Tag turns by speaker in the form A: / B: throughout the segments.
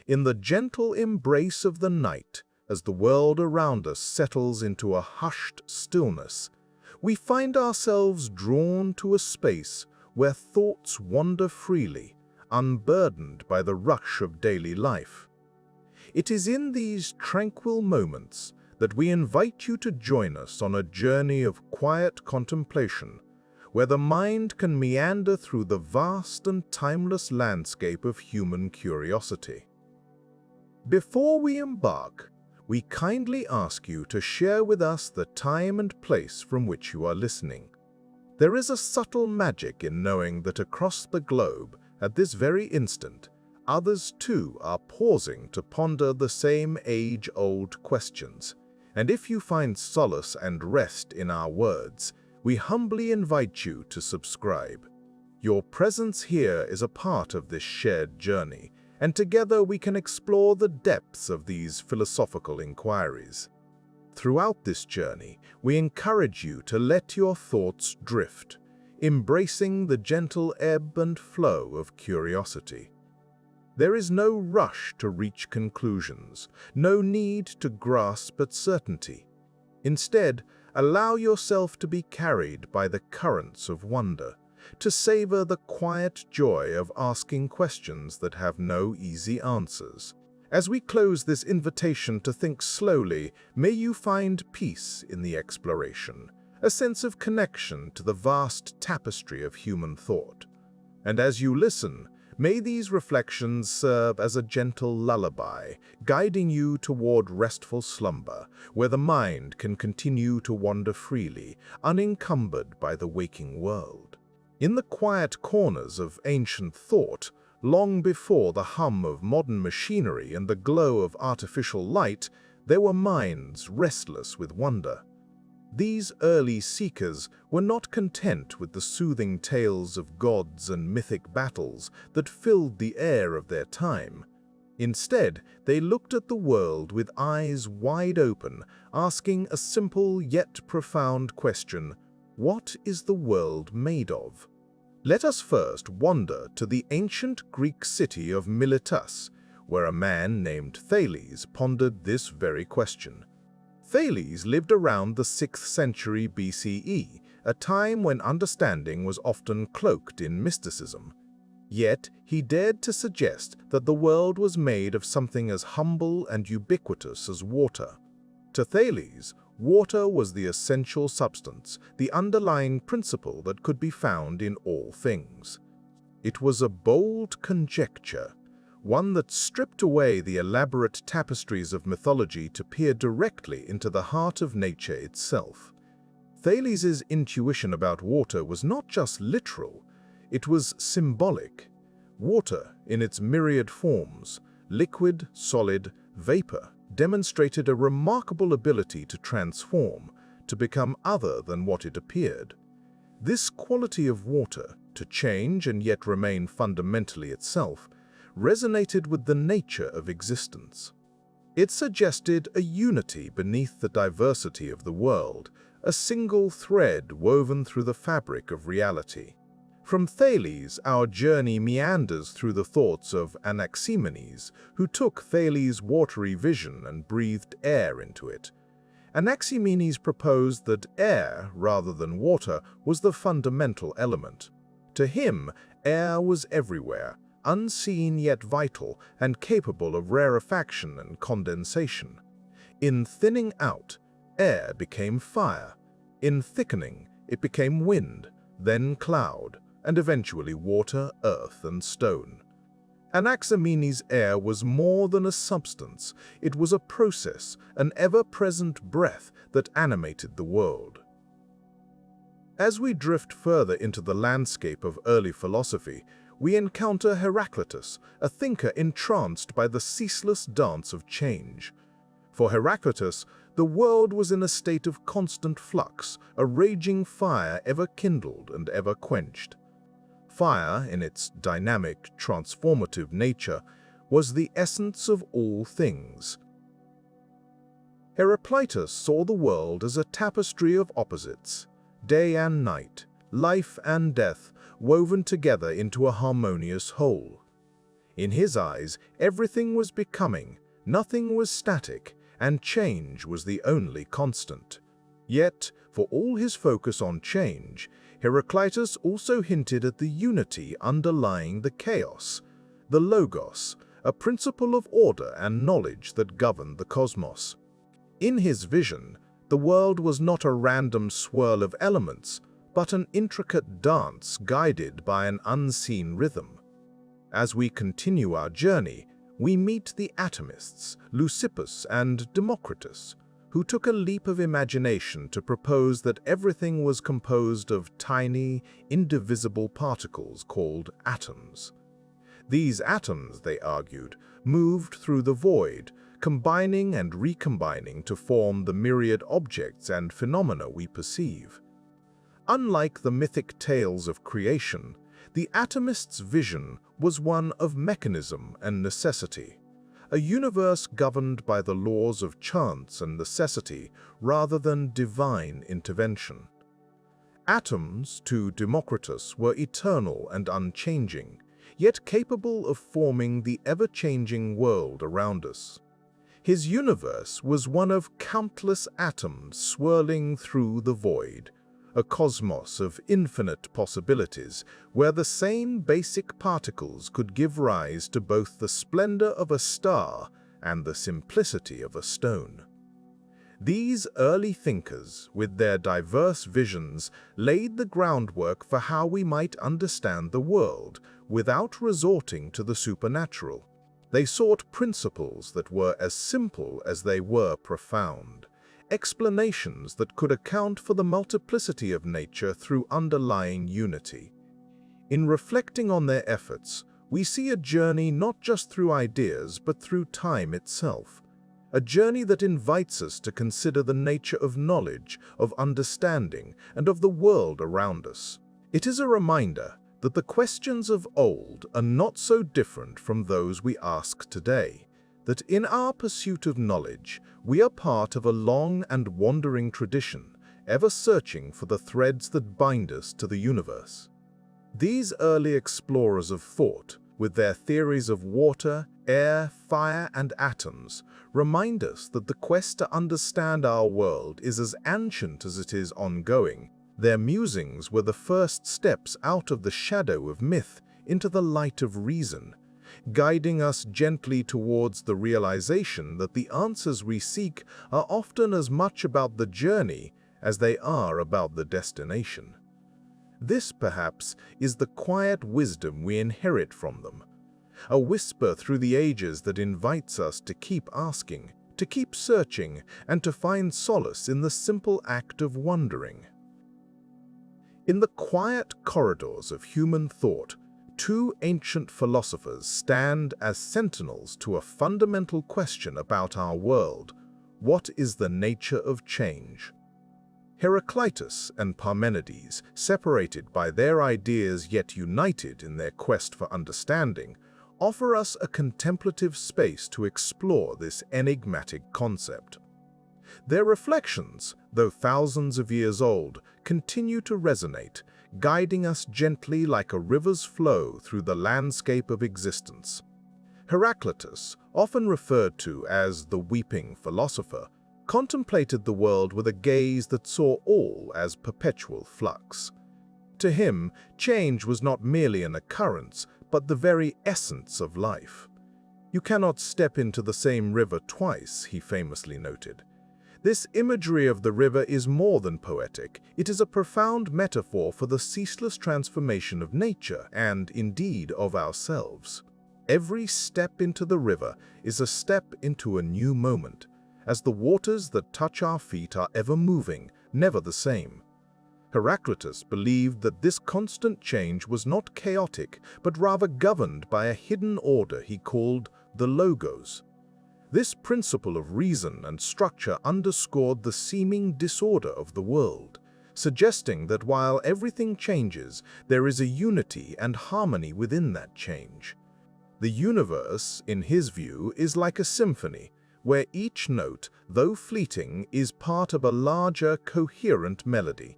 A: In the gentle embrace of the night, as the world around us settles into a hushed stillness, we find ourselves drawn to a space where thoughts wander freely, unburdened by the rush of daily life. It is in these tranquil moments that we invite you to join us on a journey of quiet contemplation, where the mind can meander through the vast and timeless landscape of human curiosity. Before we embark, we kindly ask you to share with us the time and place from which you are listening. There is a subtle magic in knowing that across the globe, at this very instant, others too are pausing to ponder the same age-old questions. And if you find solace and rest in our words, we humbly invite you to subscribe. Your presence here is a part of this shared journey, and together we can explore the depths of these philosophical inquiries. Throughout this journey, we encourage you to let your thoughts drift, embracing the gentle ebb and flow of curiosity. There is no rush to reach conclusions, no need to grasp at certainty. Instead, allow yourself to be carried by the currents of wonder, to savor the quiet joy of asking questions that have no easy answers. As we close this invitation to think slowly, may you find peace in the exploration, a sense of connection to the vast tapestry of human thought. And as you listen, may these reflections serve as a gentle lullaby, guiding you toward restful slumber, where the mind can continue to wander freely, unencumbered by the waking world. In the quiet corners of ancient thought, long before the hum of modern machinery and the glow of artificial light, there were minds restless with wonder. These early seekers were not content with the soothing tales of gods and mythic battles that filled the air of their time. Instead, they looked at the world with eyes wide open, asking a simple yet profound question: what is the world made of? Let us first wander to the ancient Greek city of Miletus, where a man named Thales pondered this very question. Thales lived around the 6th century BCE, a time when understanding was often cloaked in mysticism. Yet he dared to suggest that the world was made of something as humble and ubiquitous as water. To Thales, water was the essential substance, the underlying principle that could be found in all things. It was a bold conjecture, one that stripped away the elaborate tapestries of mythology to peer directly into the heart of nature itself. Thales's intuition about water was not just literal, it was symbolic. Water, in its myriad forms, liquid, solid, vapor, demonstrated a remarkable ability to transform, to become other than what it appeared. This quality of water, to change and yet remain fundamentally itself, resonated with the nature of existence. It suggested a unity beneath the diversity of the world, a single thread woven through the fabric of reality. From Thales, our journey meanders through the thoughts of Anaximenes, who took Thales' watery vision and breathed air into it. Anaximenes proposed that air, rather than water, was the fundamental element. To him, air was everywhere, unseen yet vital, and capable of rarefaction and condensation. In thinning out, air became fire. In thickening, it became wind, then cloud, and eventually water, earth, and stone. Anaximenes' air was more than a substance, it was a process, an ever-present breath that animated the world. As we drift further into the landscape of early philosophy, we encounter Heraclitus, a thinker entranced by the ceaseless dance of change. For Heraclitus, the world was in a state of constant flux, a raging fire ever kindled and ever quenched. Fire, in its dynamic, transformative nature, was the essence of all things. Heraclitus saw the world as a tapestry of opposites, day and night, life and death, woven together into a harmonious whole. In his eyes, everything was becoming, nothing was static, and change was the only constant. Yet, for all his focus on change, Heraclitus also hinted at the unity underlying the chaos, the logos, a principle of order and knowledge that governed the cosmos. In his vision, the world was not a random swirl of elements, but an intricate dance guided by an unseen rhythm. As we continue our journey, we meet the atomists, Leucippus and Democritus, who took a leap of imagination to propose that everything was composed of tiny, indivisible particles called atoms. These atoms, they argued, moved through the void, combining and recombining to form the myriad objects and phenomena we perceive. Unlike the mythic tales of creation, the atomist's vision was one of mechanism and necessity, a universe governed by the laws of chance and necessity rather than divine intervention. Atoms, to Democritus, were eternal and unchanging, yet capable of forming the ever-changing world around us. His universe was one of countless atoms swirling through the void, a cosmos of infinite possibilities where the same basic particles could give rise to both the splendor of a star and the simplicity of a stone. These early thinkers, with their diverse visions, laid the groundwork for how we might understand the world without resorting to the supernatural. They sought principles that were as simple as they were profound, explanations that could account for the multiplicity of nature through underlying unity. In reflecting on their efforts, we see a journey not just through ideas but through time itself, a journey that invites us to consider the nature of knowledge, of understanding, and of the world around us. It is a reminder that the questions of old are not so different from those we ask today, that in our pursuit of knowledge, we are part of a long and wandering tradition, ever searching for the threads that bind us to the universe. These early explorers of thought, with their theories of water, air, fire, and atoms, remind us that the quest to understand our world is as ancient as it is ongoing. Their musings were the first steps out of the shadow of myth into the light of reason, guiding us gently towards the realization that the answers we seek are often as much about the journey as they are about the destination. This, perhaps, is the quiet wisdom we inherit from them, a whisper through the ages that invites us to keep asking, to keep searching, and to find solace in the simple act of wondering. In the quiet corridors of human thought, two ancient philosophers stand as sentinels to a fundamental question about our world: what is the nature of change? Heraclitus and Parmenides, separated by their ideas yet united in their quest for understanding, offer us a contemplative space to explore this enigmatic concept. Their reflections, though thousands of years old, continue to resonate, guiding us gently like a river's flow through the landscape of existence. Heraclitus, often referred to as the weeping philosopher, contemplated the world with a gaze that saw all as perpetual flux. To him, change was not merely an occurrence, but the very essence of life. "You cannot step into the same river twice," he famously noted. This imagery of the river is more than poetic. It is a profound metaphor for the ceaseless transformation of nature and, indeed, of ourselves. Every step into the river is a step into a new moment, as the waters that touch our feet are ever moving, never the same. Heraclitus believed that this constant change was not chaotic, but rather governed by a hidden order he called the logos. This principle of reason and structure underscored the seeming disorder of the world, suggesting that while everything changes, there is a unity and harmony within that change. The universe, in his view, is like a symphony, where each note, though fleeting, is part of a larger, coherent melody.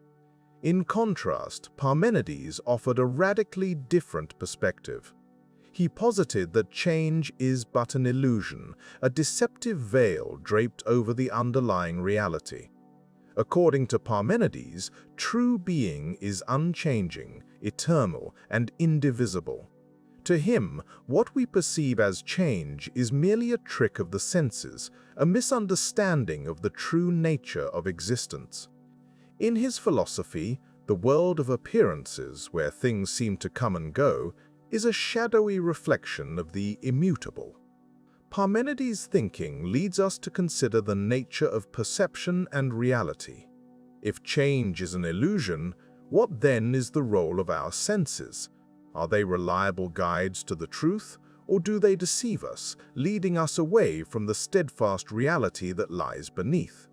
A: In contrast, Parmenides offered a radically different perspective. He posited that change is but an illusion, a deceptive veil draped over the underlying reality. According to Parmenides, true being is unchanging, eternal, and indivisible. To him, what we perceive as change is merely a trick of the senses, a misunderstanding of the true nature of existence. In his philosophy, the world of appearances, where things seem to come and go, is a shadowy reflection of the immutable. Parmenides' thinking leads us to consider the nature of perception and reality. If change is an illusion, what then is the role of our senses? Are they reliable guides to the truth, or do they deceive us, leading us away from the steadfast reality that lies beneath?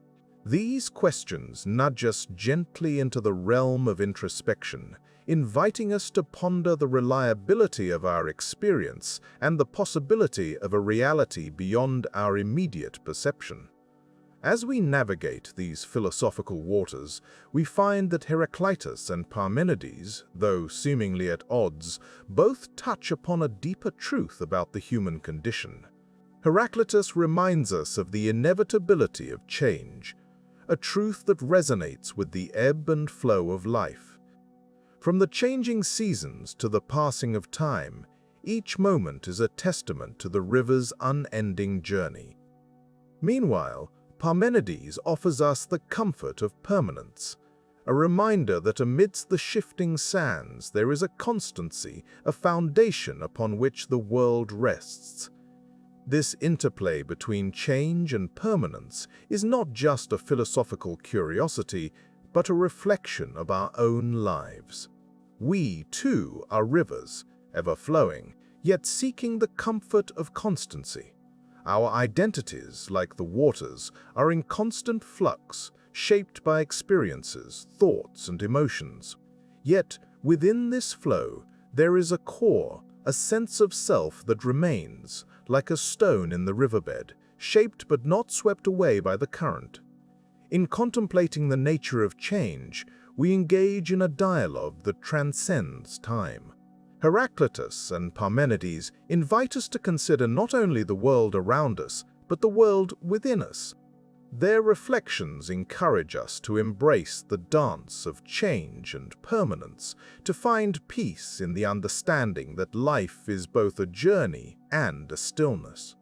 A: These questions nudge us gently into the realm of introspection, inviting us to ponder the reliability of our experience and the possibility of a reality beyond our immediate perception. As we navigate these philosophical waters, we find that Heraclitus and Parmenides, though seemingly at odds, both touch upon a deeper truth about the human condition. Heraclitus reminds us of the inevitability of change, a truth that resonates with the ebb and flow of life. From the changing seasons to the passing of time, each moment is a testament to the river's unending journey. Meanwhile, Parmenides offers us the comfort of permanence, a reminder that amidst the shifting sands there is a constancy, a foundation upon which the world rests. This interplay between change and permanence is not just a philosophical curiosity, but a reflection of our own lives. We, too, are rivers, ever flowing, yet seeking the comfort of constancy. Our identities, like the waters, are in constant flux, shaped by experiences, thoughts, and emotions. Yet, within this flow, there is a core, a sense of self that remains, like a stone in the riverbed, shaped but not swept away by the current. In contemplating the nature of change, we engage in a dialogue that transcends time. Heraclitus and Parmenides invite us to consider not only the world around us, but the world within us. Their reflections encourage us to embrace the dance of change and permanence, to find peace in the understanding that life is both a journey and a stillness.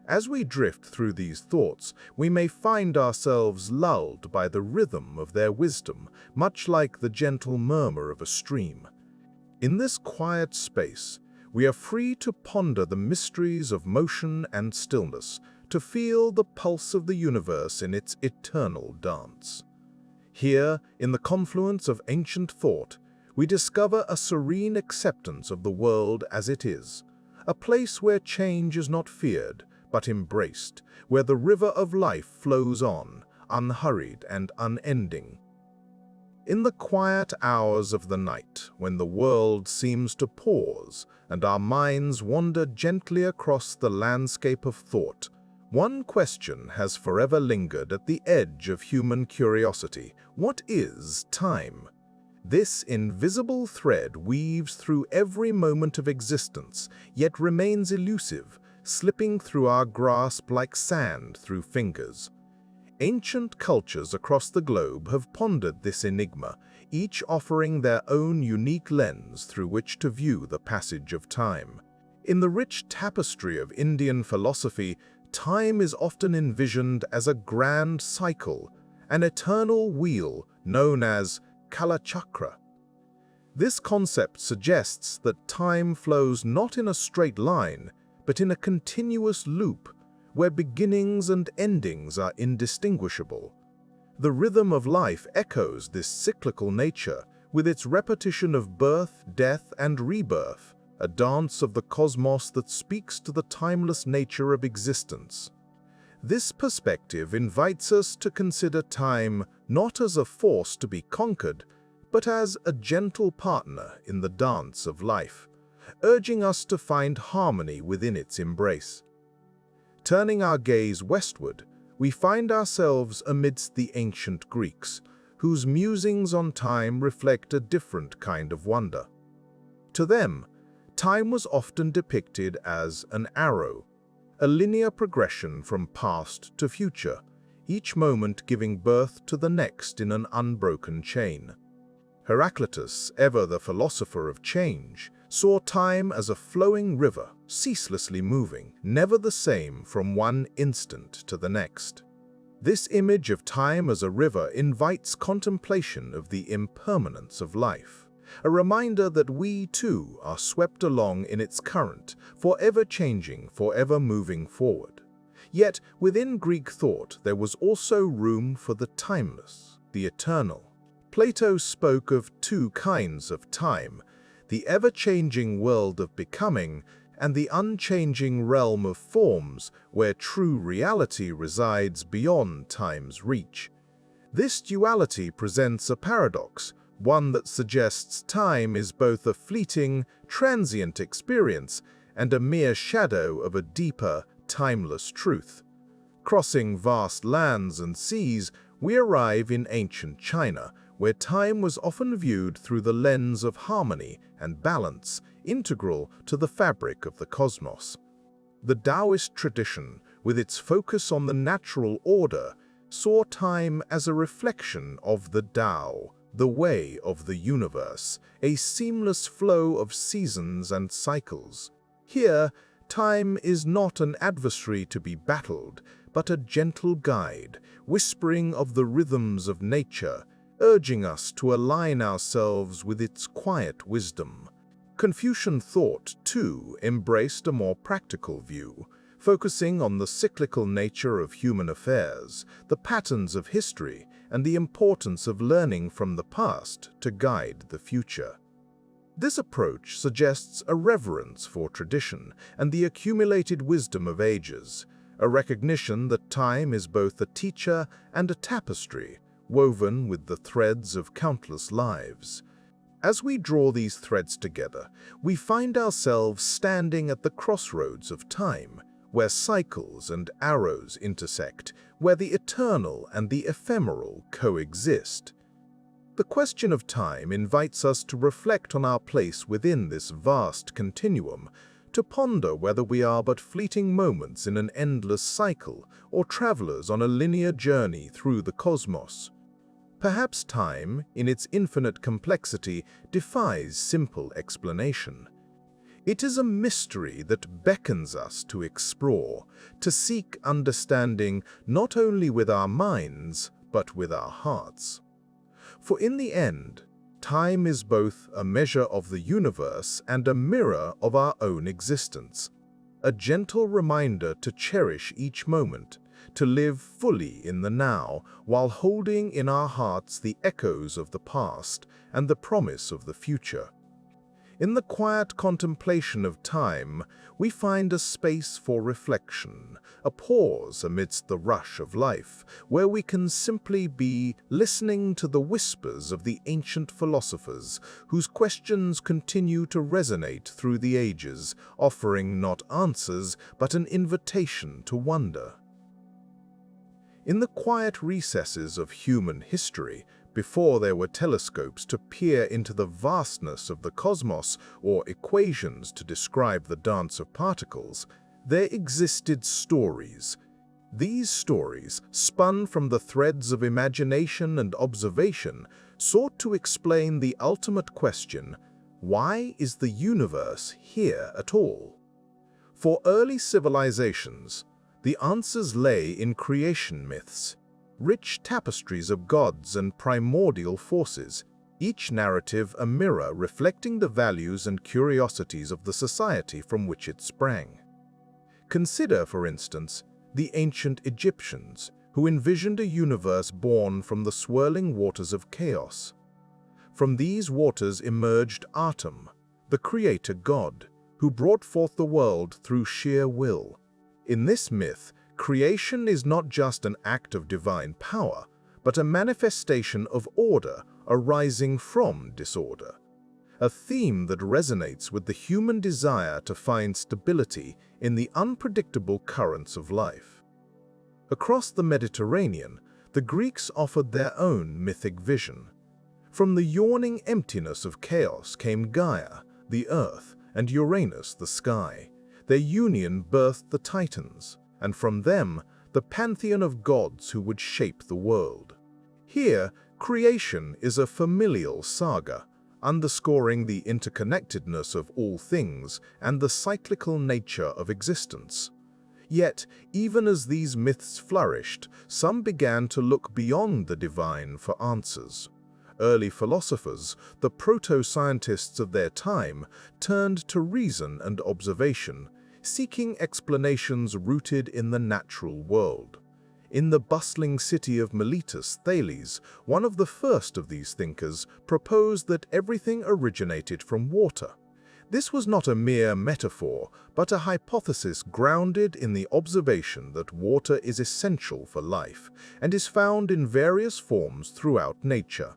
A: As we drift through these thoughts, we may find ourselves lulled by the rhythm of their wisdom, much like the gentle murmur of a stream. In this quiet space, we are free to ponder the mysteries of motion and stillness, to feel the pulse of the universe in its eternal dance. Here, in the confluence of ancient thought, we discover a serene acceptance of the world as it is, a place where change is not feared, but embraced, where the river of life flows on, unhurried and unending. In the quiet hours of the night, when the world seems to pause and our minds wander gently across the landscape of thought, one question has forever lingered at the edge of human curiosity. What is time? This invisible thread weaves through every moment of existence, yet remains elusive, slipping through our grasp like sand through fingers. Ancient cultures across the globe have pondered this enigma, each offering their own unique lens through which to view the passage of time. In the rich tapestry of Indian philosophy, time is often envisioned as a grand cycle, an eternal wheel known as Kalachakra. This concept suggests that time flows not in a straight line, but in a continuous loop, where beginnings and endings are indistinguishable. The rhythm of life echoes this cyclical nature, with its repetition of birth, death, and rebirth, a dance of the cosmos that speaks to the timeless nature of existence. This perspective invites us to consider time not as a force to be conquered, but as a gentle partner in the dance of life, urging us to find harmony within its embrace. Turning our gaze westward, we find ourselves amidst the ancient Greeks, whose musings on time reflect a different kind of wonder. To them, time was often depicted as an arrow, a linear progression from past to future, each moment giving birth to the next in an unbroken chain. Heraclitus, ever the philosopher of change, saw time as a flowing river, ceaselessly moving, never the same from one instant to the next. This image of time as a river invites contemplation of the impermanence of life, a reminder that we, too, are swept along in its current, forever changing, forever moving forward. Yet, within Greek thought, there was also room for the timeless, the eternal. Plato spoke of two kinds of time, the ever-changing world of becoming and the unchanging realm of forms where true reality resides beyond time's reach. This duality presents a paradox, one that suggests time is both a fleeting, transient experience and a mere shadow of a deeper, timeless truth. Crossing vast lands and seas, we arrive in ancient China, where time was often viewed through the lens of harmony and balance, integral to the fabric of the cosmos. The Taoist tradition, with its focus on the natural order, saw time as a reflection of the Tao, the way of the universe, a seamless flow of seasons and cycles. Here, time is not an adversary to be battled, but a gentle guide, whispering of the rhythms of nature, urging us to align ourselves with its quiet wisdom. Confucian thought, too, embraced a more practical view, focusing on the cyclical nature of human affairs, the patterns of history, and the importance of learning from the past to guide the future. This approach suggests a reverence for tradition and the accumulated wisdom of ages, a recognition that time is both a teacher and a tapestry, woven with the threads of countless lives. As we draw these threads together, we find ourselves standing at the crossroads of time, where cycles and arrows intersect, where the eternal and the ephemeral coexist. The question of time invites us to reflect on our place within this vast continuum, to ponder whether we are but fleeting moments in an endless cycle or travelers on a linear journey through the cosmos. Perhaps time, in its infinite complexity, defies simple explanation. It is a mystery that beckons us to explore, to seek understanding not only with our minds, but with our hearts. For in the end, time is both a measure of the universe and a mirror of our own existence, a gentle reminder to cherish each moment, to live fully in the now, while holding in our hearts the echoes of the past and the promise of the future. In the quiet contemplation of time, we find a space for reflection, a pause amidst the rush of life, where we can simply be listening to the whispers of the ancient philosophers, whose questions continue to resonate through the ages, offering not answers, but an invitation to wonder. In the quiet recesses of human history, before there were telescopes to peer into the vastness of the cosmos or equations to describe the dance of particles, there existed stories. These stories, spun from the threads of imagination and observation, sought to explain the ultimate question: why is the universe here at all? For early civilizations, the answers lay in creation myths, rich tapestries of gods and primordial forces, each narrative a mirror reflecting the values and curiosities of the society from which it sprang. Consider, for instance, the ancient Egyptians, who envisioned a universe born from the swirling waters of chaos. From these waters emerged Atum, the creator god, who brought forth the world through sheer will. In this myth, creation is not just an act of divine power, but a manifestation of order arising from disorder, a theme that resonates with the human desire to find stability in the unpredictable currents of life. Across the Mediterranean, the Greeks offered their own mythic vision. From the yawning emptiness of chaos came Gaia, the earth, and Uranus the sky. Their union birthed the Titans, and from them, the pantheon of gods who would shape the world. Here, creation is a familial saga, underscoring the interconnectedness of all things and the cyclical nature of existence. Yet, even as these myths flourished, some began to look beyond the divine for answers. Early philosophers, the proto-scientists of their time, turned to reason and observation, seeking explanations rooted in the natural world. In the bustling city of Miletus, Thales, one of the first of these thinkers, proposed that everything originated from water. This was not a mere metaphor, but a hypothesis grounded in the observation that water is essential for life and is found in various forms throughout nature.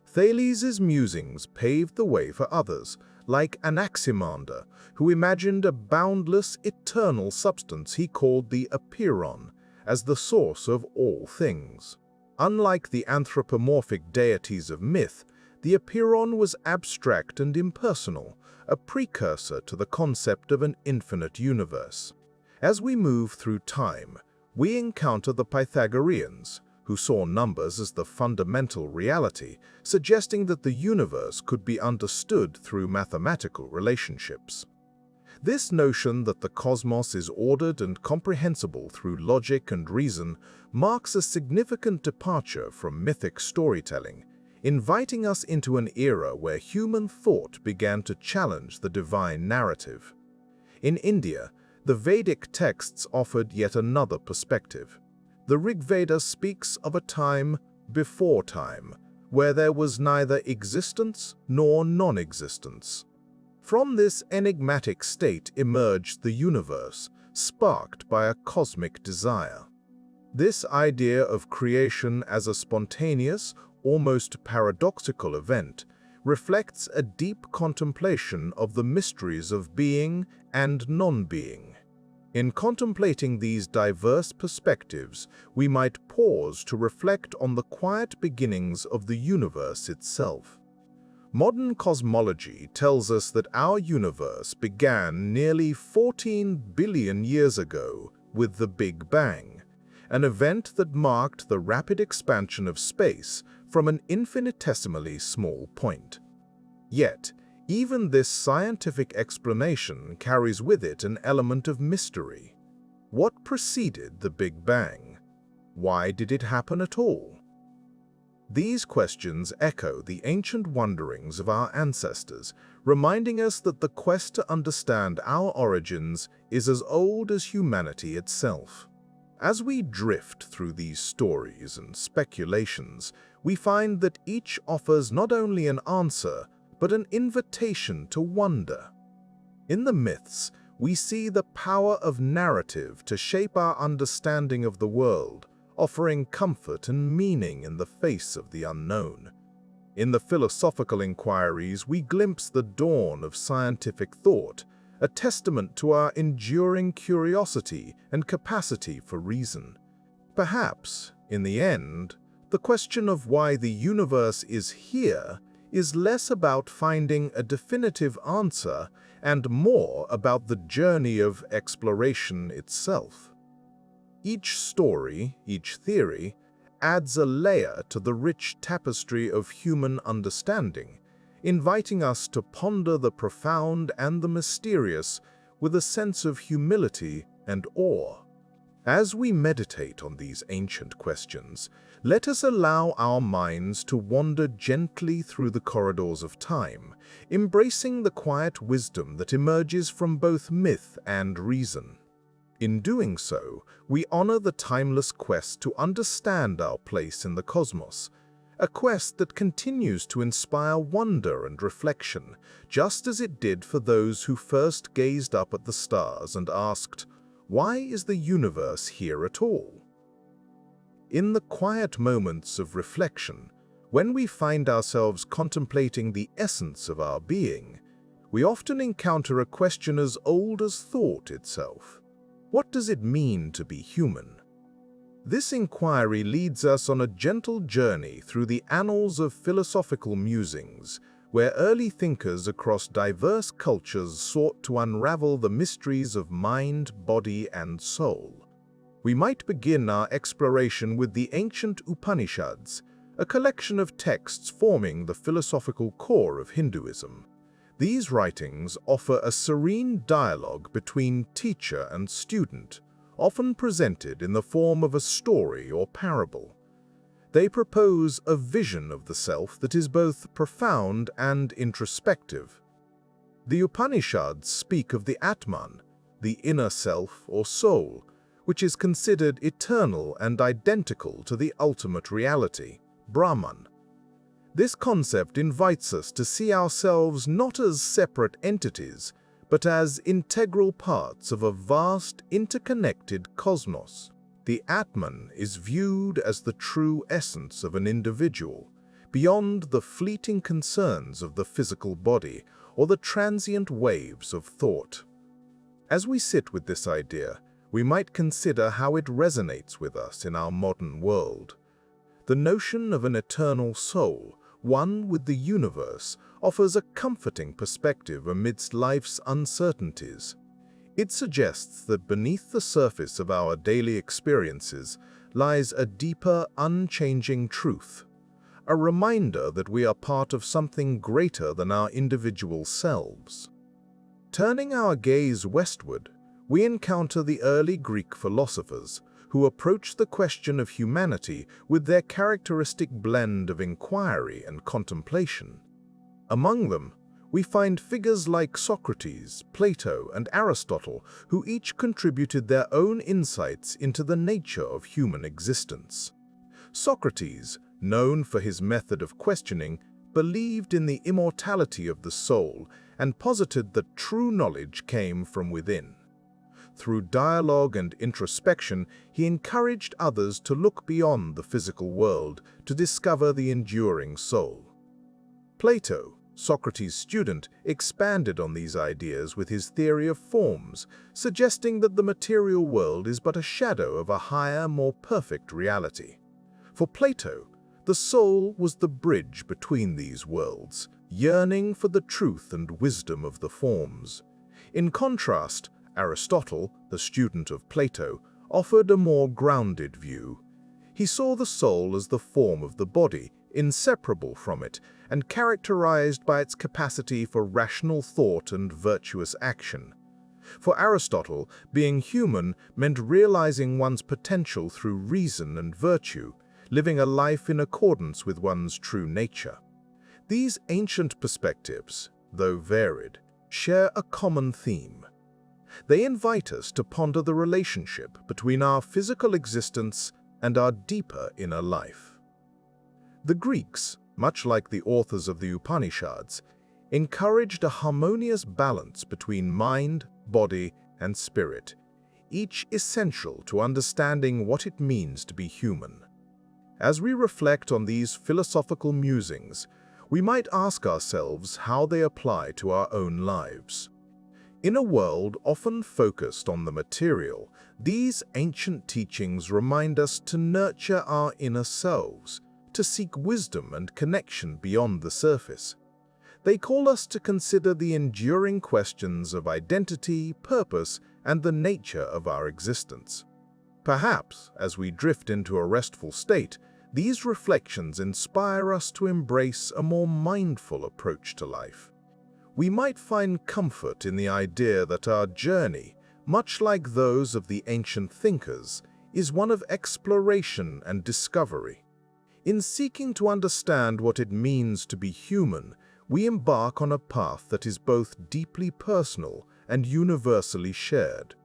A: Thales's musings paved the way for others, like Anaximander, who imagined a boundless, eternal substance he called the apeiron, as the source of all things. Unlike the anthropomorphic deities of myth, the apeiron was abstract and impersonal, a precursor to the concept of an infinite universe. As we move through time, we encounter the Pythagoreans, who saw numbers as the fundamental reality, suggesting that the universe could be understood through mathematical relationships. This notion that the cosmos is ordered and comprehensible through logic and reason marks a significant departure from mythic storytelling, inviting us into an era where human thought began to challenge the divine narrative. In India, the Vedic texts offered yet another perspective. The Rig Veda speaks of a time before time, where there was neither existence nor non-existence. From this enigmatic state emerged the universe, sparked by a cosmic desire. This idea of creation as a spontaneous, almost paradoxical event reflects a deep contemplation of the mysteries of being and non-being. In contemplating these diverse perspectives, we might pause to reflect on the quiet beginnings of the universe itself. Modern cosmology tells us that our universe began nearly 14 billion years ago with the Big Bang, an event that marked the rapid expansion of space from an infinitesimally small point. Yet, even this scientific explanation carries with it an element of mystery. What preceded the Big Bang? Why did it happen at all? These questions echo the ancient wonderings of our ancestors, reminding us that the quest to understand our origins is as old as humanity itself. As we drift through these stories and speculations, we find that each offers not only an answer, but an invitation to wonder. In the myths, we see the power of narrative to shape our understanding of the world, offering comfort and meaning in the face of the unknown. In the philosophical inquiries, we glimpse the dawn of scientific thought, a testament to our enduring curiosity and capacity for reason. Perhaps, in the end, the question of why the universe is here is less about finding a definitive answer and more about the journey of exploration itself. Each story, each theory, adds a layer to the rich tapestry of human understanding, inviting us to ponder the profound and the mysterious with a sense of humility and awe. As we meditate on these ancient questions, let us allow our minds to wander gently through the corridors of time, embracing the quiet wisdom that emerges from both myth and reason. In doing so, we honor the timeless quest to understand our place in the cosmos, a quest that continues to inspire wonder and reflection, just as it did for those who first gazed up at the stars and asked, "Why is the universe here at all?" In the quiet moments of reflection, when we find ourselves contemplating the essence of our being, we often encounter a question as old as thought itself. What does it mean to be human? This inquiry leads us on a gentle journey through the annals of philosophical musings, where early thinkers across diverse cultures sought to unravel the mysteries of mind, body, and soul. We might begin our exploration with the ancient Upanishads, a collection of texts forming the philosophical core of Hinduism. These writings offer a serene dialogue between teacher and student, often presented in the form of a story or parable. They propose a vision of the self that is both profound and introspective. The Upanishads speak of the Atman, the inner self or soul, which is considered eternal and identical to the ultimate reality, Brahman. This concept invites us to see ourselves not as separate entities, but as integral parts of a vast, interconnected cosmos. The Atman is viewed as the true essence of an individual, beyond the fleeting concerns of the physical body or the transient waves of thought. As we sit with this idea, we might consider how it resonates with us in our modern world. The notion of an eternal soul, one with the universe, offers a comforting perspective amidst life's uncertainties. It suggests that beneath the surface of our daily experiences lies a deeper, unchanging truth, a reminder that we are part of something greater than our individual selves. Turning our gaze westward, we encounter the early Greek philosophers, who approached the question of humanity with their characteristic blend of inquiry and contemplation. Among them, we find figures like Socrates, Plato, and Aristotle, who each contributed their own insights into the nature of human existence. Socrates, known for his method of questioning, believed in the immortality of the soul and posited that true knowledge came from within. Through dialogue and introspection, he encouraged others to look beyond the physical world to discover the enduring soul. Plato, Socrates' student, expanded on these ideas with his theory of forms, suggesting that the material world is but a shadow of a higher, more perfect reality. For Plato, the soul was the bridge between these worlds, yearning for the truth and wisdom of the forms. In contrast, Aristotle, the student of Plato, offered a more grounded view. He saw the soul as the form of the body, inseparable from it, and characterized by its capacity for rational thought and virtuous action. For Aristotle, being human meant realizing one's potential through reason and virtue, living a life in accordance with one's true nature. These ancient perspectives, though varied, share a common theme. They invite us to ponder the relationship between our physical existence and our deeper inner life. The Greeks, much like the authors of the Upanishads, encouraged a harmonious balance between mind, body, and spirit, each essential to understanding what it means to be human. As we reflect on these philosophical musings, we might ask ourselves how they apply to our own lives. In a world often focused on the material, these ancient teachings remind us to nurture our inner selves, to seek wisdom and connection beyond the surface. They call us to consider the enduring questions of identity, purpose, and the nature of our existence. Perhaps, as we drift into a restful state, these reflections inspire us to embrace a more mindful approach to life. We might find comfort in the idea that our journey, much like those of the ancient thinkers, is one of exploration and discovery. In seeking to understand what it means to be human, we embark on a path that is both deeply personal and universally shared.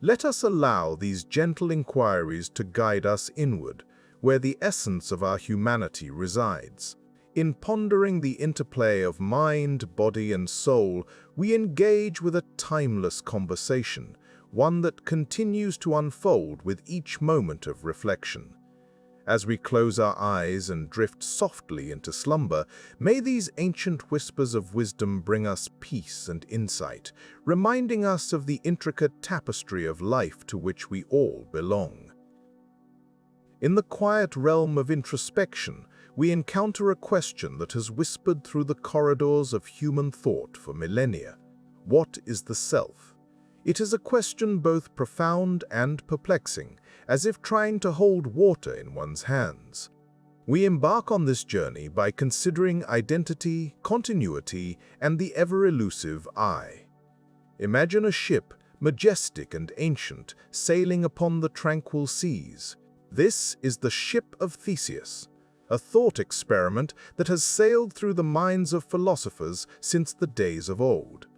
A: Let us allow these gentle inquiries to guide us inward, where the essence of our humanity resides. In pondering the interplay of mind, body, and soul, we engage with a timeless conversation, one that continues to unfold with each moment of reflection. As we close our eyes and drift softly into slumber, may these ancient whispers of wisdom bring us peace and insight, reminding us of the intricate tapestry of life to which we all belong. In the quiet realm of introspection, we encounter a question that has whispered through the corridors of human thought for millennia. What is the self? It is a question both profound and perplexing, as if trying to hold water in one's hands. We embark on this journey by considering identity, continuity, and the ever-elusive I. Imagine a ship, majestic and ancient, sailing upon the tranquil seas. This is the ship of Theseus, a thought experiment that has sailed through the minds of philosophers since the days of old.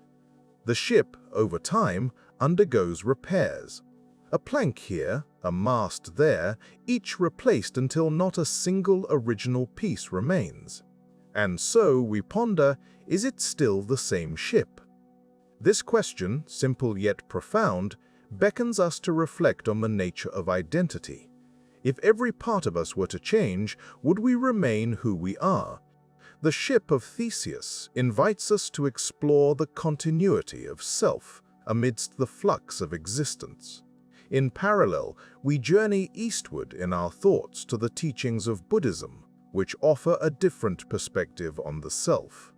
A: The ship, over time, undergoes repairs. A plank here, a mast there, each replaced until not a single original piece remains. And so we ponder, is it still the same ship? This question, simple yet profound, beckons us to reflect on the nature of identity. If every part of us were to change, would we remain who we are? The ship of Theseus invites us to explore the continuity of self amidst the flux of existence. In parallel, we journey eastward in our thoughts to the teachings of Buddhism, which offer a different perspective on the self.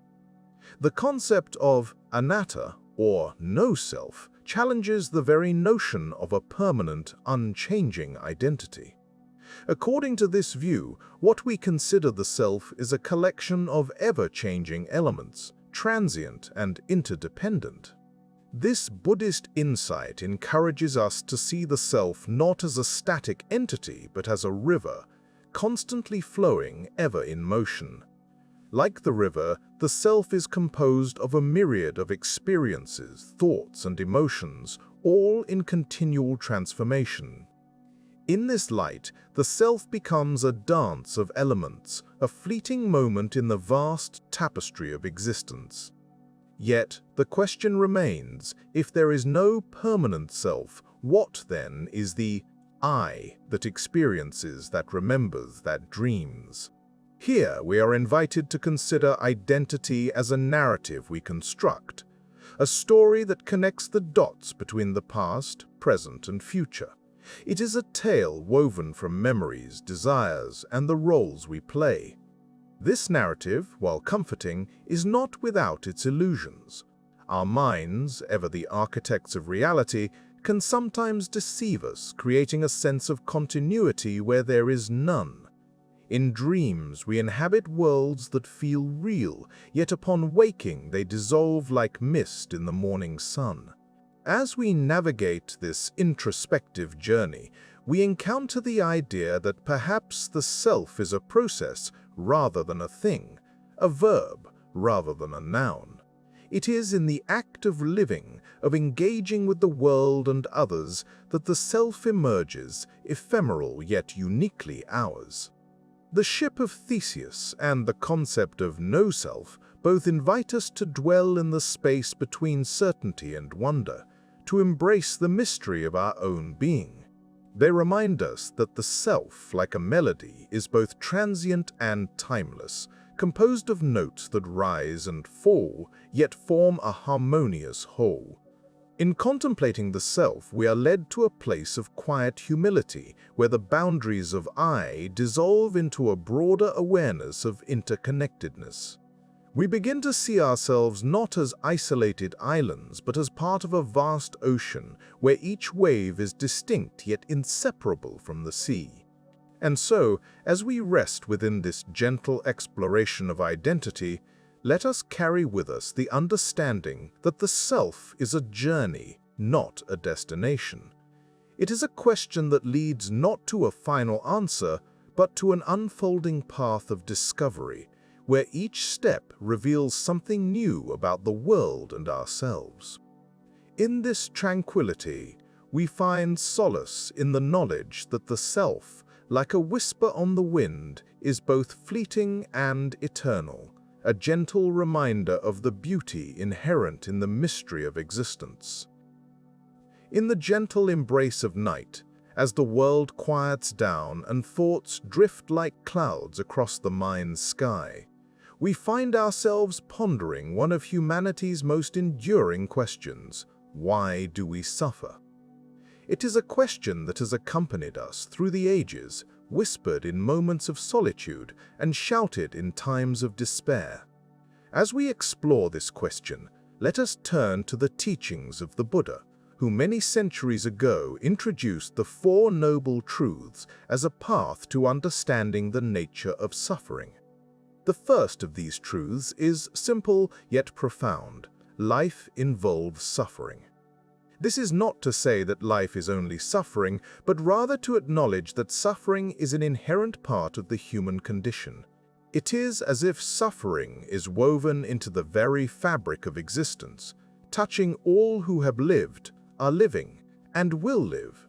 A: The concept of anatta, or no-self, challenges the very notion of a permanent, unchanging identity. According to this view, what we consider the self is a collection of ever-changing elements, transient and interdependent. This Buddhist insight encourages us to see the self not as a static entity but as a river, constantly flowing, ever in motion. Like the river, the self is composed of a myriad of experiences, thoughts, and emotions, all in continual transformation. In this light, the self becomes a dance of elements, a fleeting moment in the vast tapestry of existence. Yet, the question remains, if there is no permanent self, what then is the I that experiences, that remembers, that dreams? Here we are invited to consider identity as a narrative we construct, a story that connects the dots between the past, present, and future. It is a tale woven from memories, desires, and the roles we play. This narrative, while comforting, is not without its illusions. Our minds, ever the architects of reality, can sometimes deceive us, creating a sense of continuity where there is none. In dreams, we inhabit worlds that feel real, yet upon waking they dissolve like mist in the morning sun. As we navigate this introspective journey, we encounter the idea that perhaps the self is a process rather than a thing, a verb rather than a noun. It is in the act of living, of engaging with the world and others, that the self emerges, ephemeral yet uniquely ours. The ship of Theseus and the concept of no-self both invite us to dwell in the space between certainty and wonder, to embrace the mystery of our own being. They remind us that the self, like a melody, is both transient and timeless, composed of notes that rise and fall, yet form a harmonious whole. In contemplating the self, we are led to a place of quiet humility, where the boundaries of I dissolve into a broader awareness of interconnectedness. We begin to see ourselves not as isolated islands, but as part of a vast ocean, where each wave is distinct yet inseparable from the sea. And so, as we rest within this gentle exploration of identity, let us carry with us the understanding that the self is a journey, not a destination. It is a question that leads not to a final answer, but to an unfolding path of discovery, where each step reveals something new about the world and ourselves. In this tranquility, we find solace in the knowledge that the self, like a whisper on the wind, is both fleeting and eternal, a gentle reminder of the beauty inherent in the mystery of existence. In the gentle embrace of night, as the world quiets down and thoughts drift like clouds across the mind's sky, we find ourselves pondering one of humanity's most enduring questions: why do we suffer? It is a question that has accompanied us through the ages, whispered in moments of solitude, and shouted in times of despair? As we explore this question, let us turn to the teachings of the Buddha, who many centuries ago introduced the Four Noble Truths as a path to understanding the nature of suffering. The first of these truths is simple yet profound. Life involves suffering. This is not to say that life is only suffering, but rather to acknowledge that suffering is an inherent part of the human condition. It is as if suffering is woven into the very fabric of existence, touching all who have lived, are living, and will live.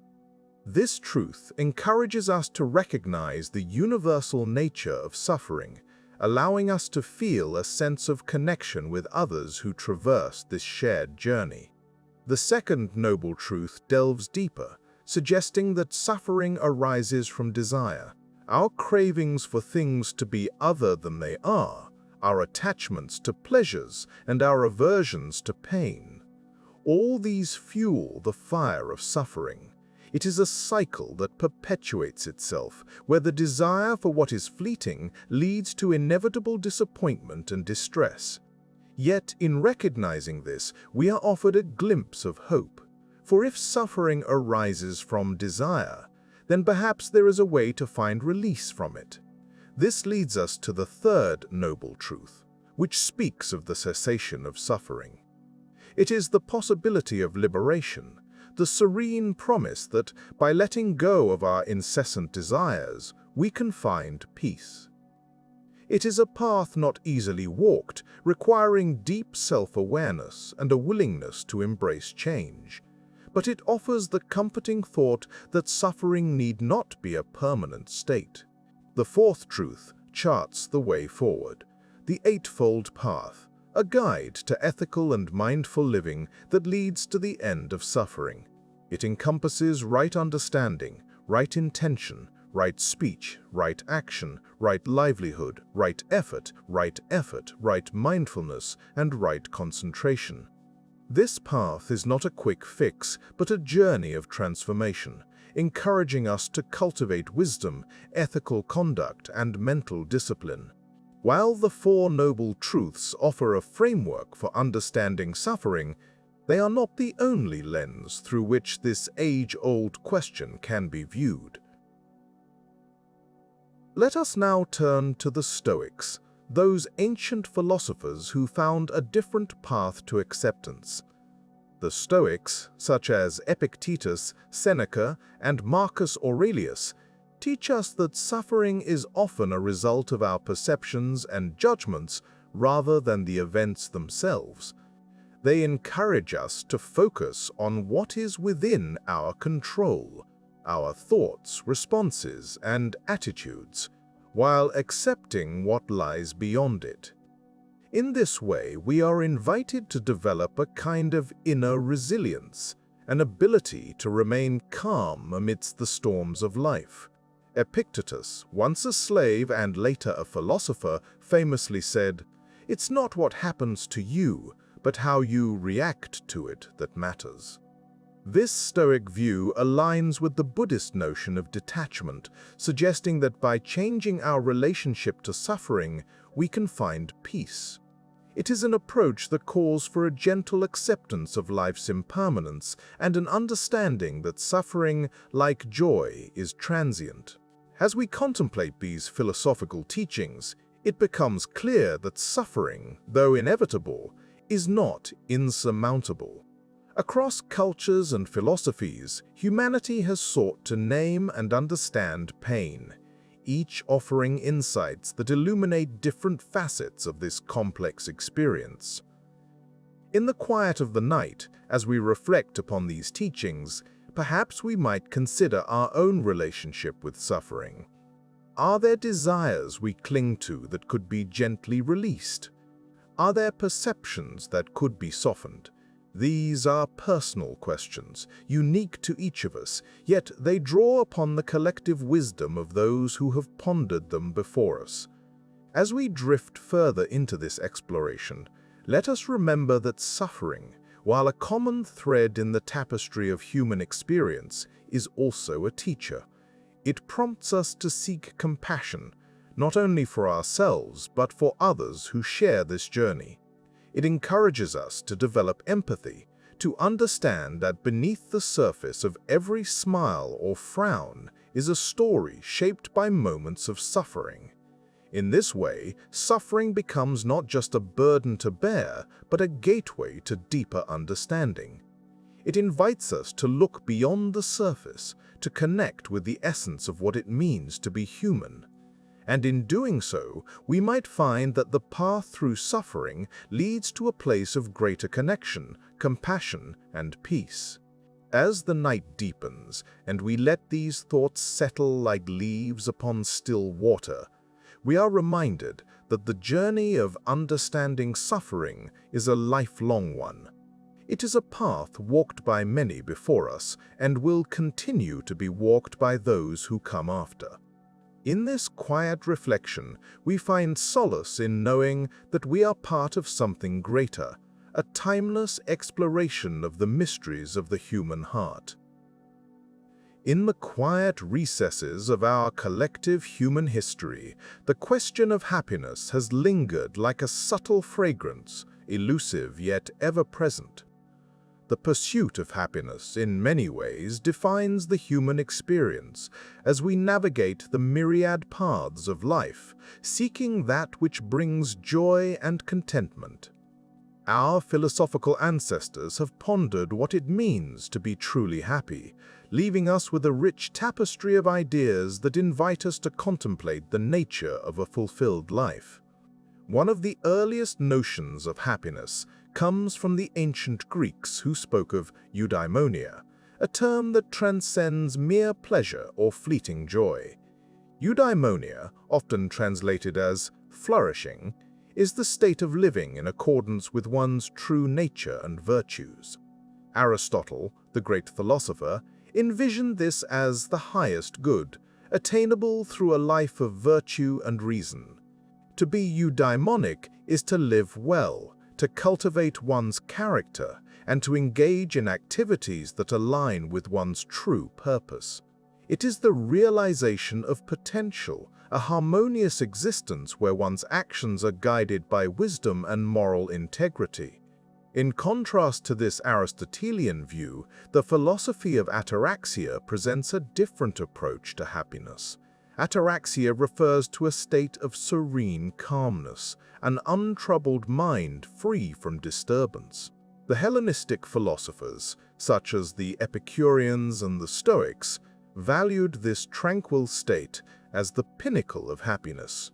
A: This truth encourages us to recognize the universal nature of suffering, allowing us to feel a sense of connection with others who traverse this shared journey. The second noble truth delves deeper, suggesting that suffering arises from desire, our cravings for things to be other than they are, our attachments to pleasures, and our aversions to pain. All these fuel the fire of suffering. It is a cycle that perpetuates itself, where the desire for what is fleeting leads to inevitable disappointment and distress. Yet, in recognizing this, we are offered a glimpse of hope. For if suffering arises from desire, then perhaps there is a way to find release from it. This leads us to the third noble truth, which speaks of the cessation of suffering. It is the possibility of liberation, the serene promise that by letting go of our incessant desires, we can find peace. It is a path not easily walked, requiring deep self-awareness and a willingness to embrace change. But it offers the comforting thought that suffering need not be a permanent state. The fourth truth charts the way forward, the Eightfold Path, a guide to ethical and mindful living that leads to the end of suffering. It encompasses right understanding, right intention, right speech, right action, right livelihood, right effort, right mindfulness, and right concentration. This path is not a quick fix, but a journey of transformation, encouraging us to cultivate wisdom, ethical conduct, and mental discipline. While the Four Noble Truths offer a framework for understanding suffering, they are not the only lens through which this age-old question can be viewed. Let us now turn to the Stoics, those ancient philosophers who found a different path to acceptance. The Stoics, such as Epictetus, Seneca, and Marcus Aurelius, teach us that suffering is often a result of our perceptions and judgments rather than the events themselves. They encourage us to focus on what is within our control, our thoughts, responses, and attitudes, while accepting what lies beyond it. In this way, we are invited to develop a kind of inner resilience, an ability to remain calm amidst the storms of life. Epictetus, once a slave and later a philosopher, famously said, "It's not what happens to you, but how you react to it that matters." This Stoic view aligns with the Buddhist notion of detachment, suggesting that by changing our relationship to suffering, we can find peace. It is an approach that calls for a gentle acceptance of life's impermanence and an understanding that suffering, like joy, is transient. As we contemplate these philosophical teachings, it becomes clear that suffering, though inevitable, is not insurmountable. Across cultures and philosophies, humanity has sought to name and understand pain, each offering insights that illuminate different facets of this complex experience. In the quiet of the night, as we reflect upon these teachings, perhaps we might consider our own relationship with suffering. Are there desires we cling to that could be gently released? Are there perceptions that could be softened? These are personal questions, unique to each of us, yet they draw upon the collective wisdom of those who have pondered them before us. As we drift further into this exploration, let us remember that suffering, while a common thread in the tapestry of human experience, is also a teacher. It prompts us to seek compassion, not only for ourselves but for others who share this journey. It encourages us to develop empathy, to understand that beneath the surface of every smile or frown is a story shaped by moments of suffering. In this way, suffering becomes not just a burden to bear, but a gateway to deeper understanding. It invites us to look beyond the surface, to connect with the essence of what it means to be human. And in doing so, we might find that the path through suffering leads to a place of greater connection, compassion, and peace. As the night deepens, and we let these thoughts settle like leaves upon still water, we are reminded that the journey of understanding suffering is a lifelong one. It is a path walked by many before us and will continue to be walked by those who come after. In this quiet reflection, we find solace in knowing that we are part of something greater, a timeless exploration of the mysteries of the human heart. In the quiet recesses of our collective human history, the question of happiness has lingered like a subtle fragrance, elusive yet ever-present. The pursuit of happiness, in many ways, defines the human experience as we navigate the myriad paths of life, seeking that which brings joy and contentment. Our philosophical ancestors have pondered what it means to be truly happy, leaving us with a rich tapestry of ideas that invite us to contemplate the nature of a fulfilled life. One of the earliest notions of happiness comes from the ancient Greeks, who spoke of eudaimonia, a term that transcends mere pleasure or fleeting joy. Eudaimonia, often translated as flourishing, is the state of living in accordance with one's true nature and virtues. Aristotle, the great philosopher, envisioned this as the highest good, attainable through a life of virtue and reason. To be eudaimonic is to live well, to cultivate one's character, and to engage in activities that align with one's true purpose. It is the realization of potential, a harmonious existence where one's actions are guided by wisdom and moral integrity. In contrast to this Aristotelian view, the philosophy of ataraxia presents a different approach to happiness. Ataraxia refers to a state of serene calmness, an untroubled mind free from disturbance. The Hellenistic philosophers, such as the Epicureans and the Stoics, valued this tranquil state as the pinnacle of happiness.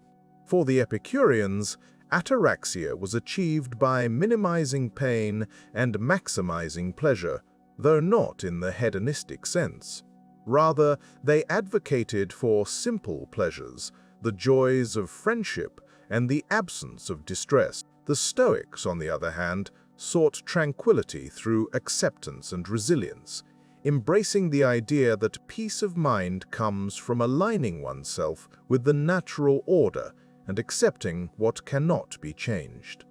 A: For the Epicureans, ataraxia was achieved by minimizing pain and maximizing pleasure, though not in the hedonistic sense. Rather, they advocated for simple pleasures, the joys of friendship and the absence of distress. The Stoics, on the other hand, sought tranquility through acceptance and resilience, embracing the idea that peace of mind comes from aligning oneself with the natural order and accepting what cannot be changed.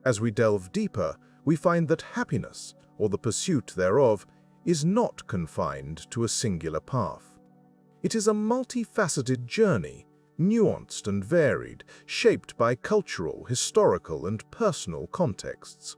A: As we delve deeper, we find that happiness, or the pursuit thereof, is not confined to a singular path. It is a multifaceted journey, nuanced and varied, shaped by cultural, historical, and personal contexts.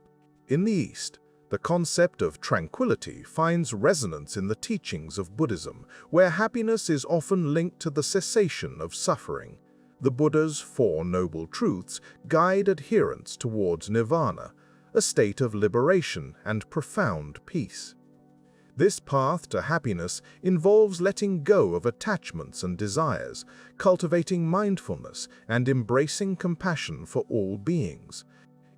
A: In the East, the concept of tranquility finds resonance in the teachings of Buddhism, where happiness is often linked to the cessation of suffering. The Buddha's Four Noble Truths guide adherents towards nirvana, a state of liberation and profound peace. This path to happiness involves letting go of attachments and desires, cultivating mindfulness, and embracing compassion for all beings.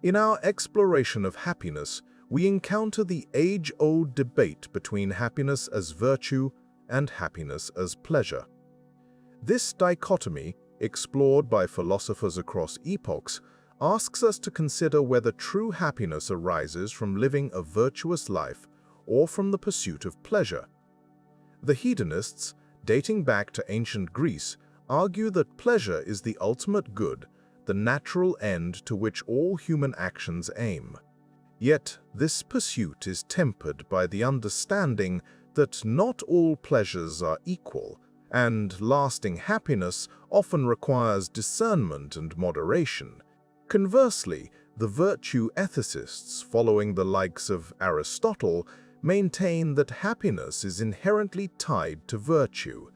A: In our exploration of happiness, we encounter the age-old debate between happiness as virtue and happiness as pleasure. This dichotomy, explored by philosophers across epochs, asks us to consider whether true happiness arises from living a virtuous life or from the pursuit of pleasure. The hedonists, dating back to ancient Greece, argue that pleasure is the ultimate good, the natural end to which all human actions aim. Yet, this pursuit is tempered by the understanding that not all pleasures are equal, and lasting happiness often requires discernment and moderation. Conversely, the virtue ethicists, following the likes of Aristotle, maintain that happiness is inherently tied to virtue.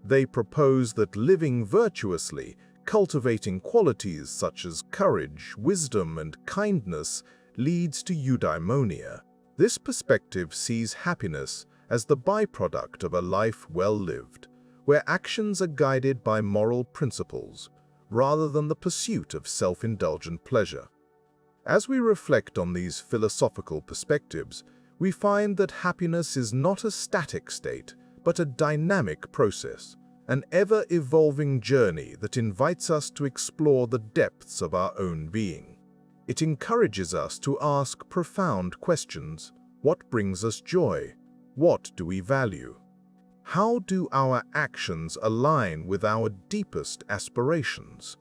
A: They propose that living virtuously, cultivating qualities such as courage, wisdom, and kindness, leads to eudaimonia. This perspective sees happiness as the byproduct of a life well lived, where actions are guided by moral principles, rather than the pursuit of self-indulgent pleasure. As we reflect on these philosophical perspectives, we find that happiness is not a static state, but a dynamic process, an ever-evolving journey that invites us to explore the depths of our own being. It encourages us to ask profound questions. What brings us joy? What do we value? How do our actions align with our deepest aspirations?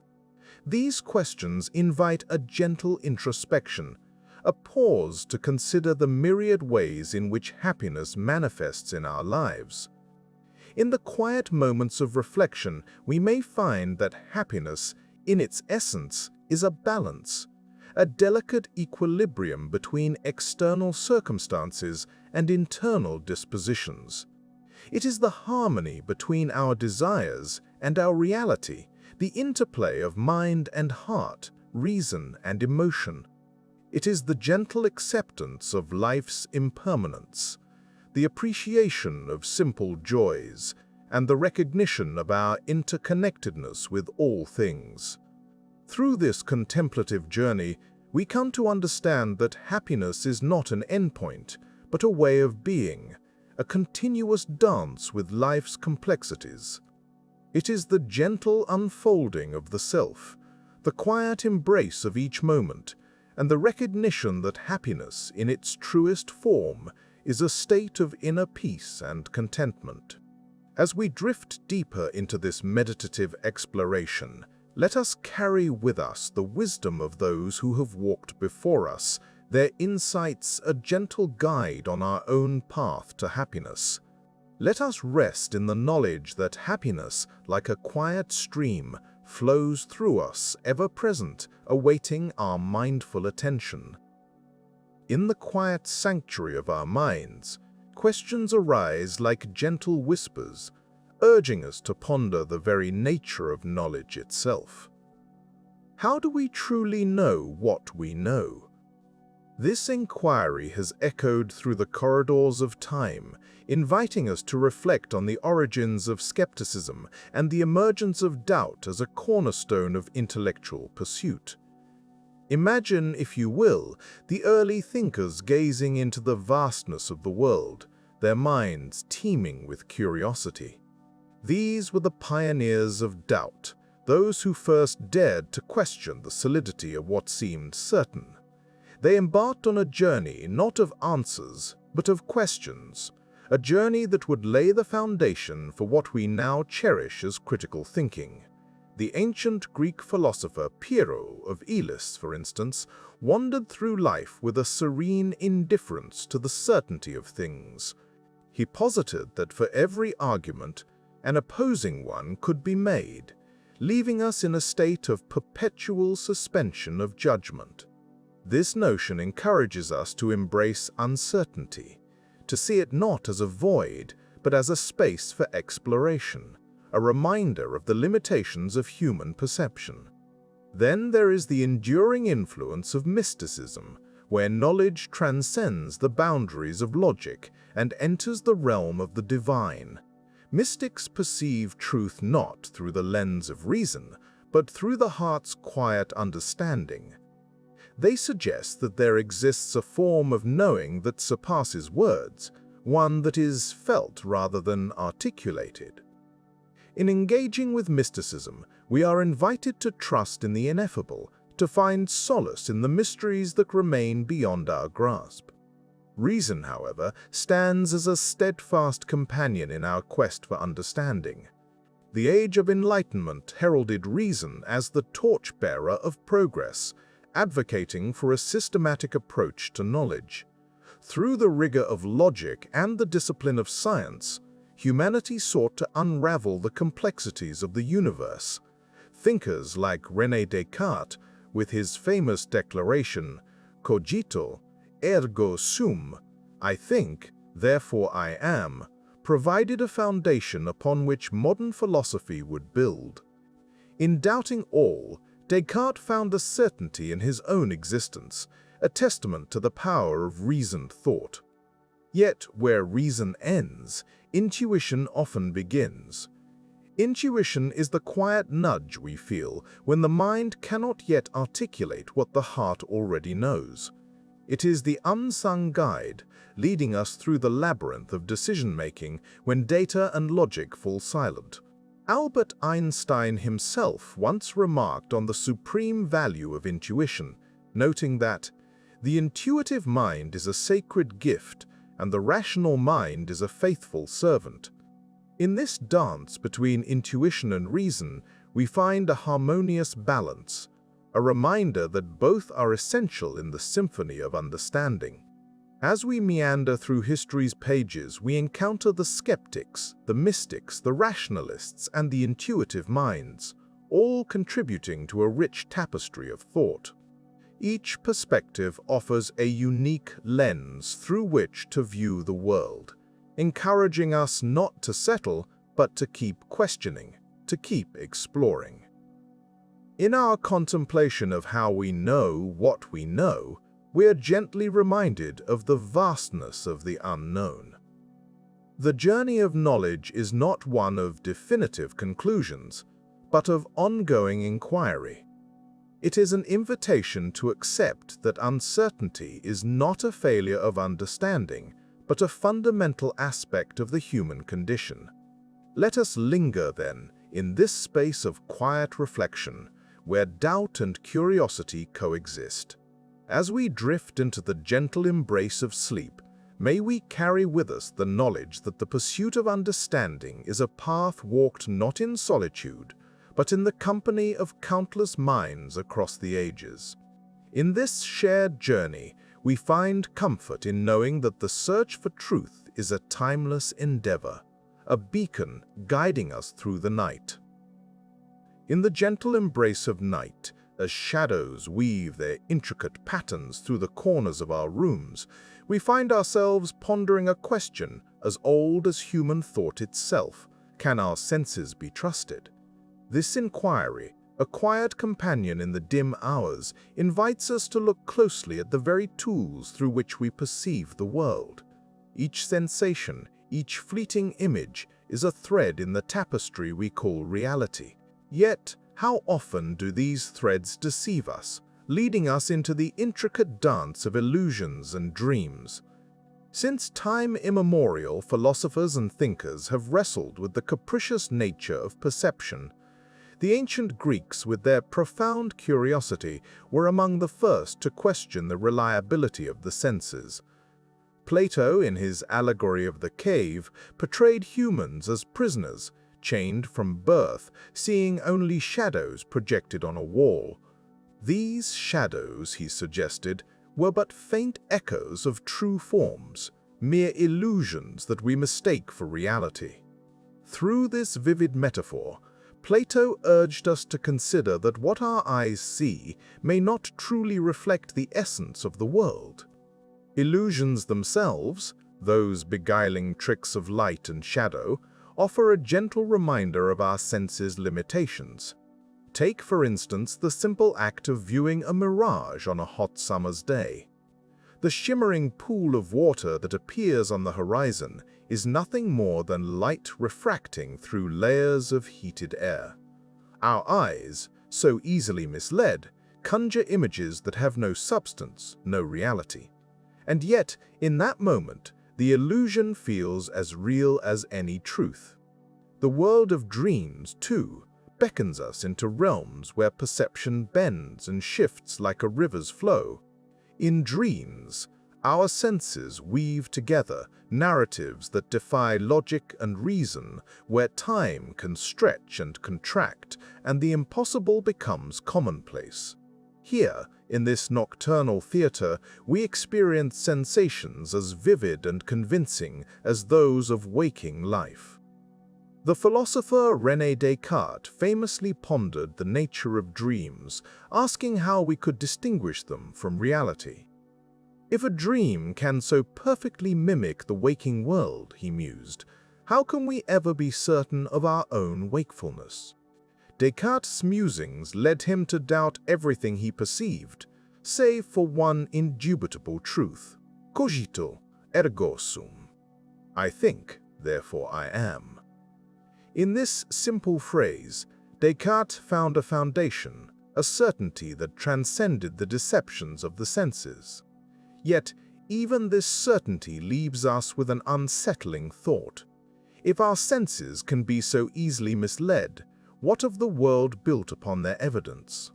A: These questions invite a gentle introspection, a pause to consider the myriad ways in which happiness manifests in our lives. In the quiet moments of reflection, we may find that happiness, in its essence, is a balance, a delicate equilibrium between external circumstances and internal dispositions. It is the harmony between our desires and our reality, the interplay of mind and heart, reason and emotion. It is the gentle acceptance of life's impermanence, the appreciation of simple joys, and the recognition of our interconnectedness with all things. Through this contemplative journey, we come to understand that happiness is not an endpoint, but a way of being, a continuous dance with life's complexities. It is the gentle unfolding of the self, the quiet embrace of each moment, and the recognition that happiness, in its truest form, is a state of inner peace and contentment. As we drift deeper into this meditative exploration, let us carry with us the wisdom of those who have walked before us, their insights a gentle guide on our own path to happiness. Let us rest in the knowledge that happiness, like a quiet stream, flows through us, ever present, awaiting our mindful attention. In the quiet sanctuary of our minds, questions arise like gentle whispers, urging us to ponder the very nature of knowledge itself. How do we truly know what we know? This inquiry has echoed through the corridors of time, inviting us to reflect on the origins of skepticism and the emergence of doubt as a cornerstone of intellectual pursuit. Imagine, if you will, the early thinkers gazing into the vastness of the world, their minds teeming with curiosity. These were the pioneers of doubt, those who first dared to question the solidity of what seemed certain. They embarked on a journey not of answers, but of questions, a journey that would lay the foundation for what we now cherish as critical thinking. The ancient Greek philosopher Pyrrho of Elis, for instance, wandered through life with a serene indifference to the certainty of things. He posited that for every argument, an opposing one could be made, leaving us in a state of perpetual suspension of judgment. This notion encourages us to embrace uncertainty, to see it not as a void, but as a space for exploration, a reminder of the limitations of human perception. Then there is the enduring influence of mysticism, where knowledge transcends the boundaries of logic and enters the realm of the divine. Mystics perceive truth not through the lens of reason, but through the heart's quiet understanding. They suggest that there exists a form of knowing that surpasses words, one that is felt rather than articulated. In engaging with mysticism, we are invited to trust in the ineffable, to find solace in the mysteries that remain beyond our grasp. Reason, however, stands as a steadfast companion in our quest for understanding. The Age of Enlightenment heralded reason as the torchbearer of progress, advocating for a systematic approach to knowledge. Through the rigor of logic and the discipline of science, humanity sought to unravel the complexities of the universe. Thinkers like René Descartes, with his famous declaration, cogito, ergo sum, I think, therefore I am, provided a foundation upon which modern philosophy would build. In doubting all, Descartes found a certainty in his own existence, a testament to the power of reasoned thought. Yet, where reason ends, intuition often begins. Intuition is the quiet nudge we feel when the mind cannot yet articulate what the heart already knows. It is the unsung guide, leading us through the labyrinth of decision-making when data and logic fall silent. Albert Einstein himself once remarked on the supreme value of intuition, noting that the intuitive mind is a sacred gift and the rational mind is a faithful servant. In this dance between intuition and reason, we find a harmonious balance, a reminder that both are essential in the symphony of understanding. As we meander through history's pages, we encounter the skeptics, the mystics, the rationalists, and the intuitive minds, all contributing to a rich tapestry of thought. Each perspective offers a unique lens through which to view the world, encouraging us not to settle, but to keep questioning, to keep exploring. In our contemplation of how we know what we know, we are gently reminded of the vastness of the unknown. The journey of knowledge is not one of definitive conclusions, but of ongoing inquiry. It is an invitation to accept that uncertainty is not a failure of understanding, but a fundamental aspect of the human condition. Let us linger, then, in this space of quiet reflection, where doubt and curiosity coexist. As we drift into the gentle embrace of sleep, may we carry with us the knowledge that the pursuit of understanding is a path walked not in solitude, but in the company of countless minds across the ages. In this shared journey, we find comfort in knowing that the search for truth is a timeless endeavor, a beacon guiding us through the night. In the gentle embrace of night, as shadows weave their intricate patterns through the corners of our rooms, we find ourselves pondering a question as old as human thought itself: can our senses be trusted? This inquiry, a quiet companion in the dim hours, invites us to look closely at the very tools through which we perceive the world. Each sensation, each fleeting image, is a thread in the tapestry we call reality. Yet, how often do these threads deceive us, leading us into the intricate dance of illusions and dreams? Since time immemorial, philosophers and thinkers have wrestled with the capricious nature of perception. The ancient Greeks, with their profound curiosity, were among the first to question the reliability of the senses. Plato, in his allegory of the cave, portrayed humans as prisoners, chained from birth, seeing only shadows projected on a wall. These shadows, he suggested, were but faint echoes of true forms, mere illusions that we mistake for reality. Through this vivid metaphor, Plato urged us to consider that what our eyes see may not truly reflect the essence of the world. Illusions themselves, those beguiling tricks of light and shadow, offer a gentle reminder of our senses' limitations. Take, for instance, the simple act of viewing a mirage on a hot summer's day. The shimmering pool of water that appears on the horizon is nothing more than light refracting through layers of heated air. Our eyes, so easily misled, conjure images that have no substance, no reality. And yet, in that moment, the illusion feels as real as any truth. The world of dreams, too, beckons us into realms where perception bends and shifts like a river's flow. In dreams, our senses weave together narratives that defy logic and reason, where time can stretch and contract, and the impossible becomes commonplace. Here, in this nocturnal theater, we experience sensations as vivid and convincing as those of waking life. The philosopher René Descartes famously pondered the nature of dreams, asking how we could distinguish them from reality. If a dream can so perfectly mimic the waking world, he mused, how can we ever be certain of our own wakefulness? Descartes' musings led him to doubt everything he perceived, save for one indubitable truth: cogito, ergo sum. I think, therefore I am. In this simple phrase, Descartes found a foundation, a certainty that transcended the deceptions of the senses. Yet, even this certainty leaves us with an unsettling thought. If our senses can be so easily misled, what of the world built upon their evidence?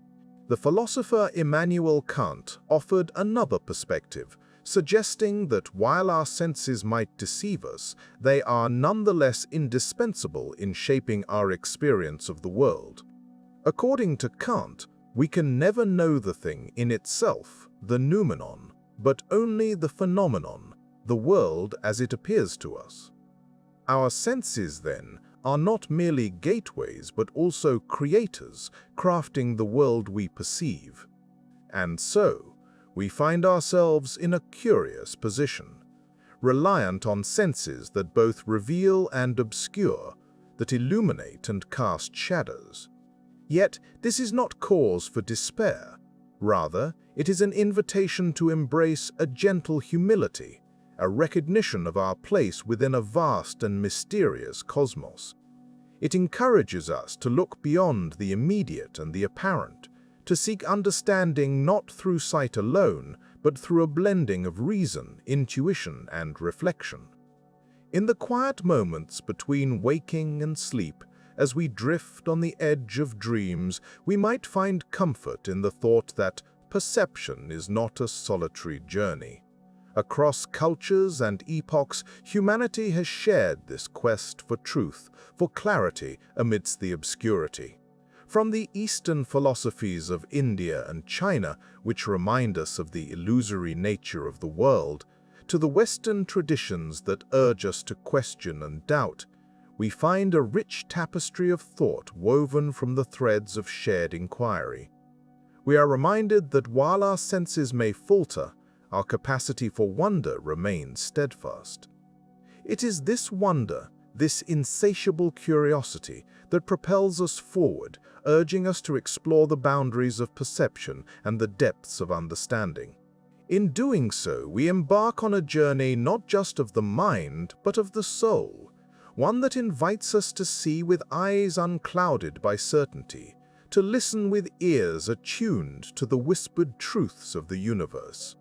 A: The philosopher Immanuel Kant offered another perspective, suggesting that while our senses might deceive us, they are nonetheless indispensable in shaping our experience of the world. According to Kant, we can never know the thing in itself, the noumenon, but only the phenomenon, the world as it appears to us. Our senses, then, are not merely gateways but also creators, crafting the world we perceive. And so, we find ourselves in a curious position, reliant on senses that both reveal and obscure, that illuminate and cast shadows. Yet, this is not cause for despair. Rather, it is an invitation to embrace a gentle humility, a recognition of our place within a vast and mysterious cosmos. It encourages us to look beyond the immediate and the apparent, to seek understanding not through sight alone, but through a blending of reason, intuition, and reflection. In the quiet moments between waking and sleep, as we drift on the edge of dreams, we might find comfort in the thought that perception is not a solitary journey. Across cultures and epochs, humanity has shared this quest for truth, for clarity amidst the obscurity. From the Eastern philosophies of India and China, which remind us of the illusory nature of the world, to the Western traditions that urge us to question and doubt, we find a rich tapestry of thought woven from the threads of shared inquiry. We are reminded that while our senses may falter, our capacity for wonder remains steadfast. It is this wonder, this insatiable curiosity, that propels us forward, urging us to explore the boundaries of perception and the depths of understanding. In doing so, we embark on a journey not just of the mind, but of the soul, one that invites us to see with eyes unclouded by certainty, to listen with ears attuned to the whispered truths of the universe.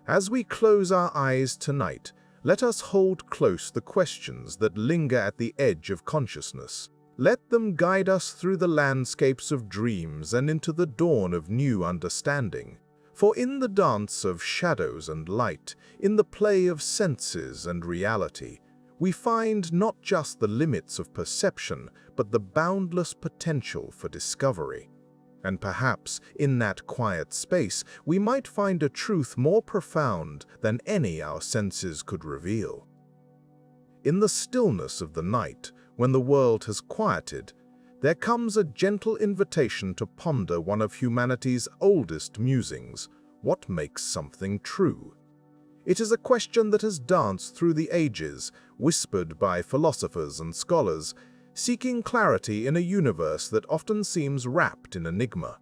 A: As we close our eyes tonight, let us hold close the questions that linger at the edge of consciousness. Let them guide us through the landscapes of dreams and into the dawn of new understanding. For in the dance of shadows and light, in the play of senses and reality, we find not just the limits of perception, but the boundless potential for discovery. And perhaps, in that quiet space, we might find a truth more profound than any our senses could reveal. In the stillness of the night, when the world has quieted, there comes a gentle invitation to ponder one of humanity's oldest musings: what makes something true? It is a question that has danced through the ages, whispered by philosophers and scholars, seeking clarity in a universe that often seems wrapped in enigma.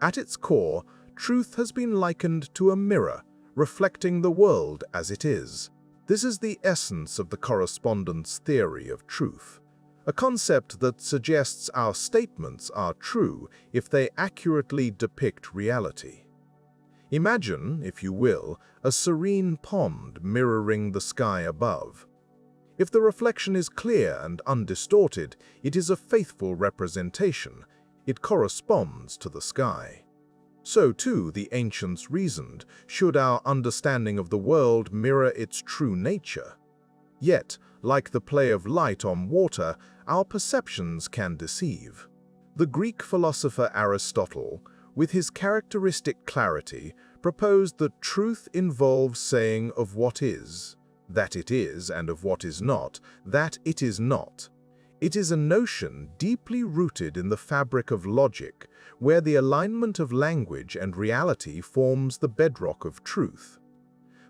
A: At its core, truth has been likened to a mirror, reflecting the world as it is. This is the essence of the correspondence theory of truth, a concept that suggests our statements are true if they accurately depict reality. Imagine, if you will, a serene pond mirroring the sky above. If the reflection is clear and undistorted, it is a faithful representation. It corresponds to the sky. So too, the ancients reasoned, should our understanding of the world mirror its true nature. Yet, like the play of light on water, our perceptions can deceive. The Greek philosopher Aristotle, with his characteristic clarity, proposed that truth involves saying of what is, that it is, and of what is not, that it is not. It is a notion deeply rooted in the fabric of logic, where the alignment of language and reality forms the bedrock of truth.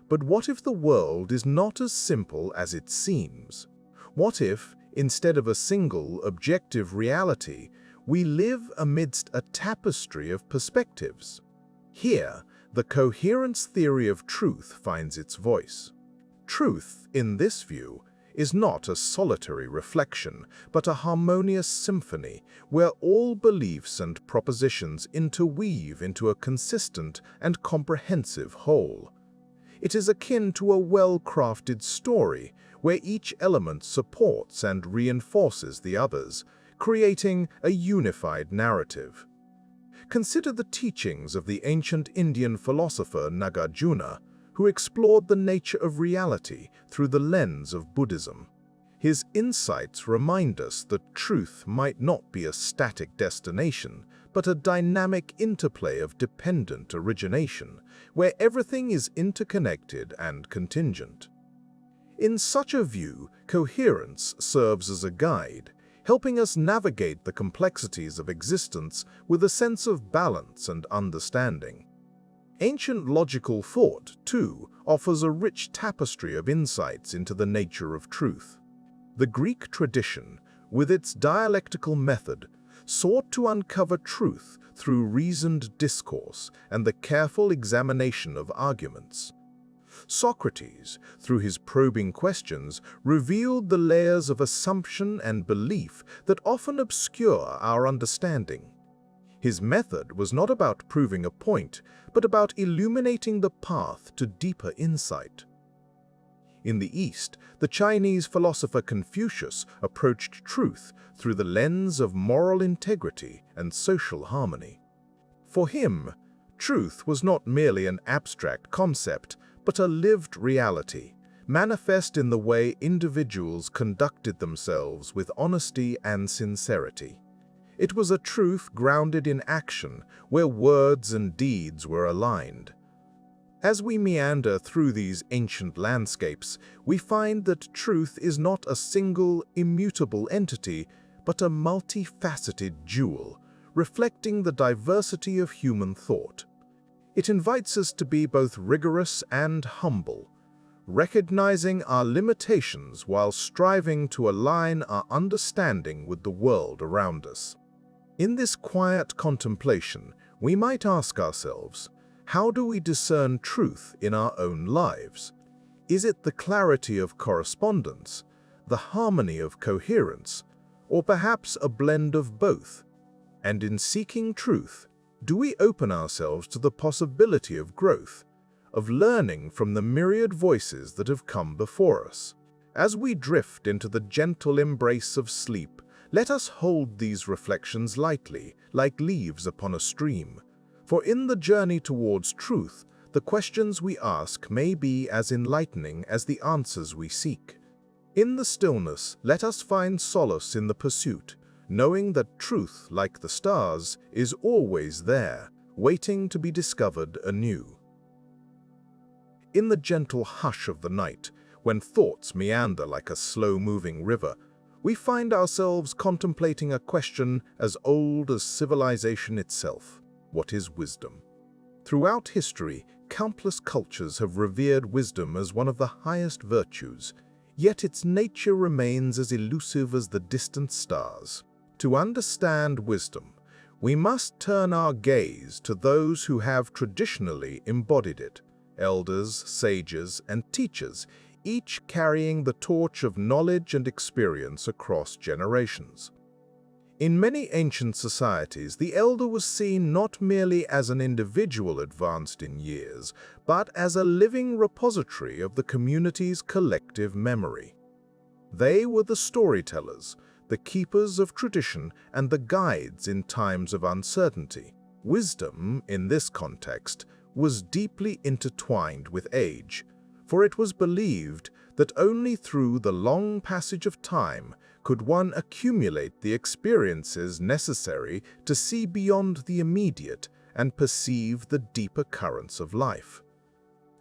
A: But what if the world is not as simple as it seems? What if, instead of a single, objective reality, we live amidst a tapestry of perspectives? Here, the coherence theory of truth finds its voice. Truth, in this view, is not a solitary reflection, but a harmonious symphony where all beliefs and propositions interweave into a consistent and comprehensive whole. It is akin to a well-crafted story where each element supports and reinforces the others, creating a unified narrative. Consider the teachings of the ancient Indian philosopher Nagarjuna, who explored the nature of reality through the lens of Buddhism. His insights remind us that truth might not be a static destination, but a dynamic interplay of dependent origination, where everything is interconnected and contingent. In such a view, coherence serves as a guide, helping us navigate the complexities of existence with a sense of balance and understanding. Ancient logical thought, too, offers a rich tapestry of insights into the nature of truth. The Greek tradition, with its dialectical method, sought to uncover truth through reasoned discourse and the careful examination of arguments. Socrates, through his probing questions, revealed the layers of assumption and belief that often obscure our understanding. His method was not about proving a point, but about illuminating the path to deeper insight. In the East, the Chinese philosopher Confucius approached truth through the lens of moral integrity and social harmony. For him, truth was not merely an abstract concept, but a lived reality, manifest in the way individuals conducted themselves with honesty and sincerity. It was a truth grounded in action, where words and deeds were aligned. As we meander through these ancient landscapes, we find that truth is not a single, immutable entity, but a multifaceted jewel, reflecting the diversity of human thought. It invites us to be both rigorous and humble, recognizing our limitations while striving to align our understanding with the world around us. In this quiet contemplation, we might ask ourselves, how do we discern truth in our own lives? Is it the clarity of correspondence, the harmony of coherence, or perhaps a blend of both? And in seeking truth, do we open ourselves to the possibility of growth, of learning from the myriad voices that have come before us? As we drift into the gentle embrace of sleep, let us hold these reflections lightly, like leaves upon a stream. For in the journey towards truth, the questions we ask may be as enlightening as the answers we seek. In the stillness, let us find solace in the pursuit, knowing that truth, like the stars, is always there, waiting to be discovered anew. In the gentle hush of the night, when thoughts meander like a slow-moving river, we find ourselves contemplating a question as old as civilization itself. What is wisdom? Throughout history, countless cultures have revered wisdom as one of the highest virtues, yet its nature remains as elusive as the distant stars. To understand wisdom, we must turn our gaze to those who have traditionally embodied it, elders, sages, and teachers, each carrying the torch of knowledge and experience across generations. In many ancient societies, the elder was seen not merely as an individual advanced in years, but as a living repository of the community's collective memory. They were the storytellers, the keepers of tradition, and the guides in times of uncertainty. Wisdom, in this context, was deeply intertwined with age, for it was believed that only through the long passage of time could one accumulate the experiences necessary to see beyond the immediate and perceive the deeper currents of life.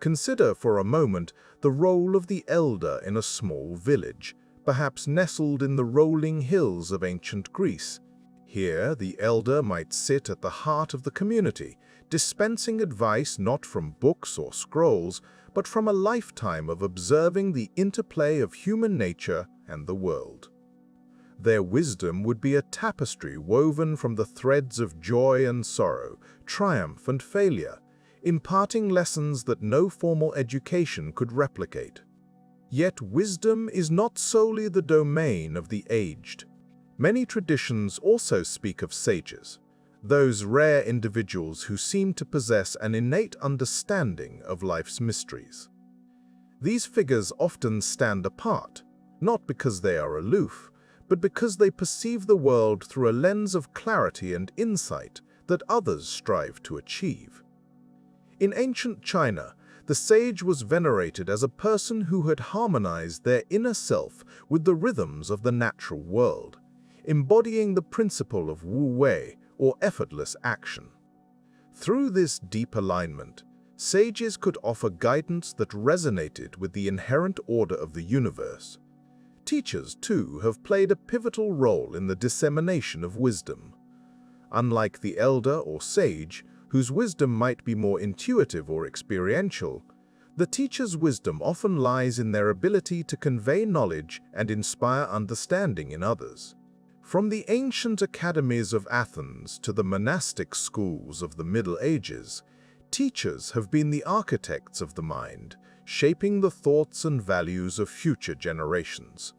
A: Consider for a moment the role of the elder in a small village, perhaps nestled in the rolling hills of ancient Greece. Here, the elder might sit at the heart of the community, dispensing advice not from books or scrolls, but from a lifetime of observing the interplay of human nature and the world. Their wisdom would be a tapestry woven from the threads of joy and sorrow, triumph and failure, imparting lessons that no formal education could replicate. Yet wisdom is not solely the domain of the aged. Many traditions also speak of sages, those rare individuals who seem to possess an innate understanding of life's mysteries. These figures often stand apart, not because they are aloof, but because they perceive the world through a lens of clarity and insight that others strive to achieve. In ancient China, the sage was venerated as a person who had harmonized their inner self with the rhythms of the natural world, embodying the principle of Wu Wei, or effortless action. Through this deep alignment, sages could offer guidance that resonated with the inherent order of the universe. Teachers, too, have played a pivotal role in the dissemination of wisdom. Unlike the elder or sage, whose wisdom might be more intuitive or experiential, the teacher's wisdom often lies in their ability to convey knowledge and inspire understanding in others. From the ancient academies of Athens to the monastic schools of the Middle Ages, teachers have been the architects of the mind, shaping the thoughts and values of future generations.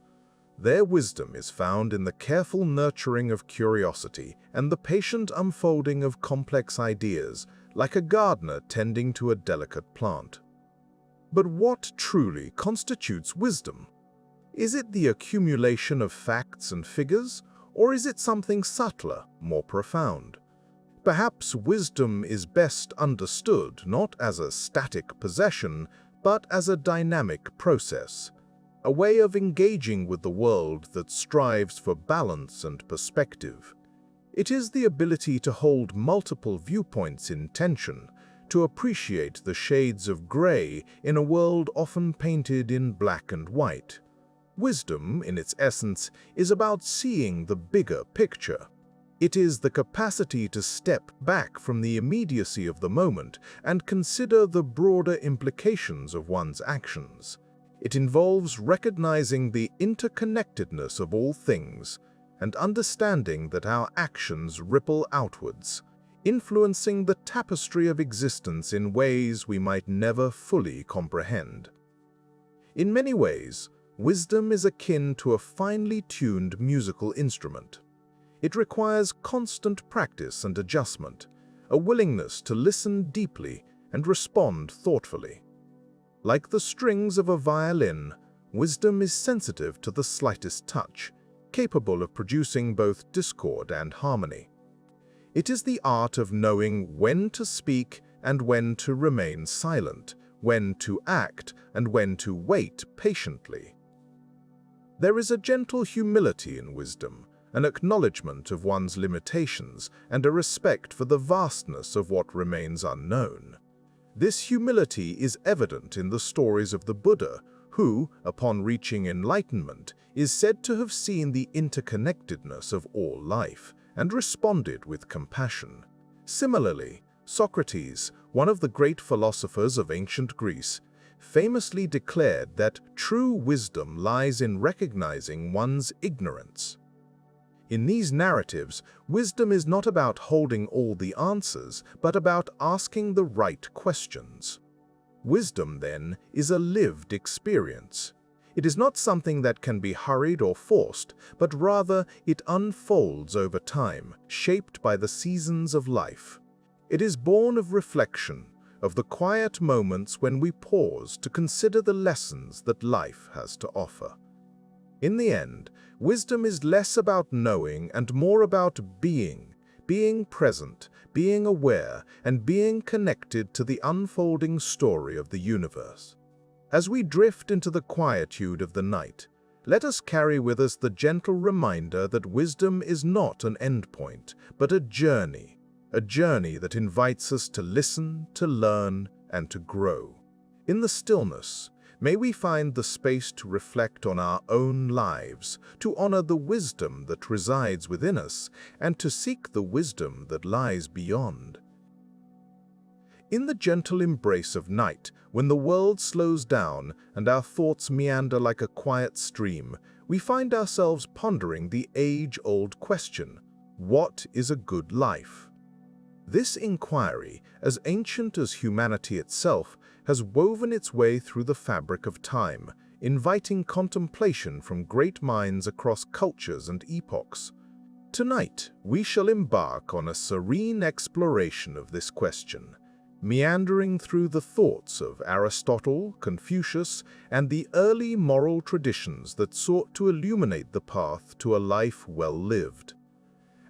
A: Their wisdom is found in the careful nurturing of curiosity and the patient unfolding of complex ideas, like a gardener tending to a delicate plant. But what truly constitutes wisdom? Is it the accumulation of facts and figures, or is it something subtler, more profound? Perhaps wisdom is best understood not as a static possession, but as a dynamic process, a way of engaging with the world that strives for balance and perspective. It is the ability to hold multiple viewpoints in tension, to appreciate the shades of gray in a world often painted in black and white. Wisdom, in its essence, is about seeing the bigger picture. It is the capacity to step back from the immediacy of the moment and consider the broader implications of one's actions. It involves recognizing the interconnectedness of all things and understanding that our actions ripple outwards, influencing the tapestry of existence in ways we might never fully comprehend. In many ways, wisdom is akin to a finely tuned musical instrument. It requires constant practice and adjustment, a willingness to listen deeply and respond thoughtfully. Like the strings of a violin, wisdom is sensitive to the slightest touch, capable of producing both discord and harmony. It is the art of knowing when to speak and when to remain silent, when to act and when to wait patiently. There is a gentle humility in wisdom, an acknowledgement of one's limitations, and a respect for the vastness of what remains unknown. This humility is evident in the stories of the Buddha, who, upon reaching enlightenment, is said to have seen the interconnectedness of all life and responded with compassion. Similarly, Socrates, one of the great philosophers of ancient Greece, famously declared that true wisdom lies in recognizing one's ignorance. In these narratives, wisdom is not about holding all the answers, but about asking the right questions. Wisdom, then, is a lived experience. It is not something that can be hurried or forced, but rather it unfolds over time, shaped by the seasons of life. It is born of reflection, of the quiet moments when we pause to consider the lessons that life has to offer. In the end, wisdom is less about knowing and more about being present, being aware, and being connected to the unfolding story of the universe. As we drift into the quietude of the night, let us carry with us the gentle reminder that wisdom is not an endpoint, but a journey, a journey that invites us to listen, to learn, and to grow. In the stillness, may we find the space to reflect on our own lives, to honor the wisdom that resides within us, and to seek the wisdom that lies beyond. In the gentle embrace of night, when the world slows down and our thoughts meander like a quiet stream, we find ourselves pondering the age-old question, what is a good life? This inquiry, as ancient as humanity itself, has woven its way through the fabric of time, inviting contemplation from great minds across cultures and epochs. Tonight, we shall embark on a serene exploration of this question, meandering through the thoughts of Aristotle, Confucius, and the early moral traditions that sought to illuminate the path to a life well lived.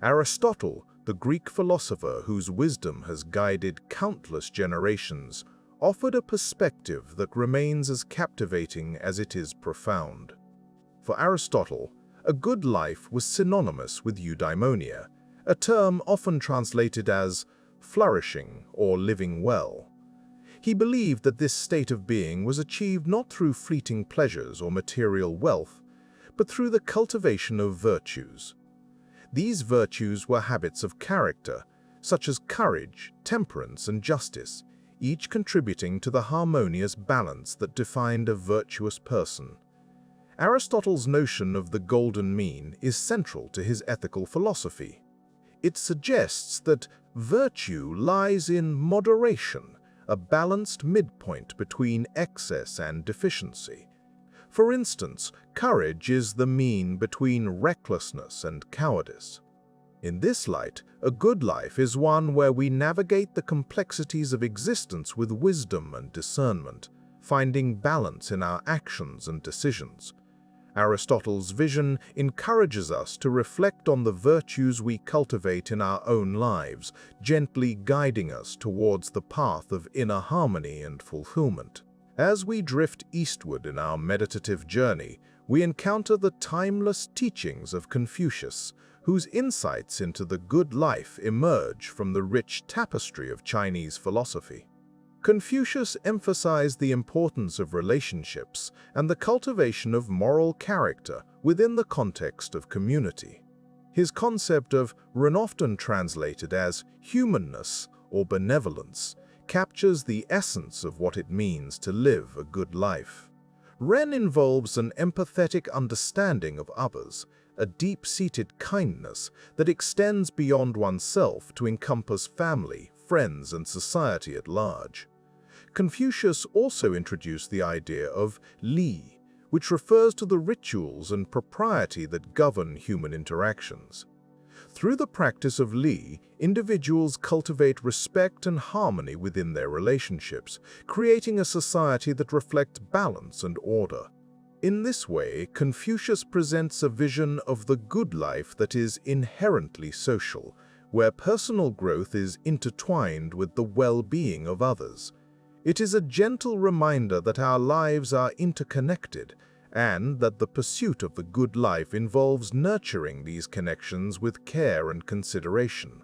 A: Aristotle, the Greek philosopher whose wisdom has guided countless generations, offered a perspective that remains as captivating as it is profound. For Aristotle, a good life was synonymous with eudaimonia, a term often translated as flourishing or living well. He believed that this state of being was achieved not through fleeting pleasures or material wealth, but through the cultivation of virtues. These virtues were habits of character, such as courage, temperance, and justice, each contributing to the harmonious balance that defined a virtuous person. Aristotle's notion of the golden mean is central to his ethical philosophy. It suggests that virtue lies in moderation, a balanced midpoint between excess and deficiency. For instance, courage is the mean between recklessness and cowardice. In this light, a good life is one where we navigate the complexities of existence with wisdom and discernment, finding balance in our actions and decisions. Aristotle's vision encourages us to reflect on the virtues we cultivate in our own lives, gently guiding us towards the path of inner harmony and fulfillment. As we drift eastward in our meditative journey, we encounter the timeless teachings of Confucius, whose insights into the good life emerge from the rich tapestry of Chinese philosophy. Confucius emphasized the importance of relationships and the cultivation of moral character within the context of community. His concept of Ren, often translated as humanness or benevolence, captures the essence of what it means to live a good life. Ren involves an empathetic understanding of others, a deep-seated kindness that extends beyond oneself to encompass family, friends, and society at large. Confucius also introduced the idea of Li, which refers to the rituals and propriety that govern human interactions. Through the practice of Li, individuals cultivate respect and harmony within their relationships, creating a society that reflects balance and order. In this way, Confucius presents a vision of the good life that is inherently social, where personal growth is intertwined with the well-being of others. It is a gentle reminder that our lives are interconnected, and that the pursuit of the good life involves nurturing these connections with care and consideration.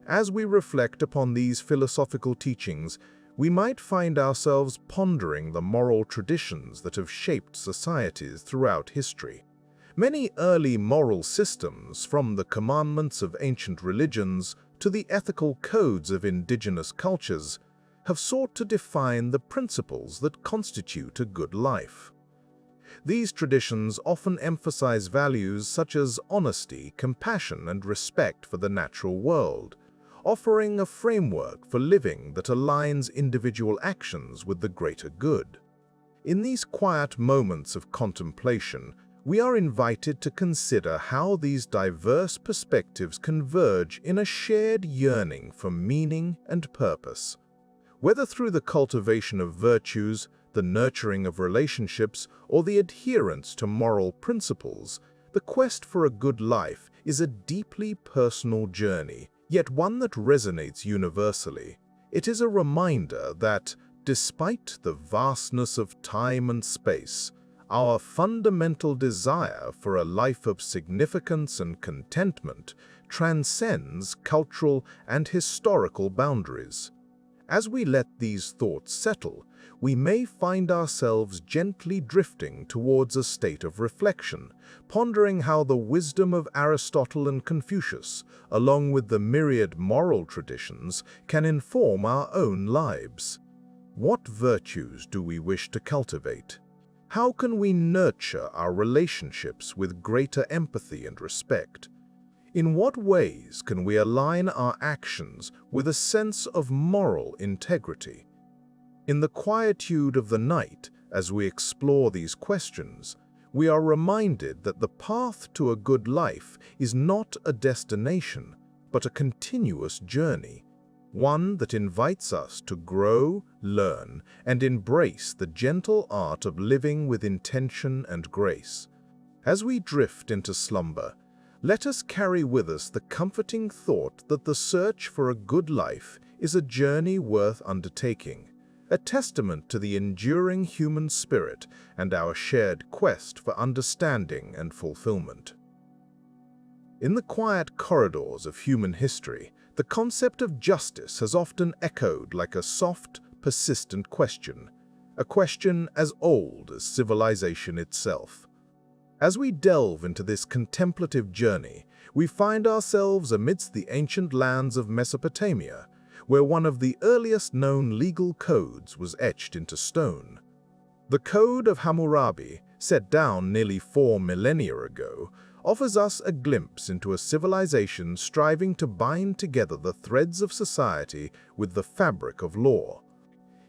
A: As we reflect upon these philosophical teachings, we might find ourselves pondering the moral traditions that have shaped societies throughout history. Many early moral systems, from the commandments of ancient religions to the ethical codes of indigenous cultures, have sought to define the principles that constitute a good life. These traditions often emphasize values such as honesty, compassion, and respect for the natural world, offering a framework for living that aligns individual actions with the greater good. In these quiet moments of contemplation, we are invited to consider how these diverse perspectives converge in a shared yearning for meaning and purpose. Whether through the cultivation of virtues, the nurturing of relationships, or the adherence to moral principles, the quest for a good life is a deeply personal journey, yet one that resonates universally. It is a reminder that, despite the vastness of time and space, our fundamental desire for a life of significance and contentment transcends cultural and historical boundaries. As we let these thoughts settle, we may find ourselves gently drifting towards a state of reflection, pondering how the wisdom of Aristotle and Confucius, along with the myriad moral traditions, can inform our own lives. What virtues do we wish to cultivate? How can we nurture our relationships with greater empathy and respect? In what ways can we align our actions with a sense of moral integrity? In the quietude of the night, as we explore these questions, we are reminded that the path to a good life is not a destination, but a continuous journey, one that invites us to grow, learn, and embrace the gentle art of living with intention and grace. As we drift into slumber, let us carry with us the comforting thought that the search for a good life is a journey worth undertaking, a testament to the enduring human spirit and our shared quest for understanding and fulfillment. In the quiet corridors of human history, the concept of justice has often echoed like a soft, persistent question, a question as old as civilization itself. As we delve into this contemplative journey, we find ourselves amidst the ancient lands of Mesopotamia, where one of the earliest known legal codes was etched into stone. The Code of Hammurabi, set down nearly 4 millennia ago, offers us a glimpse into a civilization striving to bind together the threads of society with the fabric of law.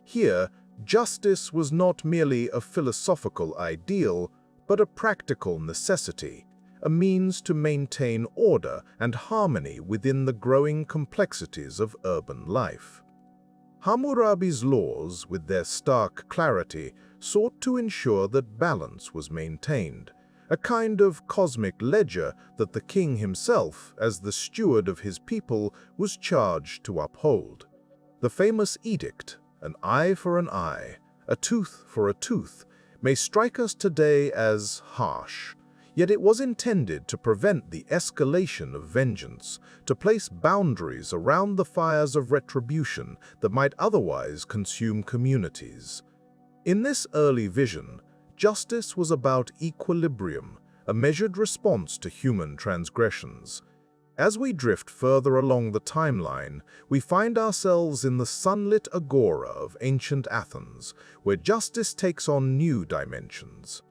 A: Here, justice was not merely a philosophical ideal, but a practical necessity, a means to maintain order and harmony within the growing complexities of urban life. Hammurabi's laws, with their stark clarity, sought to ensure that balance was maintained, a kind of cosmic ledger that the king himself, as the steward of his people, was charged to uphold. The famous edict, an eye for an eye, a tooth for a tooth, may strike us today as harsh, yet it was intended to prevent the escalation of vengeance, to place boundaries around the fires of retribution that might otherwise consume communities. In this early vision, justice was about equilibrium, a measured response to human transgressions. As we drift further along the timeline, we find ourselves in the sunlit agora of ancient Athens, where justice takes on new dimensions.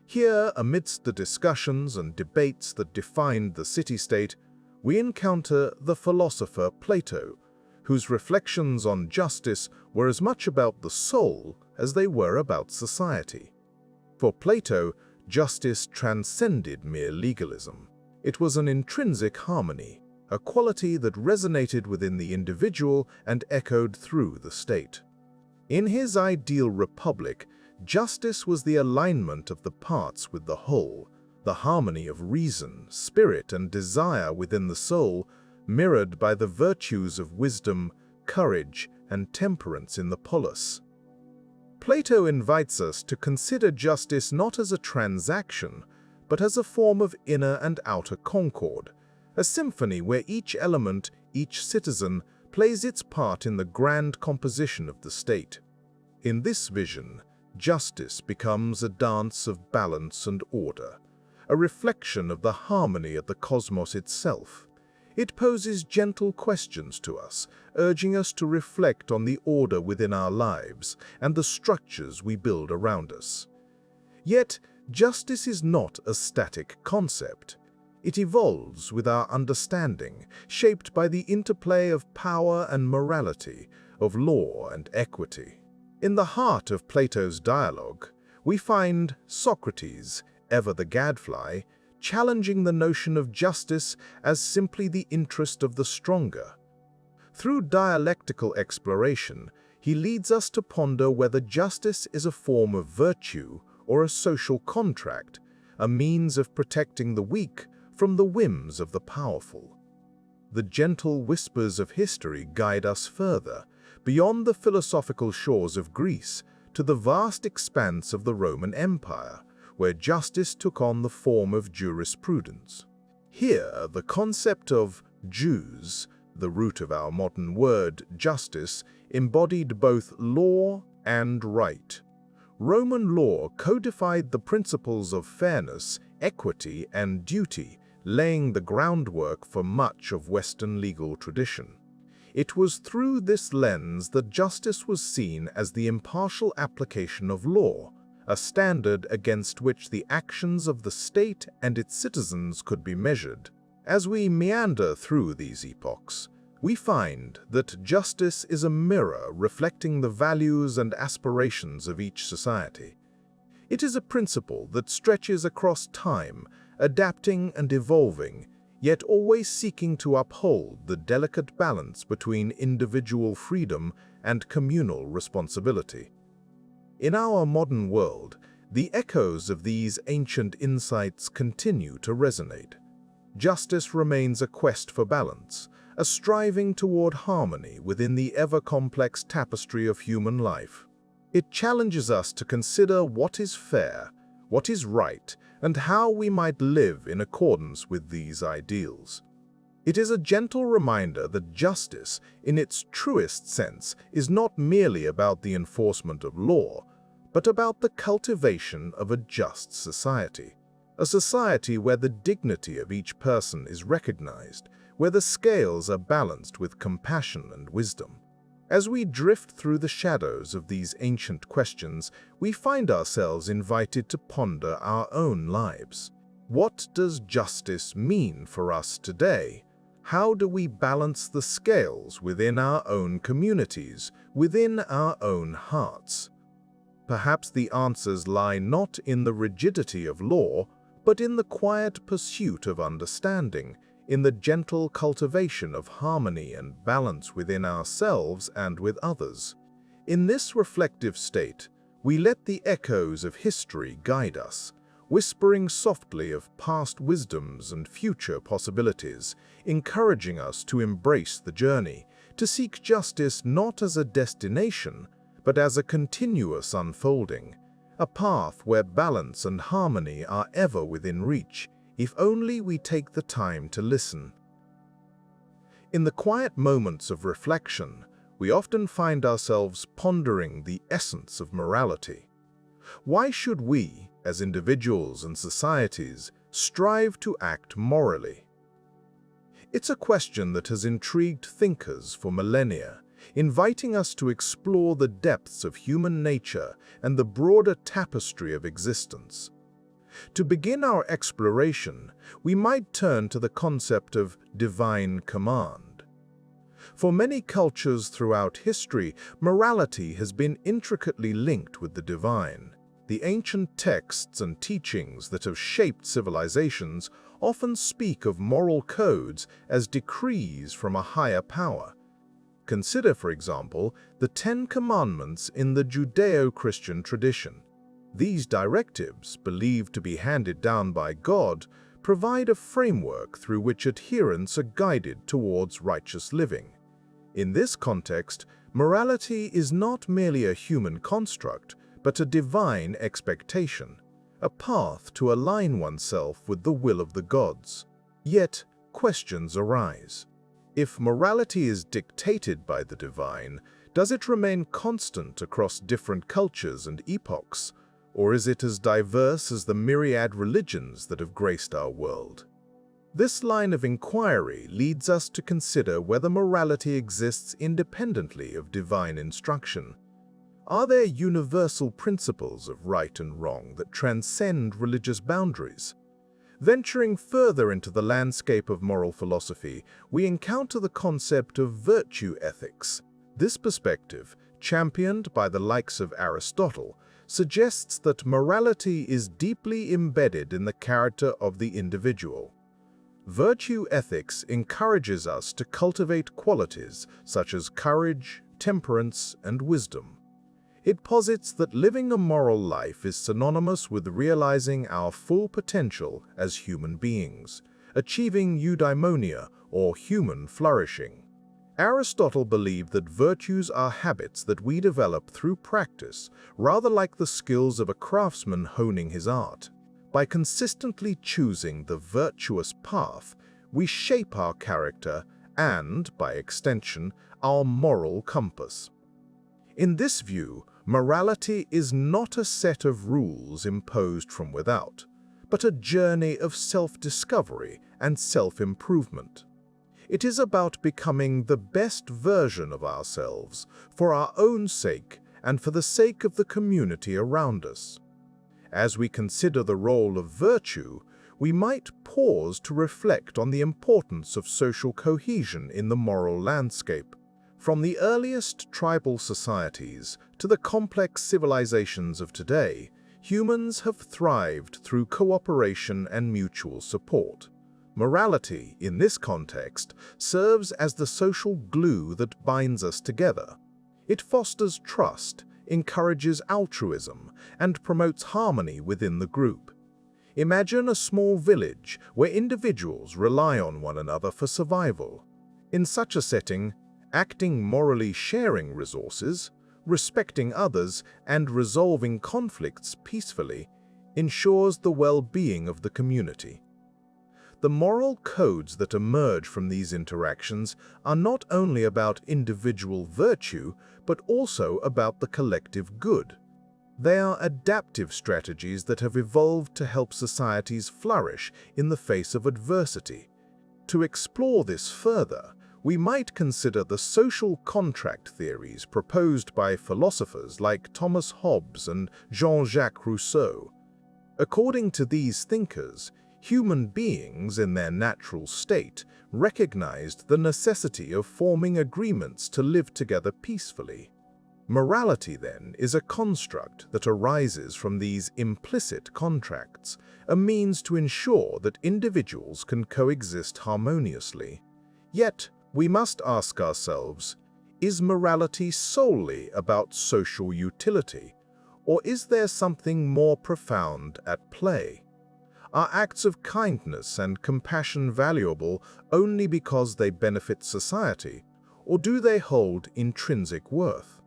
A: Here, amidst the discussions and debates that defined the city-state, we encounter the philosopher Plato, whose reflections on justice were as much about the soul as they were about society. For Plato, justice transcended mere legalism. It was an intrinsic harmony, a quality that resonated within the individual and echoed through the state. In his ideal republic, justice was the alignment of the parts with the whole, the harmony of reason, spirit, and desire within the soul, mirrored by the virtues of wisdom, courage, and temperance in the polis. Plato invites us to consider justice not as a transaction, but as a form of inner and outer concord, a symphony where each element, each citizen, plays its part in the grand composition of the state. In this vision, justice becomes a dance of balance and order, a reflection of the harmony of the cosmos itself. It poses gentle questions to us, urging us to reflect on the order within our lives and the structures we build around us. Yet, justice is not a static concept. It evolves with our understanding, shaped by the interplay of power and morality, of law and equity. In the heart of Plato's dialogue, we find Socrates, ever the gadfly, challenging the notion of justice as simply the interest of the stronger. Through dialectical exploration, he leads us to ponder whether justice is a form of virtue or a social contract, a means of protecting the weak from the whims of the powerful. The gentle whispers of history guide us further, beyond the philosophical shores of Greece, to the vast expanse of the Roman Empire, where justice took on the form of jurisprudence. Here, the concept of jus, the root of our modern word justice, embodied both law and right. Roman law codified the principles of fairness, equity, and duty, laying the groundwork for much of Western legal tradition. It was through this lens that justice was seen as the impartial application of law, a standard against which the actions of the state and its citizens could be measured. As we meander through these epochs, we find that justice is a mirror reflecting the values and aspirations of each society. It is a principle that stretches across time, adapting and evolving, yet always seeking to uphold the delicate balance between individual freedom and communal responsibility. In our modern world, the echoes of these ancient insights continue to resonate. Justice remains a quest for balance, a striving toward harmony within the ever-complex tapestry of human life. It challenges us to consider what is fair, what is right, and how we might live in accordance with these ideals. It is a gentle reminder that justice, in its truest sense, is not merely about the enforcement of law, but about the cultivation of a just society. A society where the dignity of each person is recognized, where the scales are balanced with compassion and wisdom. As we drift through the shadows of these ancient questions, we find ourselves invited to ponder our own lives. What does justice mean for us today? How do we balance the scales within our own communities, within our own hearts? Perhaps the answers lie not in the rigidity of law, but in the quiet pursuit of understanding, in the gentle cultivation of harmony and balance within ourselves and with others. In this reflective state, we let the echoes of history guide us, whispering softly of past wisdoms and future possibilities, encouraging us to embrace the journey, to seek justice not as a destination, but as a continuous unfolding, a path where balance and harmony are ever within reach, if only we take the time to listen. In the quiet moments of reflection, we often find ourselves pondering the essence of morality. Why should we, as individuals and societies, strive to act morally? It's a question that has intrigued thinkers for millennia, inviting us to explore the depths of human nature and the broader tapestry of existence. To begin our exploration, we might turn to the concept of divine command. For many cultures throughout history, morality has been intricately linked with the divine. The ancient texts and teachings that have shaped civilizations often speak of moral codes as decrees from a higher power. Consider, for example, the Ten Commandments in the Judeo-Christian tradition. These directives, believed to be handed down by God, provide a framework through which adherents are guided towards righteous living. In this context, morality is not merely a human construct, but a divine expectation, a path to align oneself with the will of the gods. Yet, questions arise. If morality is dictated by the divine, does it remain constant across different cultures and epochs, or is it as diverse as the myriad religions that have graced our world? This line of inquiry leads us to consider whether morality exists independently of divine instruction. Are there universal principles of right and wrong that transcend religious boundaries? Venturing further into the landscape of moral philosophy, we encounter the concept of virtue ethics. This perspective, championed by the likes of Aristotle, suggests that morality is deeply embedded in the character of the individual. Virtue ethics encourages us to cultivate qualities such as courage, temperance, and wisdom. It posits that living a moral life is synonymous with realizing our full potential as human beings, achieving eudaimonia or human flourishing. Aristotle believed that virtues are habits that we develop through practice, rather like the skills of a craftsman honing his art. By consistently choosing the virtuous path, we shape our character and, by extension, our moral compass. In this view, morality is not a set of rules imposed from without, but a journey of self-discovery and self-improvement. It is about becoming the best version of ourselves for our own sake and for the sake of the community around us. As we consider the role of virtue, we might pause to reflect on the importance of social cohesion in the moral landscape. From the earliest tribal societies to the complex civilizations of today, humans have thrived through cooperation and mutual support. Morality, in this context, serves as the social glue that binds us together. It fosters trust, encourages altruism, and promotes harmony within the group. Imagine a small village where individuals rely on one another for survival. In such a setting, acting morally, sharing resources, respecting others, and resolving conflicts peacefully ensures the well-being of the community. The moral codes that emerge from these interactions are not only about individual virtue, but also about the collective good. They are adaptive strategies that have evolved to help societies flourish in the face of adversity. To explore this further, we might consider the social contract theories proposed by philosophers like Thomas Hobbes and Jean-Jacques Rousseau. According to these thinkers, human beings in their natural state recognized the necessity of forming agreements to live together peacefully. Morality, then, is a construct that arises from these implicit contracts, a means to ensure that individuals can coexist harmoniously. Yet, we must ask ourselves, is morality solely about social utility, or is there something more profound at play? Are acts of kindness and compassion valuable only because they benefit society, or do they hold intrinsic worth?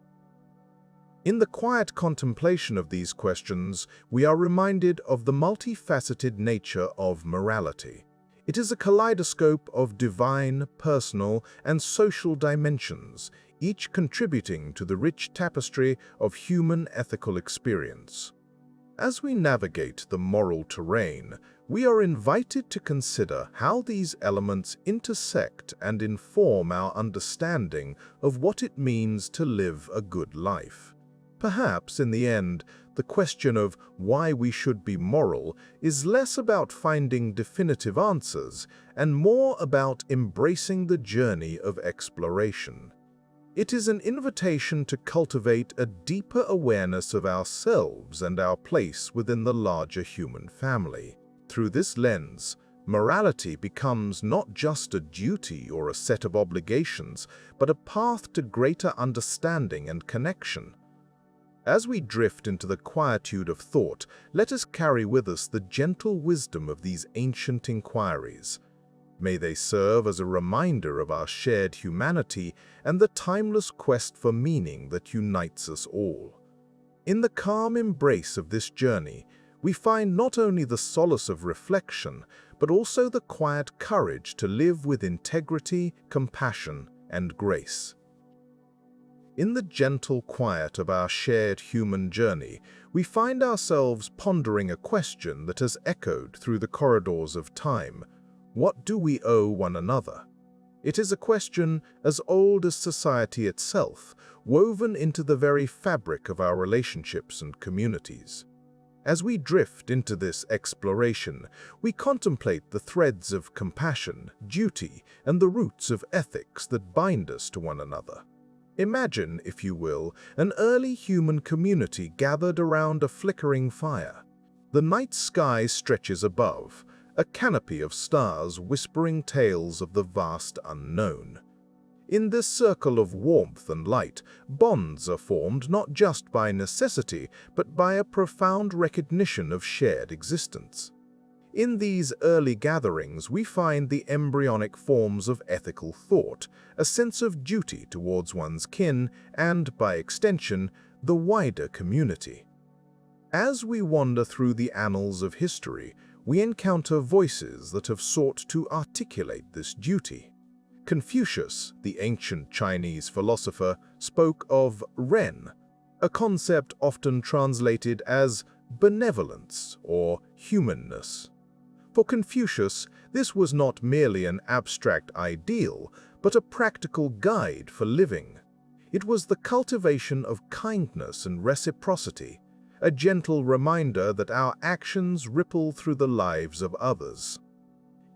A: In the quiet contemplation of these questions, we are reminded of the multifaceted nature of morality. It is a kaleidoscope of divine, personal, and social dimensions, each contributing to the rich tapestry of human ethical experience. As we navigate the moral terrain, we are invited to consider how these elements intersect and inform our understanding of what it means to live a good life. Perhaps, in the end, the question of why we should be moral is less about finding definitive answers and more about embracing the journey of exploration. It is an invitation to cultivate a deeper awareness of ourselves and our place within the larger human family. Through this lens, morality becomes not just a duty or a set of obligations, but a path to greater understanding and connection. As we drift into the quietude of thought, let us carry with us the gentle wisdom of these ancient inquiries. May they serve as a reminder of our shared humanity and the timeless quest for meaning that unites us all. In the calm embrace of this journey, we find not only the solace of reflection, but also the quiet courage to live with integrity, compassion, and grace. In the gentle quiet of our shared human journey, we find ourselves pondering a question that has echoed through the corridors of time. What do we owe one another? It is a question as old as society itself, woven into the very fabric of our relationships and communities. As we drift into this exploration, we contemplate the threads of compassion, duty, and the roots of ethics that bind us to one another. Imagine, if you will, an early human community gathered around a flickering fire. The night sky stretches above, a canopy of stars whispering tales of the vast unknown. In this circle of warmth and light, bonds are formed not just by necessity, but by a profound recognition of shared existence. In these early gatherings, we find the embryonic forms of ethical thought, a sense of duty towards one's kin and, by extension, the wider community. As we wander through the annals of history, we encounter voices that have sought to articulate this duty. Confucius, the ancient Chinese philosopher, spoke of Ren, a concept often translated as benevolence or humanness. For Confucius, this was not merely an abstract ideal, but a practical guide for living. It was the cultivation of kindness and reciprocity, a gentle reminder that our actions ripple through the lives of others.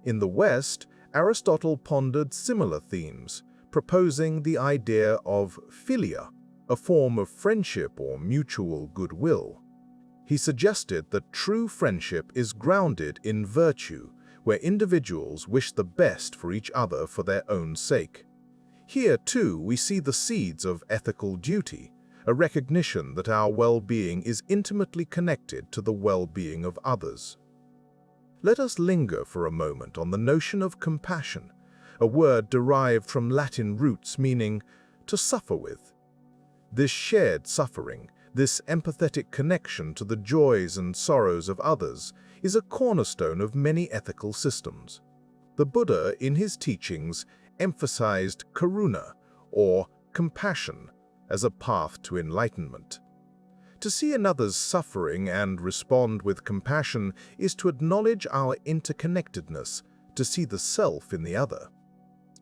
A: In the West, Aristotle pondered similar themes, proposing the idea of philia, a form of friendship or mutual goodwill. He suggested that true friendship is grounded in virtue, where individuals wish the best for each other for their own sake. Here, too, we see the seeds of ethical duty, a recognition that our well-being is intimately connected to the well-being of others. Let us linger for a moment on the notion of compassion, a word derived from Latin roots meaning to suffer with. This shared suffering, this empathetic connection to the joys and sorrows of others, is a cornerstone of many ethical systems. The Buddha, in his teachings, emphasized karuna, or compassion, as a path to enlightenment. To see another's suffering and respond with compassion is to acknowledge our interconnectedness, to see the self in the other.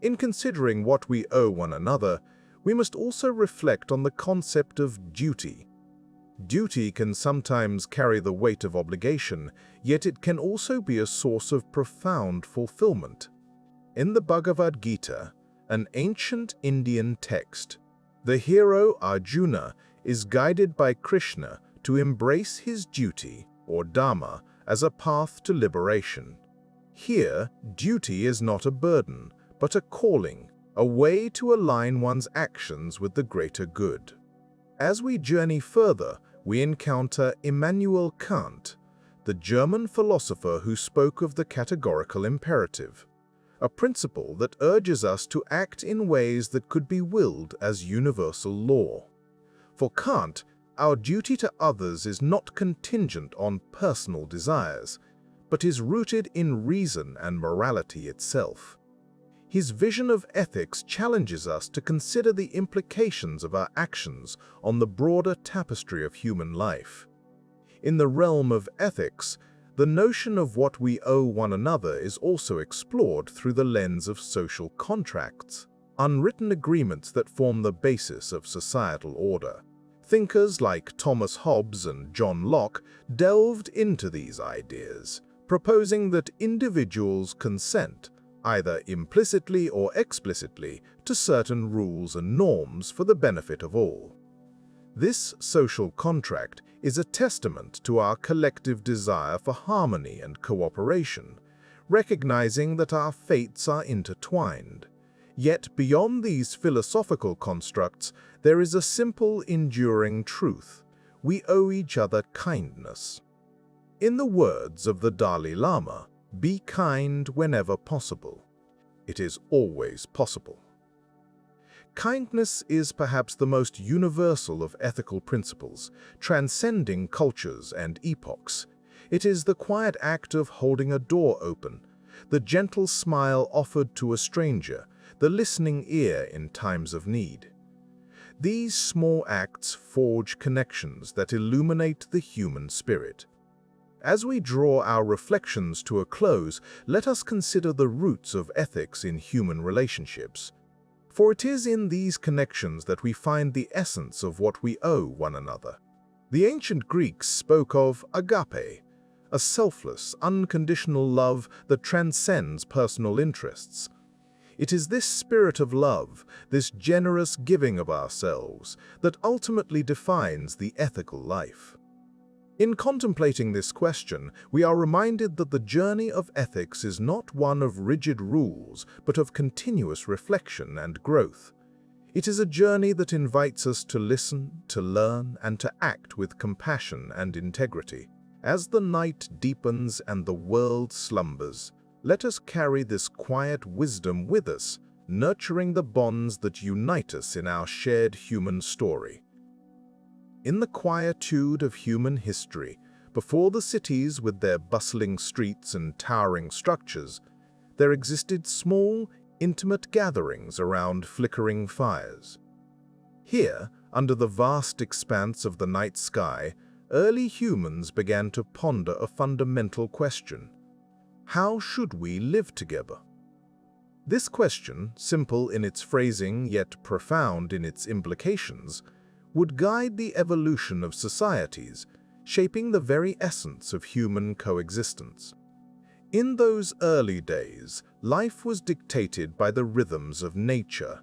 A: In considering what we owe one another, we must also reflect on the concept of duty. Duty can sometimes carry the weight of obligation, yet it can also be a source of profound fulfillment. In the Bhagavad Gita, an ancient Indian text, the hero Arjuna is guided by Krishna to embrace his duty, or dharma, as a path to liberation. Here, duty is not a burden, but a calling, a way to align one's actions with the greater good. As we journey further, we encounter Immanuel Kant, the German philosopher who spoke of the categorical imperative, a principle that urges us to act in ways that could be willed as universal law. For Kant, our duty to others is not contingent on personal desires, but is rooted in reason and morality itself. His vision of ethics challenges us to consider the implications of our actions on the broader tapestry of human life. In the realm of ethics, the notion of what we owe one another is also explored through the lens of social contracts, unwritten agreements that form the basis of societal order. Thinkers like Thomas Hobbes and John Locke delved into these ideas, proposing that individuals consent, either implicitly or explicitly, to certain rules and norms for the benefit of all. This social contract is a testament to our collective desire for harmony and cooperation, recognizing that our fates are intertwined. Yet beyond these philosophical constructs, there is a simple, enduring truth. We owe each other kindness. In the words of the Dalai Lama, be kind whenever possible. It is always possible. Kindness is perhaps the most universal of ethical principles, transcending cultures and epochs. It is the quiet act of holding a door open, the gentle smile offered to a stranger, the listening ear in times of need. These small acts forge connections that illuminate the human spirit. As we draw our reflections to a close, let us consider the roots of ethics in human relationships. For it is in these connections that we find the essence of what we owe one another. The ancient Greeks spoke of agape, a selfless, unconditional love that transcends personal interests. It is this spirit of love, this generous giving of ourselves, that ultimately defines the ethical life. In contemplating this question, we are reminded that the journey of ethics is not one of rigid rules, but of continuous reflection and growth. It is a journey that invites us to listen, to learn, and to act with compassion and integrity. As the night deepens and the world slumbers, let us carry this quiet wisdom with us, nurturing the bonds that unite us in our shared human story. In the quietude of human history, before the cities with their bustling streets and towering structures, there existed small, intimate gatherings around flickering fires. Here, under the vast expanse of the night sky, early humans began to ponder a fundamental question: how should we live together? This question, simple in its phrasing yet profound in its implications, would guide the evolution of societies, shaping the very essence of human coexistence. In those early days, life was dictated by the rhythms of nature.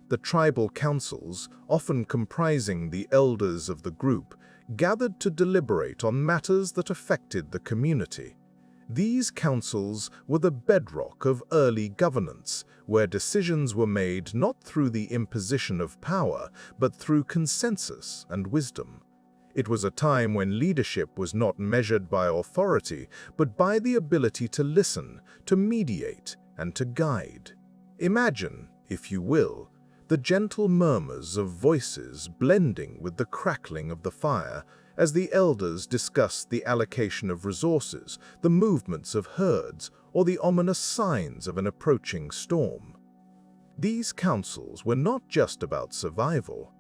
A: The tribal councils, often comprising the elders of the group, gathered to deliberate on matters that affected the community. These councils were the bedrock of early governance, where decisions were made not through the imposition of power, but through consensus and wisdom. It was a time when leadership was not measured by authority, but by the ability to listen, to mediate, and to guide. Imagine, if you will, the gentle murmurs of voices blending with the crackling of the fire as the elders discussed the allocation of resources, the movements of herds, or the ominous signs of an approaching storm. These councils were not just about survival.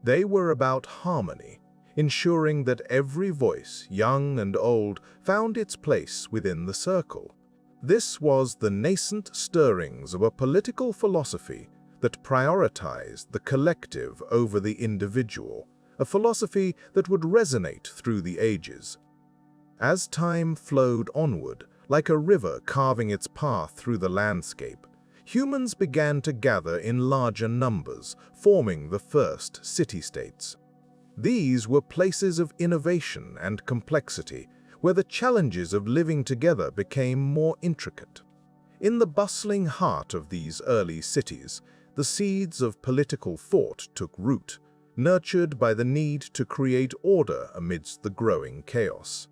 A: They were about harmony, ensuring that every voice, young and old, found its place within the circle. This was the nascent stirrings of a political philosophy that prioritized the collective over the individual, a philosophy that would resonate through the ages. As time flowed onward, like a river carving its path through the landscape, humans began to gather in larger numbers, forming the first city-states. These were places of innovation and complexity, where the challenges of living together became more intricate. In the bustling heart of these early cities, the seeds of political thought took root, nurtured by the need to create order amidst the growing chaos.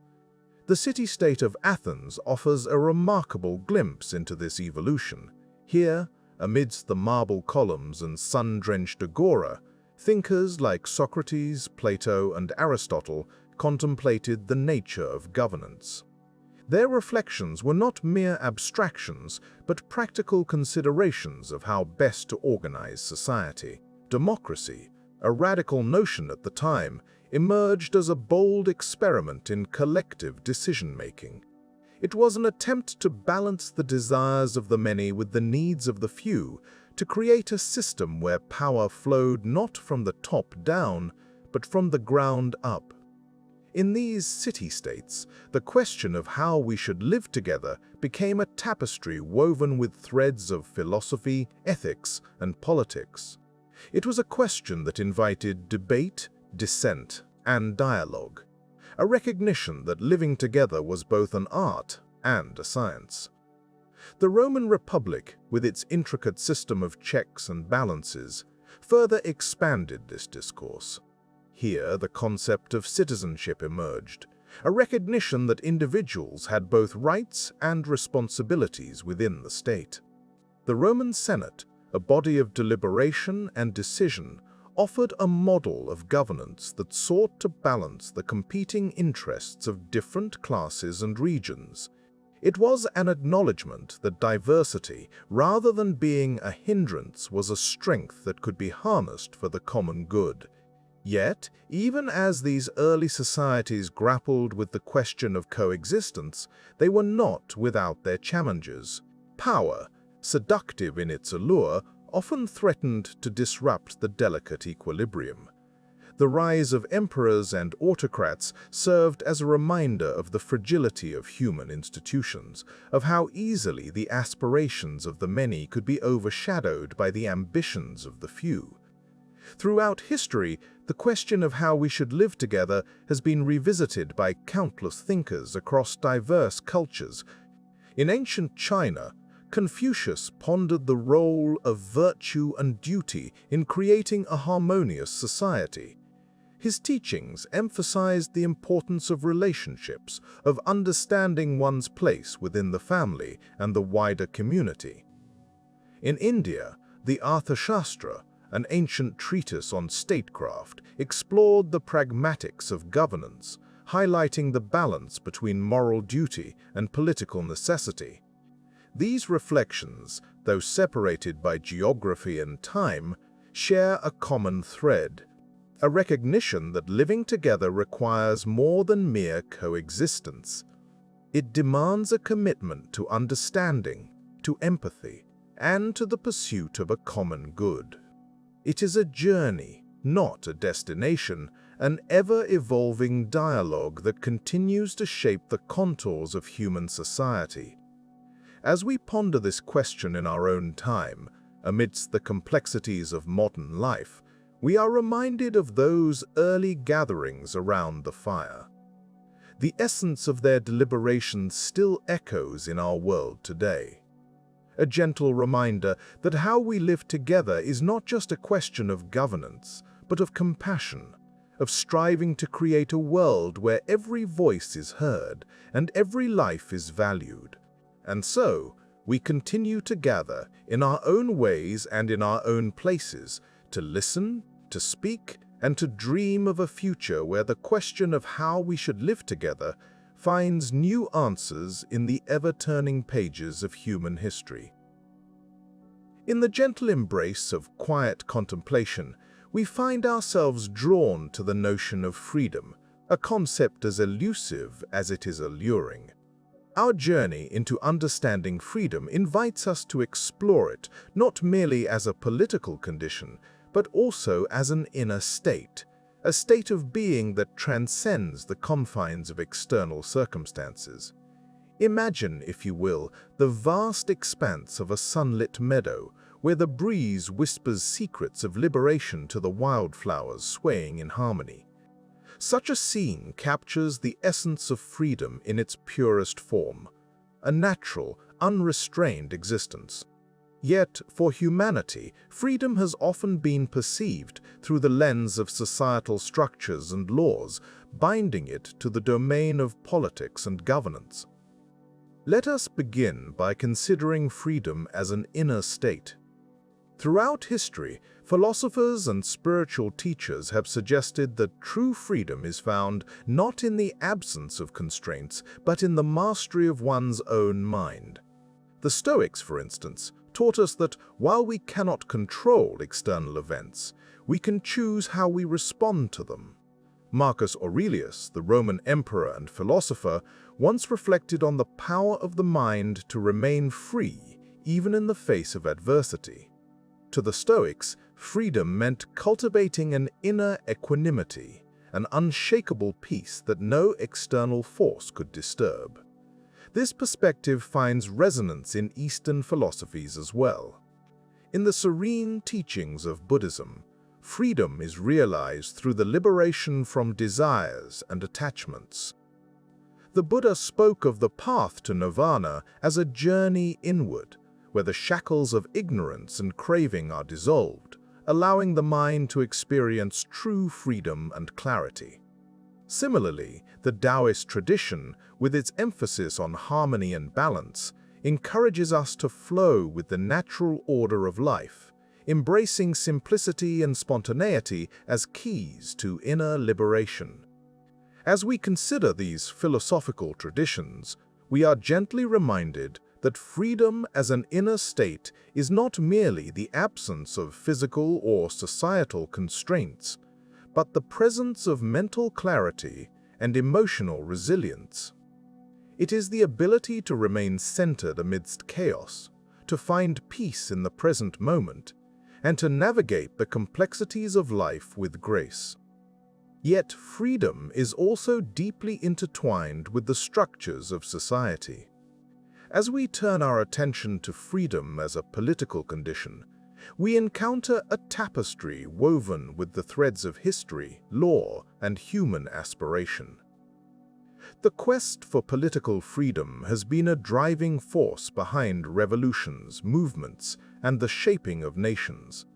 A: The city-state of Athens offers a remarkable glimpse into this evolution. Here, amidst the marble columns and sun-drenched agora, thinkers like Socrates, Plato, and Aristotle contemplated the nature of governance. Their reflections were not mere abstractions, but practical considerations of how best to organize society. Democracy, a radical notion at the time, emerged as a bold experiment in collective decision-making. It was an attempt to balance the desires of the many with the needs of the few, to create a system where power flowed not from the top down, but from the ground up. In these city-states, the question of how we should live together became a tapestry woven with threads of philosophy, ethics, and politics. It was a question that invited debate, dissent, and dialogue, a recognition that living together was both an art and a science. The Roman Republic, with its intricate system of checks and balances, further expanded this discourse. Here, the concept of citizenship emerged, a recognition that individuals had both rights and responsibilities within the state. The Roman Senate, a body of deliberation and decision, offered a model of governance that sought to balance the competing interests of different classes and regions. It was an acknowledgement that diversity, rather than being a hindrance, was a strength that could be harnessed for the common good. Yet, even as these early societies grappled with the question of coexistence, they were not without their challenges. Power, seductive in its allure, often threatened to disrupt the delicate equilibrium. The rise of emperors and autocrats served as a reminder of the fragility of human institutions, of how easily the aspirations of the many could be overshadowed by the ambitions of the few. Throughout history, the question of how we should live together has been revisited by countless thinkers across diverse cultures. In ancient China, Confucius pondered the role of virtue and duty in creating a harmonious society. His teachings emphasized the importance of relationships, of understanding one's place within the family and the wider community. In India, the Arthashastra, an ancient treatise on statecraft, explored the pragmatics of governance, highlighting the balance between moral duty and political necessity. These reflections, though separated by geography and time, share a common thread, a recognition that living together requires more than mere coexistence. It demands a commitment to understanding, to empathy, and to the pursuit of a common good. It is a journey, not a destination, an ever-evolving dialogue that continues to shape the contours of human society. As we ponder this question in our own time, amidst the complexities of modern life, we are reminded of those early gatherings around the fire. The essence of their deliberations still echoes in our world today. A gentle reminder that how we live together is not just a question of governance, but of compassion, of striving to create a world where every voice is heard and every life is valued. And so, we continue to gather in our own ways and in our own places, to listen, to speak, and to dream of a future where the question of how we should live together finds new answers in the ever-turning pages of human history. In the gentle embrace of quiet contemplation, we find ourselves drawn to the notion of freedom, a concept as elusive as it is alluring. Our journey into understanding freedom invites us to explore it not merely as a political condition, but also as an inner state, a state of being that transcends the confines of external circumstances. Imagine, if you will, the vast expanse of a sunlit meadow, where the breeze whispers secrets of liberation to the wildflowers swaying in harmony. Such a scene captures the essence of freedom in its purest form, a natural, unrestrained existence. Yet, for humanity, freedom has often been perceived through the lens of societal structures and laws, binding it to the domain of politics and governance. Let us begin by considering freedom as an inner state. Throughout history, philosophers and spiritual teachers have suggested that true freedom is found not in the absence of constraints, but in the mastery of one's own mind. The Stoics, for instance, taught us that while we cannot control external events, we can choose how we respond to them. Marcus Aurelius, the Roman emperor and philosopher, once reflected on the power of the mind to remain free even in the face of adversity. To the Stoics, freedom meant cultivating an inner equanimity, an unshakable peace that no external force could disturb. This perspective finds resonance in Eastern philosophies as well. In the serene teachings of Buddhism, freedom is realized through the liberation from desires and attachments. The Buddha spoke of the path to nirvana as a journey inward, where the shackles of ignorance and craving are dissolved, allowing the mind to experience true freedom and clarity. Similarly, the Taoist tradition, with its emphasis on harmony and balance, encourages us to flow with the natural order of life, embracing simplicity and spontaneity as keys to inner liberation. As we consider these philosophical traditions, we are gently reminded that freedom as an inner state is not merely the absence of physical or societal constraints, but the presence of mental clarity and emotional resilience. It is the ability to remain centered amidst chaos, to find peace in the present moment, and to navigate the complexities of life with grace. Yet freedom is also deeply intertwined with the structures of society. As we turn our attention to freedom as a political condition, we encounter a tapestry woven with the threads of history, law, and human aspiration. The quest for political freedom has been a driving force behind revolutions, movements, and the shaping of nations.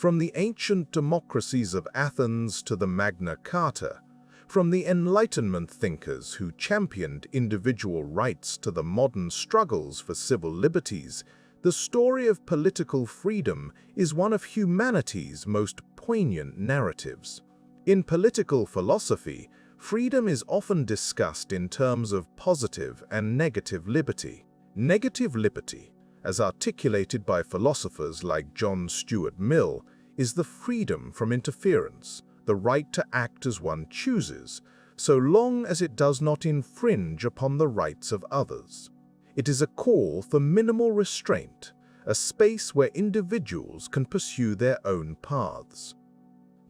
A: From the ancient democracies of Athens to the Magna Carta, from the Enlightenment thinkers who championed individual rights to the modern struggles for civil liberties, the story of political freedom is one of humanity's most poignant narratives. In political philosophy, freedom is often discussed in terms of positive and negative liberty. Negative liberty, as articulated by philosophers like John Stuart Mill, is the freedom from interference, the right to act as one chooses, so long as it does not infringe upon the rights of others. It is a call for minimal restraint, a space where individuals can pursue their own paths.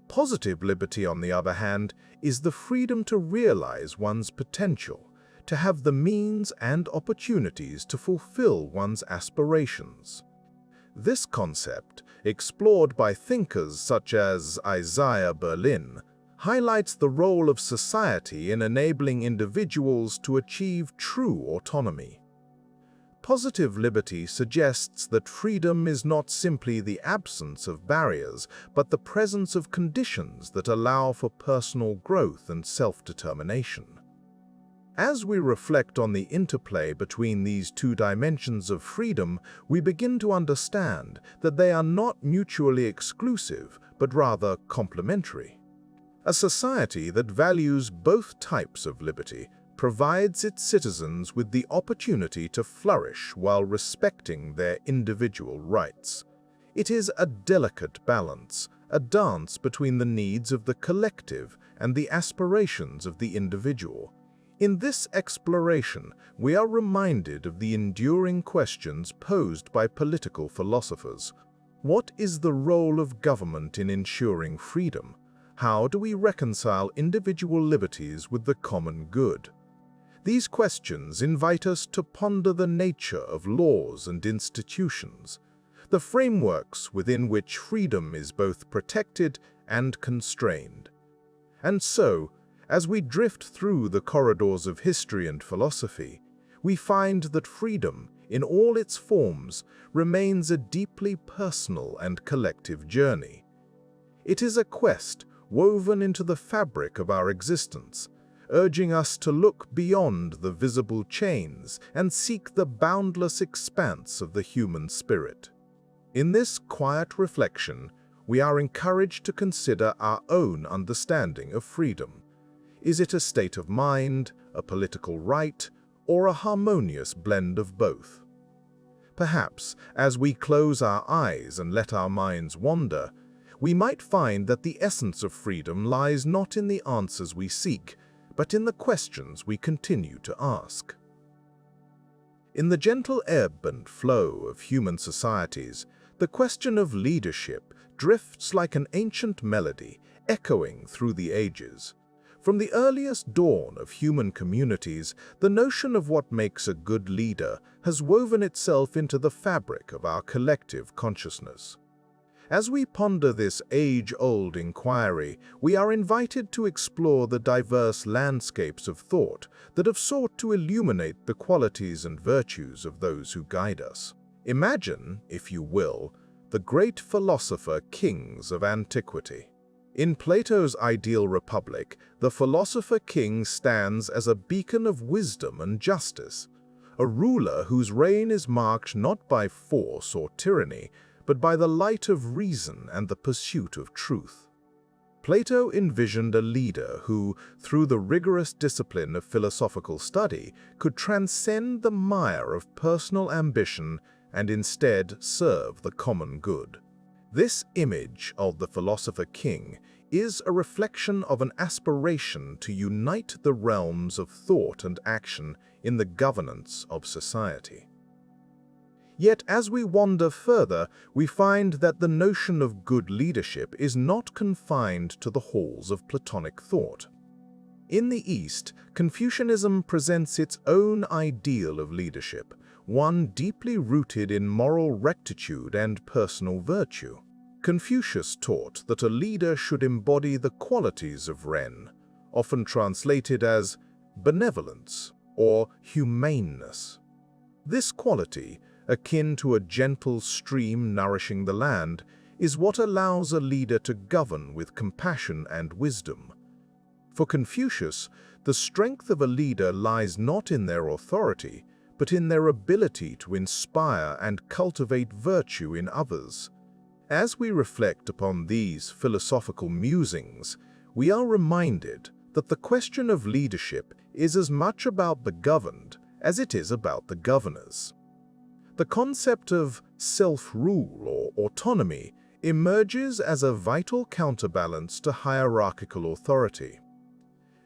A: Positive liberty, on the other hand, is the freedom to realize one's potential, to have the means and opportunities to fulfill one's aspirations. This concept, explored by thinkers such as Isaiah Berlin, highlights the role of society in enabling individuals to achieve true autonomy. Positive liberty suggests that freedom is not simply the absence of barriers, but the presence of conditions that allow for personal growth and self-determination. As we reflect on the interplay between these two dimensions of freedom, we begin to understand that they are not mutually exclusive, but rather complementary. A society that values both types of liberty provides its citizens with the opportunity to flourish while respecting their individual rights. It is a delicate balance, a dance between the needs of the collective and the aspirations of the individual. In this exploration, we are reminded of the enduring questions posed by political philosophers. What is the role of government in ensuring freedom? How do we reconcile individual liberties with the common good? These questions invite us to ponder the nature of laws and institutions, the frameworks within which freedom is both protected and constrained. And so, as we drift through the corridors of history and philosophy, we find that freedom, in all its forms, remains a deeply personal and collective journey. It is a quest woven into the fabric of our existence, urging us to look beyond the visible chains and seek the boundless expanse of the human spirit. In this quiet reflection, we are encouraged to consider our own understanding of freedom. Is it a state of mind, a political right, or a harmonious blend of both? Perhaps, as we close our eyes and let our minds wander, we might find that the essence of freedom lies not in the answers we seek, but in the questions we continue to ask. In the gentle ebb and flow of human societies, the question of leadership drifts like an ancient melody echoing through the ages. From the earliest dawn of human communities, the notion of what makes a good leader has woven itself into the fabric of our collective consciousness. As we ponder this age-old inquiry, we are invited to explore the diverse landscapes of thought that have sought to illuminate the qualities and virtues of those who guide us. Imagine, if you will, the great philosopher kings of antiquity. In Plato's ideal republic, the philosopher king stands as a beacon of wisdom and justice, a ruler whose reign is marked not by force or tyranny, but by the light of reason and the pursuit of truth. Plato envisioned a leader who, through the rigorous discipline of philosophical study, could transcend the mire of personal ambition and instead serve the common good. This image of the philosopher king is a reflection of an aspiration to unite the realms of thought and action in the governance of society. Yet as we wander further, we find that the notion of good leadership is not confined to the halls of Platonic thought. In the East, Confucianism presents its own ideal of leadership, one deeply rooted in moral rectitude and personal virtue. Confucius taught that a leader should embody the qualities of Ren, often translated as benevolence or humaneness. This quality, akin to a gentle stream nourishing the land, is what allows a leader to govern with compassion and wisdom. For Confucius, the strength of a leader lies not in their authority, but in their ability to inspire and cultivate virtue in others. As we reflect upon these philosophical musings, we are reminded that the question of leadership is as much about the governed as it is about the governors. The concept of self-rule or autonomy emerges as a vital counterbalance to hierarchical authority.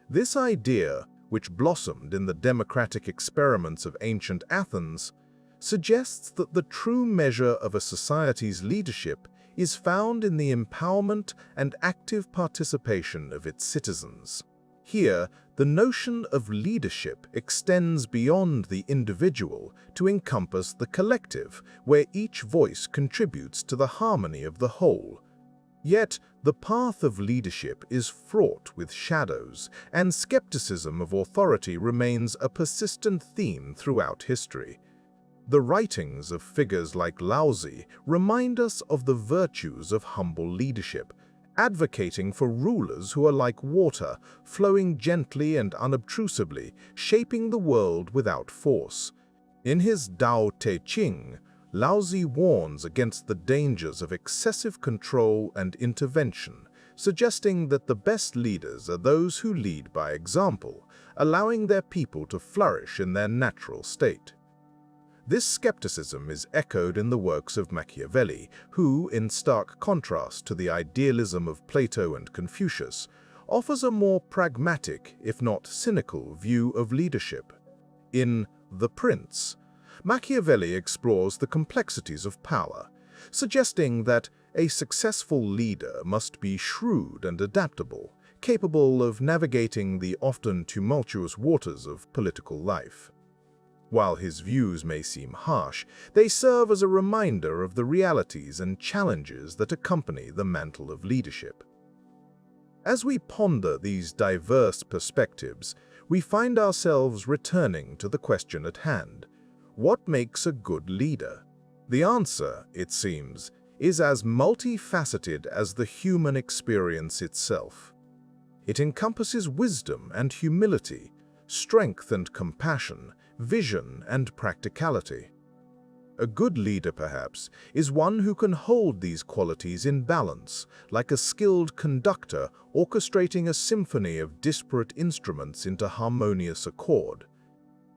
A: This idea, which blossomed in the democratic experiments of ancient Athens, suggests that the true measure of a society's leadership is found in the empowerment and active participation of its citizens. Here, the notion of leadership extends beyond the individual to encompass the collective, where each voice contributes to the harmony of the whole. Yet, the path of leadership is fraught with shadows, and skepticism of authority remains a persistent theme throughout history. The writings of figures like Laozi remind us of the virtues of humble leadership, advocating for rulers who are like water, flowing gently and unobtrusively, shaping the world without force. In his Tao Te Ching, Laozi warns against the dangers of excessive control and intervention, suggesting that the best leaders are those who lead by example, allowing their people to flourish in their natural state. This skepticism is echoed in the works of Machiavelli, who, in stark contrast to the idealism of Plato and Confucius, offers a more pragmatic, if not cynical, view of leadership. In The Prince, Machiavelli explores the complexities of power, suggesting that a successful leader must be shrewd and adaptable, capable of navigating the often tumultuous waters of political life. While his views may seem harsh, they serve as a reminder of the realities and challenges that accompany the mantle of leadership. As we ponder these diverse perspectives, we find ourselves returning to the question at hand: what makes a good leader? The answer, it seems, is as multifaceted as the human experience itself. It encompasses wisdom and humility, strength and compassion, vision and practicality. A good leader, perhaps, is one who can hold these qualities in balance, like a skilled conductor orchestrating a symphony of disparate instruments into harmonious accord.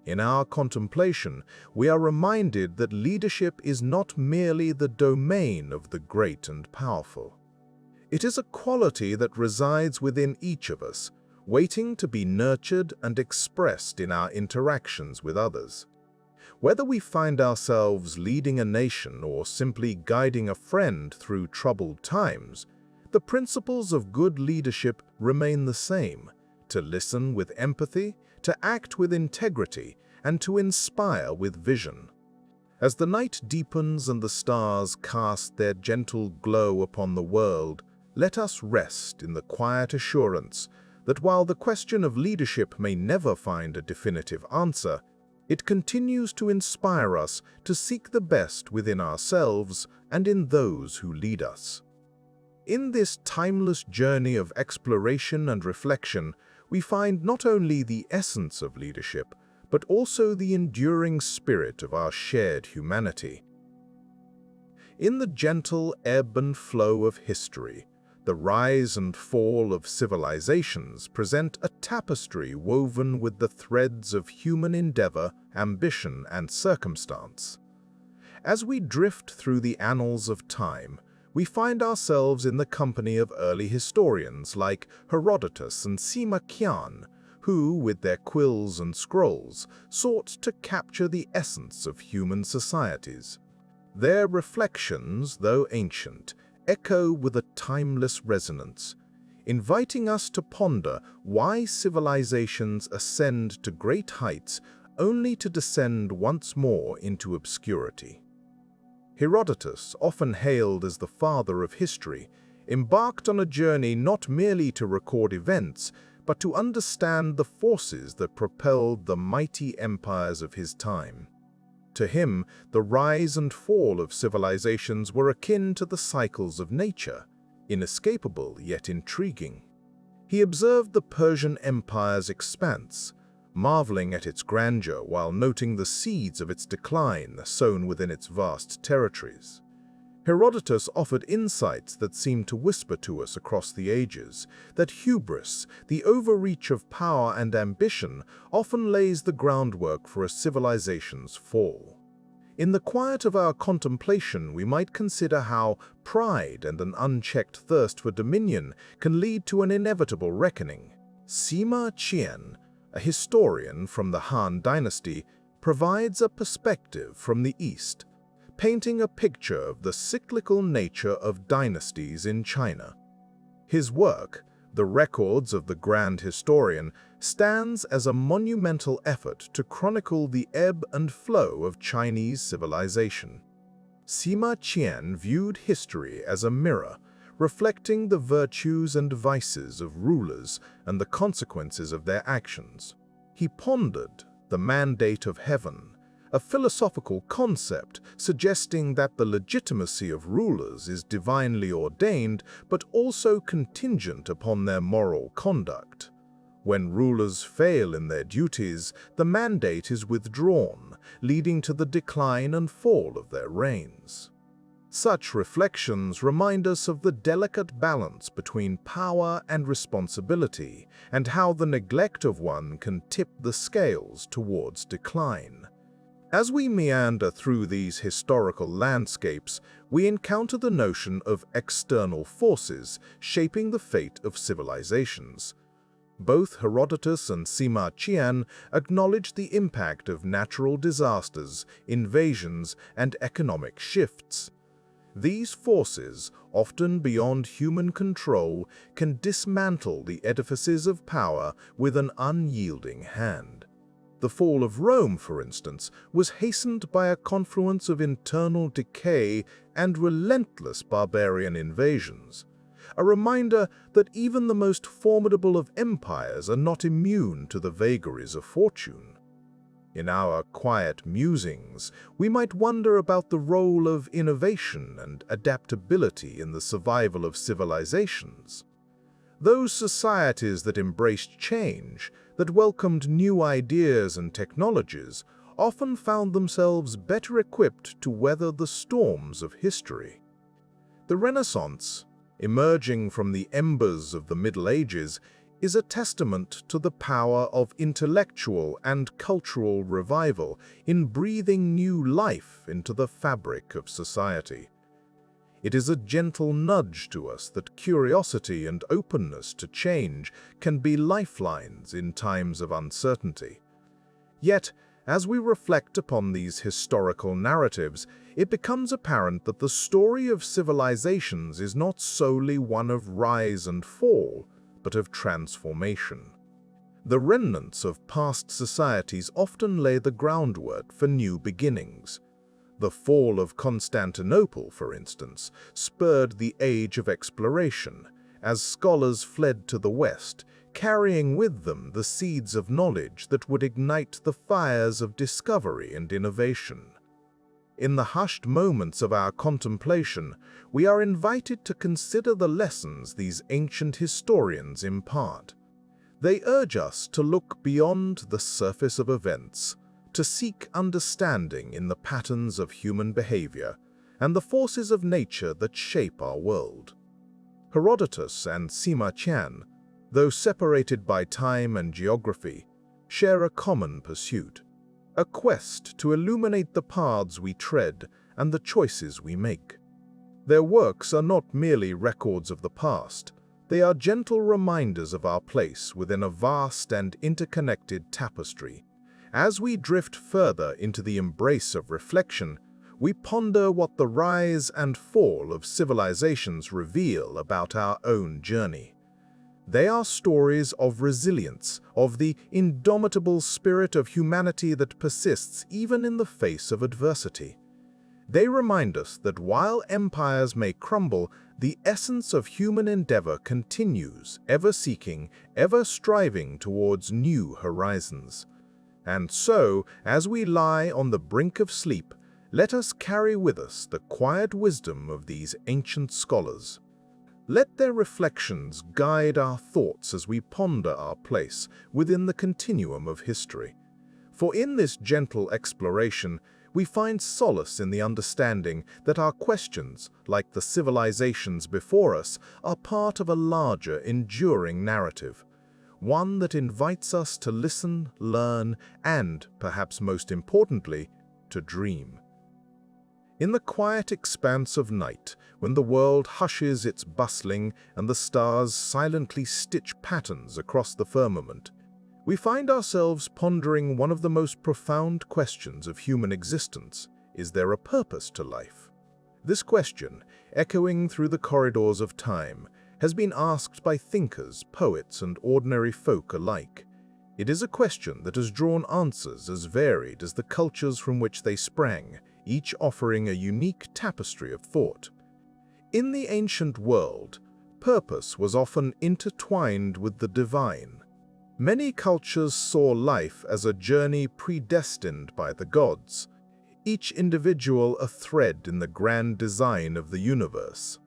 A: In our contemplation, we are reminded that leadership is not merely the domain of the great and powerful. It is a quality that resides within each of us, waiting to be nurtured and expressed in our interactions with others. Whether we find ourselves leading a nation or simply guiding a friend through troubled times, the principles of good leadership remain the same: to listen with empathy, to act with integrity, and to inspire with vision. As the night deepens and the stars cast their gentle glow upon the world, let us rest in the quiet assurance that while the question of leadership may never find a definitive answer, it continues to inspire us to seek the best within ourselves and in those who lead us. In this timeless journey of exploration and reflection, we find not only the essence of leadership, but also the enduring spirit of our shared humanity. In the gentle ebb and flow of history, the rise and fall of civilizations present a tapestry woven with the threads of human endeavor, ambition, and circumstance. As we drift through the annals of time, we find ourselves in the company of early historians like Herodotus and Sima Qian, who, with their quills and scrolls, sought to capture the essence of human societies. Their reflections, though ancient, echo with a timeless resonance, inviting us to ponder why civilizations ascend to great heights only to descend once more into obscurity. Herodotus, often hailed as the father of history, embarked on a journey not merely to record events, but to understand the forces that propelled the mighty empires of his time. To him, the rise and fall of civilizations were akin to the cycles of nature, inescapable yet intriguing. He observed the Persian Empire's expanse, marveling at its grandeur while noting the seeds of its decline sown within its vast territories. Herodotus offered insights that seem to whisper to us across the ages that hubris, the overreach of power and ambition, often lays the groundwork for a civilization's fall. In the quiet of our contemplation, we might consider how pride and an unchecked thirst for dominion can lead to an inevitable reckoning. Sima Qian, a historian from the Han Dynasty, provides a perspective from the East, painting a picture of the cyclical nature of dynasties in China. His work, The Records of the Grand Historian, stands as a monumental effort to chronicle the ebb and flow of Chinese civilization. Sima Qian viewed history as a mirror, reflecting the virtues and vices of rulers and the consequences of their actions. He pondered the mandate of heaven, a philosophical concept suggesting that the legitimacy of rulers is divinely ordained but also contingent upon their moral conduct. When rulers fail in their duties, the mandate is withdrawn, leading to the decline and fall of their reigns. Such reflections remind us of the delicate balance between power and responsibility, and how the neglect of one can tip the scales towards decline. As we meander through these historical landscapes, we encounter the notion of external forces shaping the fate of civilizations. Both Herodotus and Sima Qian acknowledge the impact of natural disasters, invasions, and economic shifts. These forces, often beyond human control, can dismantle the edifices of power with an unyielding hand. The fall of Rome, for instance, was hastened by a confluence of internal decay and relentless barbarian invasions, a reminder that even the most formidable of empires are not immune to the vagaries of fortune. In our quiet musings, we might wonder about the role of innovation and adaptability in the survival of civilizations. Those societies that embraced change, that welcomed new ideas and technologies, often found themselves better equipped to weather the storms of history. The Renaissance, emerging from the embers of the Middle Ages, is a testament to the power of intellectual and cultural revival in breathing new life into the fabric of society. It is a gentle nudge to us that curiosity and openness to change can be lifelines in times of uncertainty. Yet, as we reflect upon these historical narratives, it becomes apparent that the story of civilizations is not solely one of rise and fall, but of transformation. The remnants of past societies often lay the groundwork for new beginnings. The fall of Constantinople, for instance, spurred the age of exploration, as scholars fled to the West, carrying with them the seeds of knowledge that would ignite the fires of discovery and innovation. In the hushed moments of our contemplation, we are invited to consider the lessons these ancient historians impart. They urge us to look beyond the surface of events, to seek understanding in the patterns of human behavior and the forces of nature that shape our world. Herodotus and Sima Qian, though separated by time and geography, share a common pursuit, a quest to illuminate the paths we tread and the choices we make. Their works are not merely records of the past, they are gentle reminders of our place within a vast and interconnected tapestry. As we drift further into the embrace of reflection, we ponder what the rise and fall of civilizations reveal about our own journey. They are stories of resilience, of the indomitable spirit of humanity that persists even in the face of adversity. They remind us that while empires may crumble, the essence of human endeavor continues, ever seeking, ever striving towards new horizons. And so, as we lie on the brink of sleep, let us carry with us the quiet wisdom of these ancient scholars. Let their reflections guide our thoughts as we ponder our place within the continuum of history. For in this gentle exploration, we find solace in the understanding that our questions, like the civilizations before us, are part of a larger, enduring narrative, one that invites us to listen, learn, and, perhaps most importantly, to dream. In the quiet expanse of night, when the world hushes its bustling and the stars silently stitch patterns across the firmament, we find ourselves pondering one of the most profound questions of human existence: is there a purpose to life? This question, echoing through the corridors of time, has been asked by thinkers, poets, and ordinary folk alike. It is a question that has drawn answers as varied as the cultures from which they sprang, each offering a unique tapestry of thought. In the ancient world, purpose was often intertwined with the divine. Many cultures saw life as a journey predestined by the gods, each individual a thread in the grand design of the universe.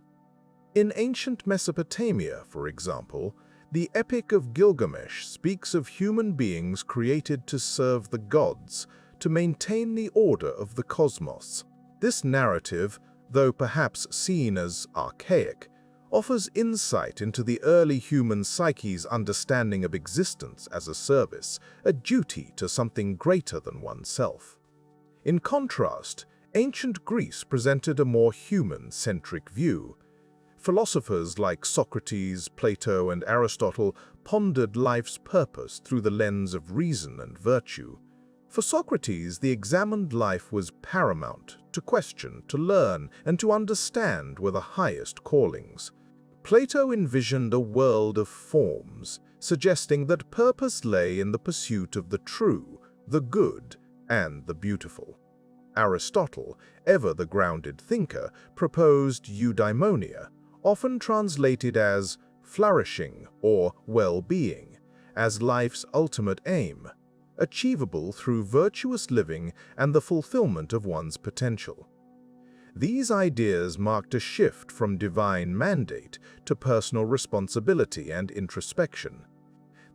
A: In ancient Mesopotamia, for example, the Epic of Gilgamesh speaks of human beings created to serve the gods, to maintain the order of the cosmos. This narrative, though perhaps seen as archaic, offers insight into the early human psyche's understanding of existence as a service, a duty to something greater than oneself. In contrast, ancient Greece presented a more human-centric view. Philosophers like Socrates, Plato, and Aristotle pondered life's purpose through the lens of reason and virtue. For Socrates, the examined life was paramount. To question, to learn, and to understand were the highest callings. Plato envisioned a world of forms, suggesting that purpose lay in the pursuit of the true, the good, and the beautiful. Aristotle, ever the grounded thinker, proposed eudaimonia, often translated as flourishing or well-being, as life's ultimate aim, achievable through virtuous living and the fulfillment of one's potential. These ideas marked a shift from divine mandate to personal responsibility and introspection.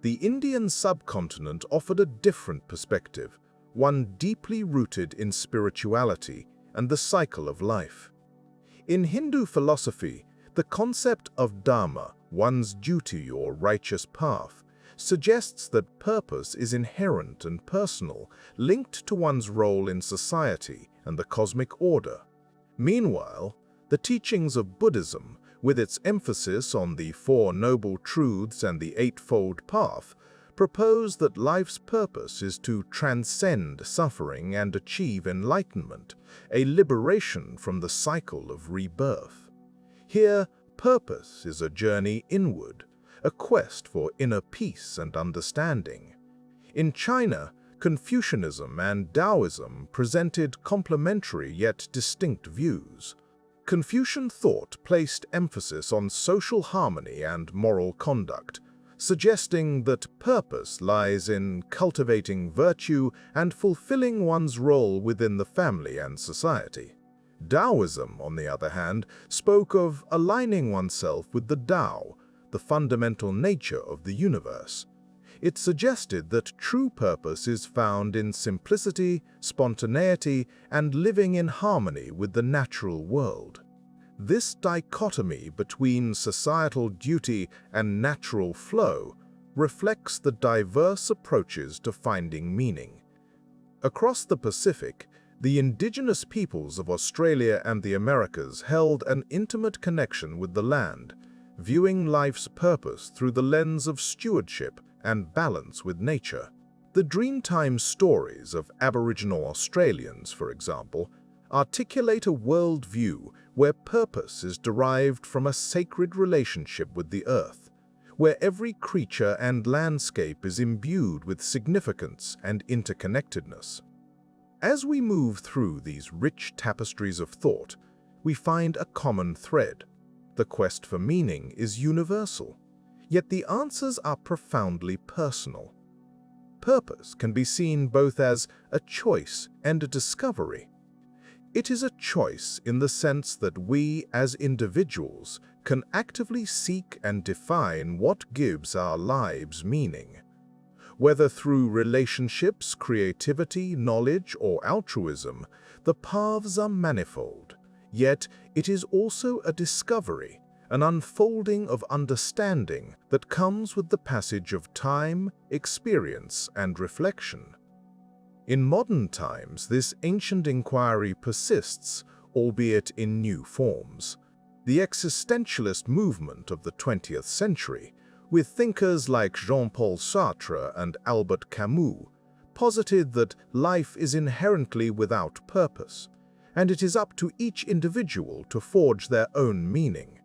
A: The Indian subcontinent offered a different perspective, one deeply rooted in spirituality and the cycle of life. In Hindu philosophy, the concept of dharma, one's duty or righteous path, suggests that purpose is inherent and personal, linked to one's role in society and the cosmic order. Meanwhile, the teachings of Buddhism, with its emphasis on the Four Noble Truths and the Eightfold Path, propose that life's purpose is to transcend suffering and achieve enlightenment, a liberation from the cycle of rebirth. Here, purpose is a journey inward, a quest for inner peace and understanding. In China, Confucianism and Taoism presented complementary yet distinct views. Confucian thought placed emphasis on social harmony and moral conduct, suggesting that purpose lies in cultivating virtue and fulfilling one's role within the family and society. Taoism, on the other hand, spoke of aligning oneself with the Tao, the fundamental nature of the universe. It suggested that true purpose is found in simplicity, spontaneity, and living in harmony with the natural world. This dichotomy between societal duty and natural flow reflects the diverse approaches to finding meaning. Across the Pacific, the indigenous peoples of Australia and the Americas held an intimate connection with the land, viewing life's purpose through the lens of stewardship and balance with nature. The Dreamtime stories of Aboriginal Australians, for example, articulate a worldview where purpose is derived from a sacred relationship with the earth, where every creature and landscape is imbued with significance and interconnectedness. As we move through these rich tapestries of thought, we find a common thread. The quest for meaning is universal, yet the answers are profoundly personal. Purpose can be seen both as a choice and a discovery. It is a choice in the sense that we, as individuals, can actively seek and define what gives our lives meaning. Whether through relationships, creativity, knowledge, or altruism, the paths are manifold. Yet it is also a discovery, an unfolding of understanding that comes with the passage of time, experience, and reflection. In modern times, this ancient inquiry persists, albeit in new forms. The existentialist movement of the 20th century, with thinkers like Jean-Paul Sartre and Albert Camus, posited that life is inherently without purpose, and it is up to each individual to forge their own meaning.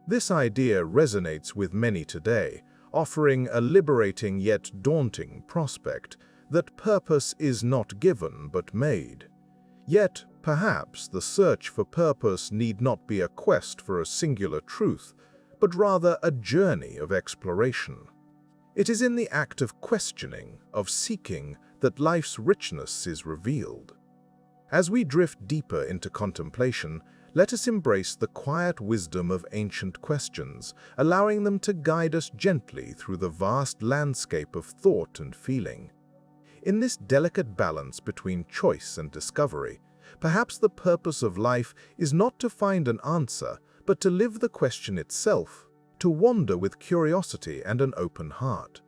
A: This idea resonates with many today, offering a liberating yet daunting prospect that purpose is not given but made. Yet, perhaps the search for purpose need not be a quest for a singular truth, but rather a journey of exploration. It is in the act of questioning, of seeking, that life's richness is revealed. As we drift deeper into contemplation, let us embrace the quiet wisdom of ancient questions, allowing them to guide us gently through the vast landscape of thought and feeling. In this delicate balance between choice and discovery, perhaps the purpose of life is not to find an answer, but to live the question itself, to wander with curiosity and an open heart.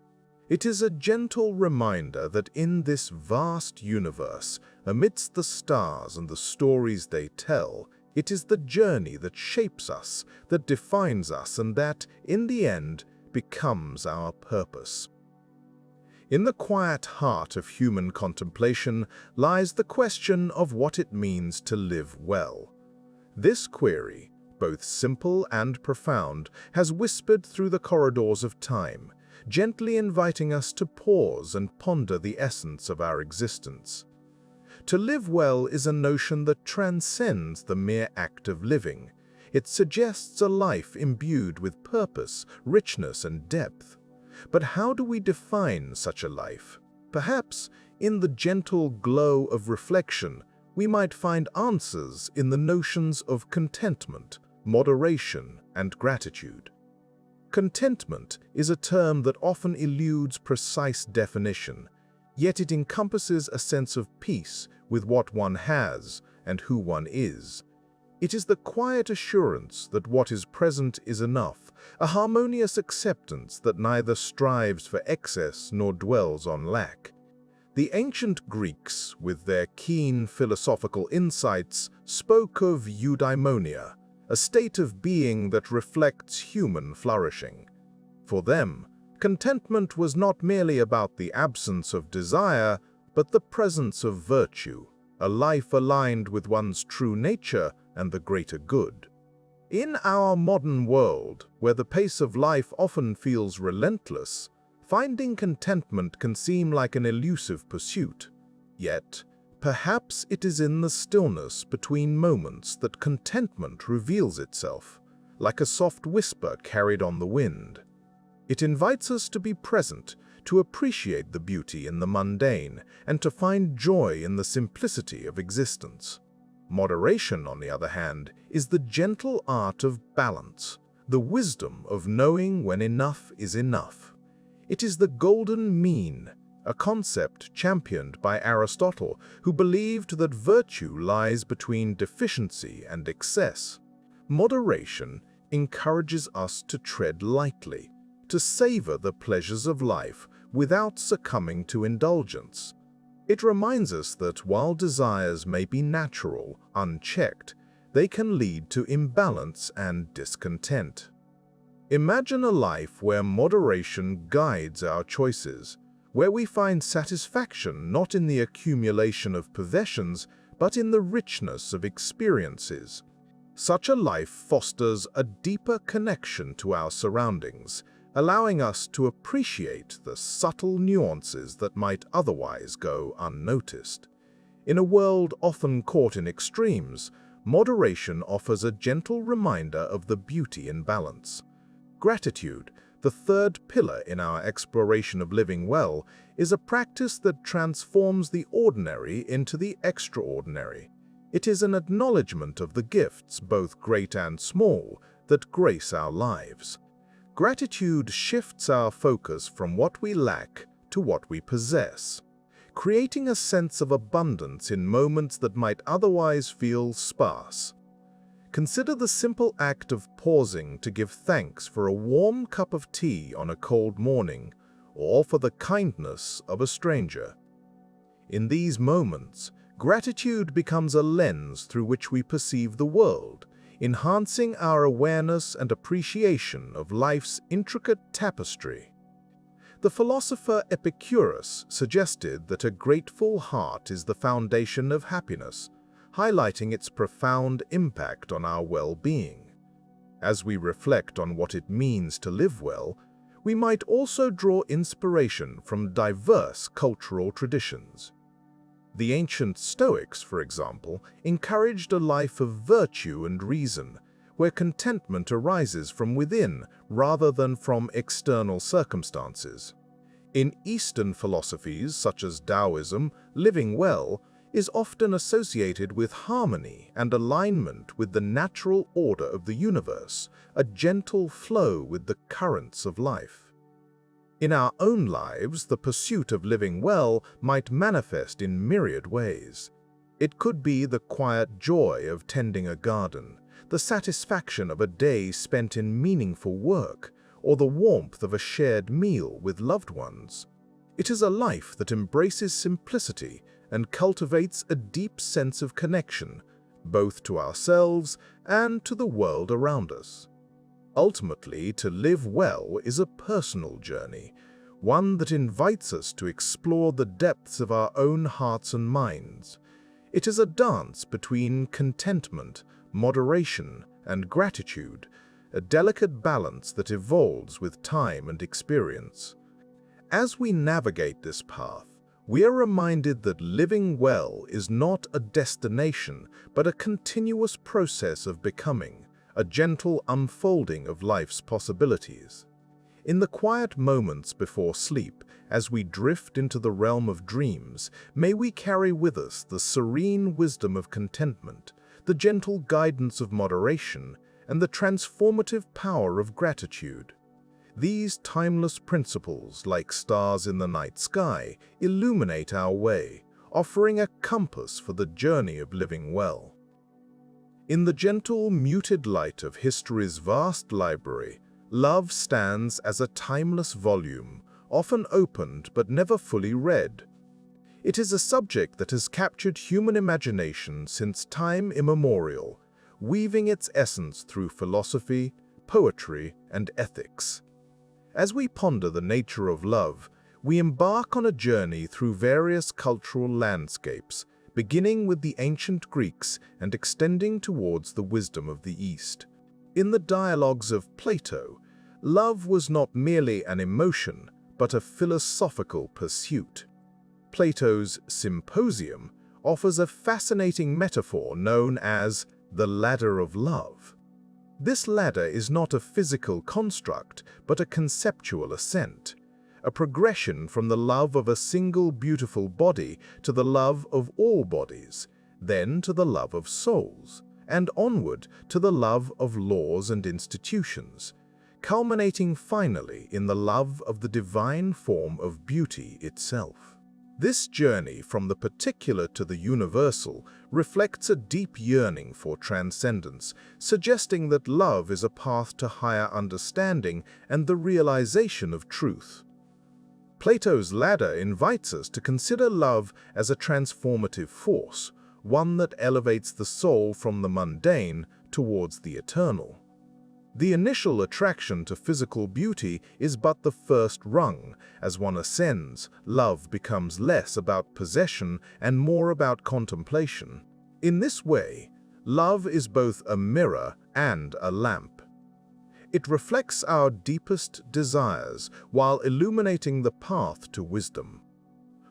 A: It is a gentle reminder that in this vast universe, amidst the stars and the stories they tell, it is the journey that shapes us, that defines us, and that, in the end, becomes our purpose. In the quiet heart of human contemplation lies the question of what it means to live well. This query, both simple and profound, has whispered through the corridors of time, gently inviting us to pause and ponder the essence of our existence. To live well is a notion that transcends the mere act of living. It suggests a life imbued with purpose, richness, and depth. But how do we define such a life? Perhaps, in the gentle glow of reflection, we might find answers in the notions of contentment, moderation, and gratitude. Contentment is a term that often eludes precise definition, yet it encompasses a sense of peace with what one has and who one is. It is the quiet assurance that what is present is enough, a harmonious acceptance that neither strives for excess nor dwells on lack. The ancient Greeks, with their keen philosophical insights, spoke of eudaimonia, a state of being that reflects human flourishing. For them, contentment was not merely about the absence of desire, but the presence of virtue, a life aligned with one's true nature and the greater good. In our modern world, where the pace of life often feels relentless, finding contentment can seem like an elusive pursuit. Yet, perhaps it is in the stillness between moments that contentment reveals itself, like a soft whisper carried on the wind. It invites us to be present, to appreciate the beauty in the mundane, and to find joy in the simplicity of existence. Moderation, on the other hand, is the gentle art of balance, the wisdom of knowing when enough is enough. It is the golden mean, a concept championed by Aristotle, who believed that virtue lies between deficiency and excess. Moderation encourages us to tread lightly, to savor the pleasures of life without succumbing to indulgence. It reminds us that while desires may be natural, unchecked, they can lead to imbalance and discontent. Imagine a life where moderation guides our choices, where we find satisfaction not in the accumulation of possessions, but in the richness of experiences. Such a life fosters a deeper connection to our surroundings, allowing us to appreciate the subtle nuances that might otherwise go unnoticed. In a world often caught in extremes, moderation offers a gentle reminder of the beauty in balance. Gratitude, the The third pillar in our exploration of living well is a practice that transforms the ordinary into the extraordinary. It is an acknowledgement of the gifts, both great and small, that grace our lives. Gratitude shifts our focus from what we lack to what we possess, creating a sense of abundance in moments that might otherwise feel sparse. Consider the simple act of pausing to give thanks for a warm cup of tea on a cold morning, or for the kindness of a stranger. In these moments, gratitude becomes a lens through which we perceive the world, enhancing our awareness and appreciation of life's intricate tapestry. The philosopher Epicurus suggested that a grateful heart is the foundation of happiness, highlighting its profound impact on our well-being. As we reflect on what it means to live well, we might also draw inspiration from diverse cultural traditions. The ancient Stoics, for example, encouraged a life of virtue and reason, where contentment arises from within rather than from external circumstances. In Eastern philosophies such as Taoism, living well is often associated with harmony and alignment with the natural order of the universe, a gentle flow with the currents of life. In our own lives, the pursuit of living well might manifest in myriad ways. It could be the quiet joy of tending a garden, the satisfaction of a day spent in meaningful work, or the warmth of a shared meal with loved ones. It is a life that embraces simplicity and cultivates a deep sense of connection, both to ourselves and to the world around us. Ultimately, to live well is a personal journey, one that invites us to explore the depths of our own hearts and minds. It is a dance between contentment, moderation, and gratitude, a delicate balance that evolves with time and experience. As we navigate this path, we are reminded that living well is not a destination, but a continuous process of becoming, a gentle unfolding of life's possibilities. In the quiet moments before sleep, as we drift into the realm of dreams, may we carry with us the serene wisdom of contentment, the gentle guidance of moderation, and the transformative power of gratitude. These timeless principles, like stars in the night sky, illuminate our way, offering a compass for the journey of living well. In the gentle, muted light of history's vast library, love stands as a timeless volume, often opened but never fully read. It is a subject that has captured human imagination since time immemorial, weaving its essence through philosophy, poetry, and ethics. As we ponder the nature of love, we embark on a journey through various cultural landscapes, beginning with the ancient Greeks and extending towards the wisdom of the East. In the dialogues of Plato, love was not merely an emotion, but a philosophical pursuit. Plato's Symposium offers a fascinating metaphor known as the ladder of love. This ladder is not a physical construct, but a conceptual ascent, a progression from the love of a single beautiful body to the love of all bodies, then to the love of souls, and onward to the love of laws and institutions, culminating finally in the love of the divine form of beauty itself. This journey from the particular to the universal reflects a deep yearning for transcendence, suggesting that love is a path to higher understanding and the realization of truth. Plato's ladder invites us to consider love as a transformative force, one that elevates the soul from the mundane towards the eternal. The initial attraction to physical beauty is but the first rung. As one ascends, love becomes less about possession and more about contemplation. In this way, love is both a mirror and a lamp. It reflects our deepest desires while illuminating the path to wisdom.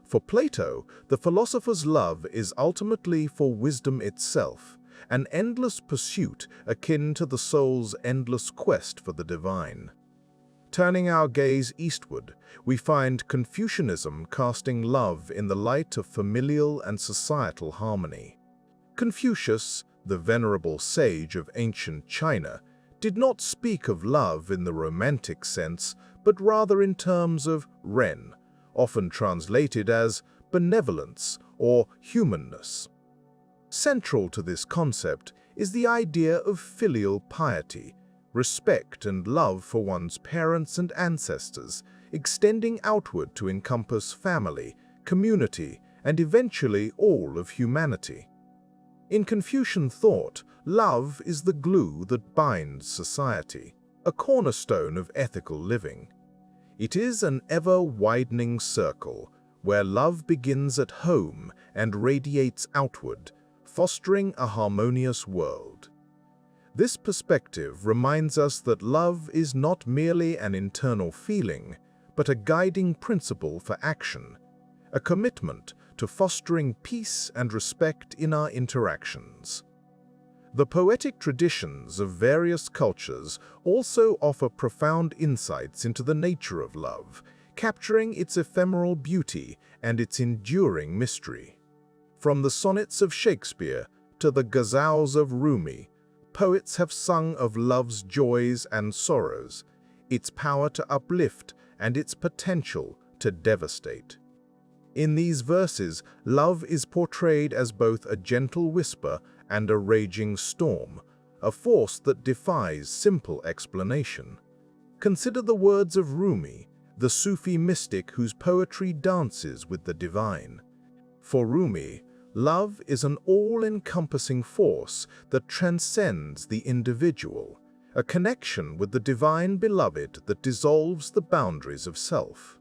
A: For Plato, the philosopher's love is ultimately for wisdom itself, an endless pursuit akin to the soul's endless quest for the divine. Turning our gaze eastward, we find Confucianism casting love in the light of familial and societal harmony. Confucius, the venerable sage of ancient China, did not speak of love in the romantic sense, but rather in terms of ren, often translated as benevolence or humanness. Central to this concept is the idea of filial piety, respect and love for one's parents and ancestors, extending outward to encompass family, community, and eventually all of humanity. In Confucian thought, love is the glue that binds society, a cornerstone of ethical living. It is an ever-widening circle where love begins at home and radiates outward, fostering a harmonious world. This perspective reminds us that love is not merely an internal feeling, but a guiding principle for action, a commitment to fostering peace and respect in our interactions. The poetic traditions of various cultures also offer profound insights into the nature of love, capturing its ephemeral beauty and its enduring mystery. From the sonnets of Shakespeare to the ghazals of Rumi, poets have sung of love's joys and sorrows, its power to uplift and its potential to devastate. In these verses, love is portrayed as both a gentle whisper and a raging storm, a force that defies simple explanation. Consider the words of Rumi, the Sufi mystic whose poetry dances with the divine. For Rumi, love is an all-encompassing force that transcends the individual, a connection with the divine beloved that dissolves the boundaries of self.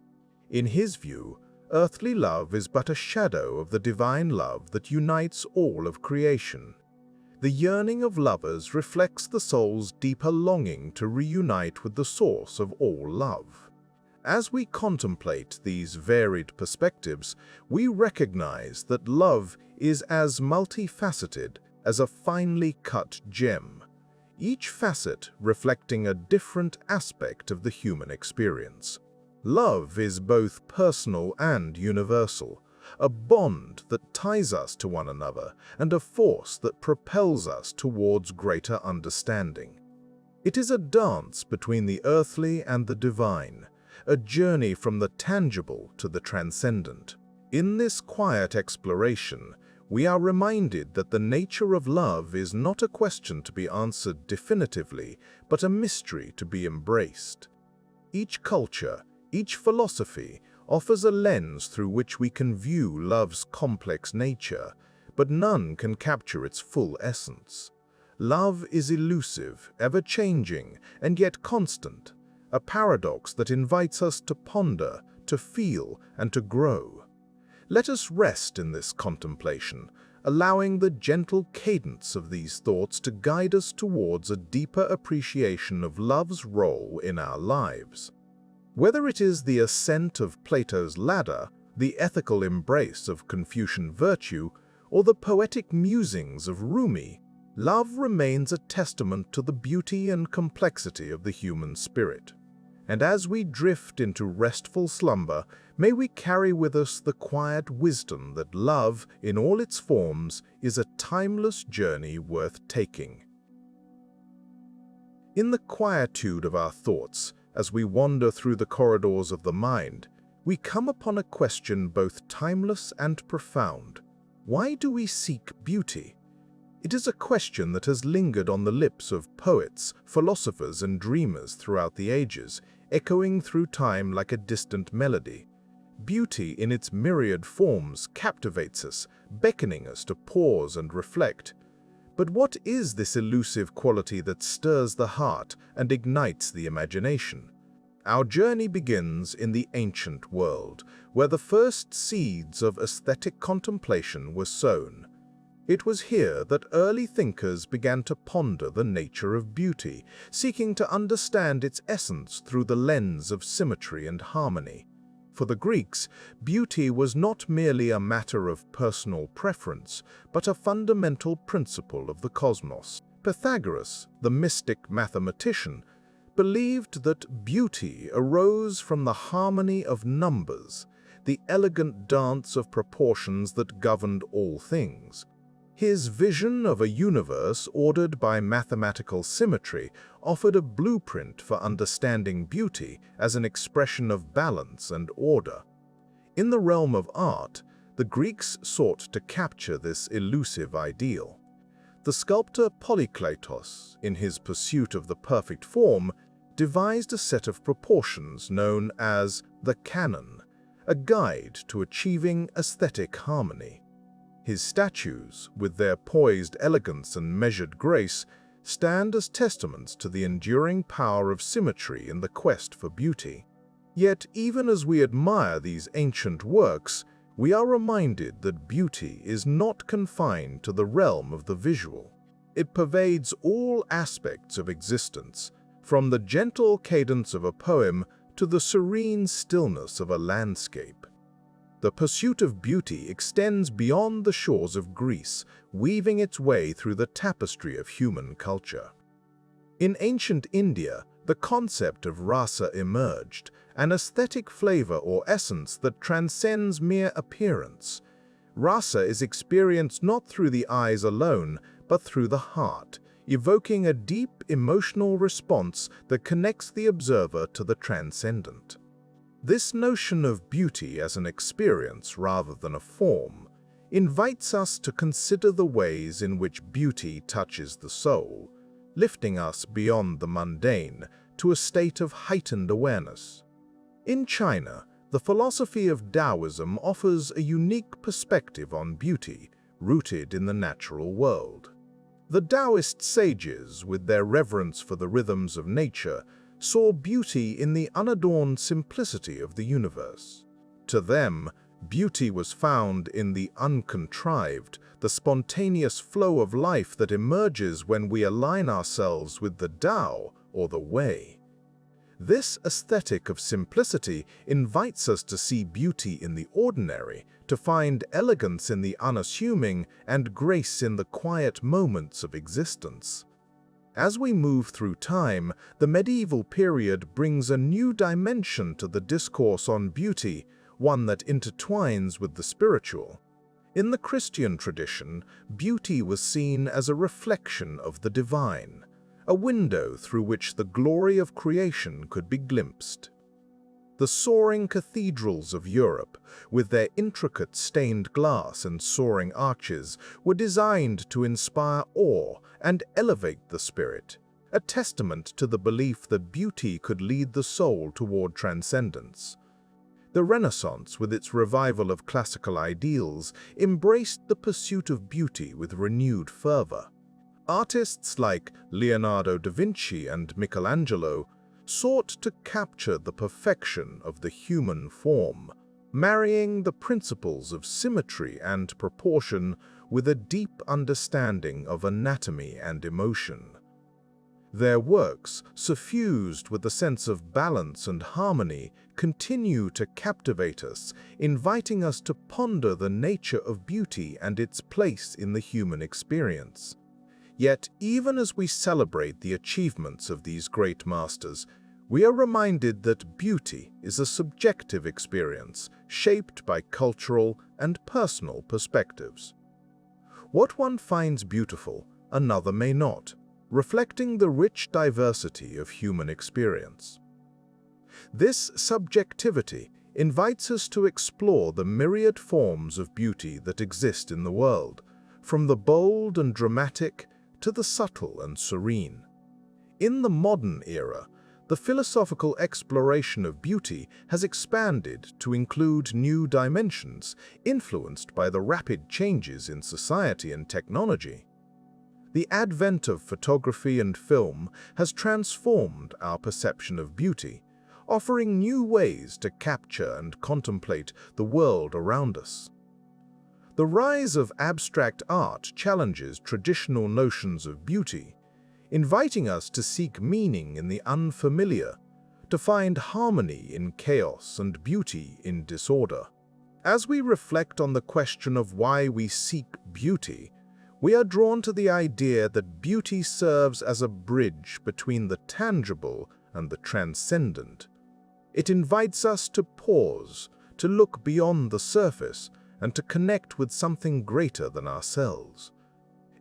A: In his view, earthly love is but a shadow of the divine love that unites all of creation. The yearning of lovers reflects the soul's deeper longing to reunite with the source of all love. As we contemplate these varied perspectives, we recognize that love is as multifaceted as a finely cut gem, each facet reflecting a different aspect of the human experience. Love is both personal and universal, a bond that ties us to one another and a force that propels us towards greater understanding. It is a dance between the earthly and the divine, a journey from the tangible to the transcendent. In this quiet exploration, we are reminded that the nature of love is not a question to be answered definitively, but a mystery to be embraced. Each culture, each philosophy, offers a lens through which we can view love's complex nature, but none can capture its full essence. Love is elusive, ever-changing, and yet constant, a paradox that invites us to ponder, to feel, and to grow. Let us rest in this contemplation, allowing the gentle cadence of these thoughts to guide us towards a deeper appreciation of love's role in our lives. Whether it is the ascent of Plato's ladder, the ethical embrace of Confucian virtue, or the poetic musings of Rumi, love remains a testament to the beauty and complexity of the human spirit. And as we drift into restful slumber, may we carry with us the quiet wisdom that love, in all its forms, is a timeless journey worth taking. In the quietude of our thoughts, as we wander through the corridors of the mind, we come upon a question both timeless and profound. Why do we seek beauty? It is a question that has lingered on the lips of poets, philosophers, and dreamers throughout the ages, echoing through time like a distant melody. Beauty in its myriad forms captivates us, beckoning us to pause and reflect. But what is this elusive quality that stirs the heart and ignites the imagination? Our journey begins in the ancient world, where the first seeds of aesthetic contemplation were sown. It was here that early thinkers began to ponder the nature of beauty, seeking to understand its essence through the lens of symmetry and harmony. For the Greeks, beauty was not merely a matter of personal preference, but a fundamental principle of the cosmos. Pythagoras, the mystic mathematician, believed that beauty arose from the harmony of numbers, the elegant dance of proportions that governed all things. His vision of a universe ordered by mathematical symmetry offered a blueprint for understanding beauty as an expression of balance and order. In the realm of art, the Greeks sought to capture this elusive ideal. The sculptor Polykleitos, in his pursuit of the perfect form, devised a set of proportions known as the canon, a guide to achieving aesthetic harmony. His statues, with their poised elegance and measured grace, stand as testaments to the enduring power of symmetry in the quest for beauty. Yet, even as we admire these ancient works, we are reminded that beauty is not confined to the realm of the visual. It pervades all aspects of existence, from the gentle cadence of a poem to the serene stillness of a landscape. The pursuit of beauty extends beyond the shores of Greece, weaving its way through the tapestry of human culture. In ancient India, the concept of rasa emerged, an aesthetic flavor or essence that transcends mere appearance. Rasa is experienced not through the eyes alone, but through the heart, evoking a deep emotional response that connects the observer to the transcendent. This notion of beauty as an experience rather than a form invites us to consider the ways in which beauty touches the soul, lifting us beyond the mundane to a state of heightened awareness. In China, the philosophy of Taoism offers a unique perspective on beauty, rooted in the natural world. The Taoist sages, with their reverence for the rhythms of nature, saw beauty in the unadorned simplicity of the universe. To them, beauty was found in the uncontrived, the spontaneous flow of life that emerges when we align ourselves with the Tao or the Way. This aesthetic of simplicity invites us to see beauty in the ordinary, to find elegance in the unassuming, and grace in the quiet moments of existence. As we move through time, the medieval period brings a new dimension to the discourse on beauty, one that intertwines with the spiritual. In the Christian tradition, beauty was seen as a reflection of the divine, a window through which the glory of creation could be glimpsed. The soaring cathedrals of Europe, with their intricate stained glass and soaring arches, were designed to inspire awe and elevate the spirit, a testament to the belief that beauty could lead the soul toward transcendence. The Renaissance, with its revival of classical ideals, embraced the pursuit of beauty with renewed fervor. Artists like Leonardo da Vinci and Michelangelo sought to capture the perfection of the human form, marrying the principles of symmetry and proportion with a deep understanding of anatomy and emotion. Their works, suffused with a sense of balance and harmony, continue to captivate us, inviting us to ponder the nature of beauty and its place in the human experience. Yet, even as we celebrate the achievements of these great masters, we are reminded that beauty is a subjective experience shaped by cultural and personal perspectives. What one finds beautiful, another may not, reflecting the rich diversity of human experience. This subjectivity invites us to explore the myriad forms of beauty that exist in the world, from the bold and dramatic to the subtle and serene. In the modern era, the philosophical exploration of beauty has expanded to include new dimensions influenced by the rapid changes in society and technology. The advent of photography and film has transformed our perception of beauty, offering new ways to capture and contemplate the world around us. The rise of abstract art challenges traditional notions of beauty, inviting us to seek meaning in the unfamiliar, to find harmony in chaos and beauty in disorder. As we reflect on the question of why we seek beauty, we are drawn to the idea that beauty serves as a bridge between the tangible and the transcendent. It invites us to pause, to look beyond the surface, and to connect with something greater than ourselves.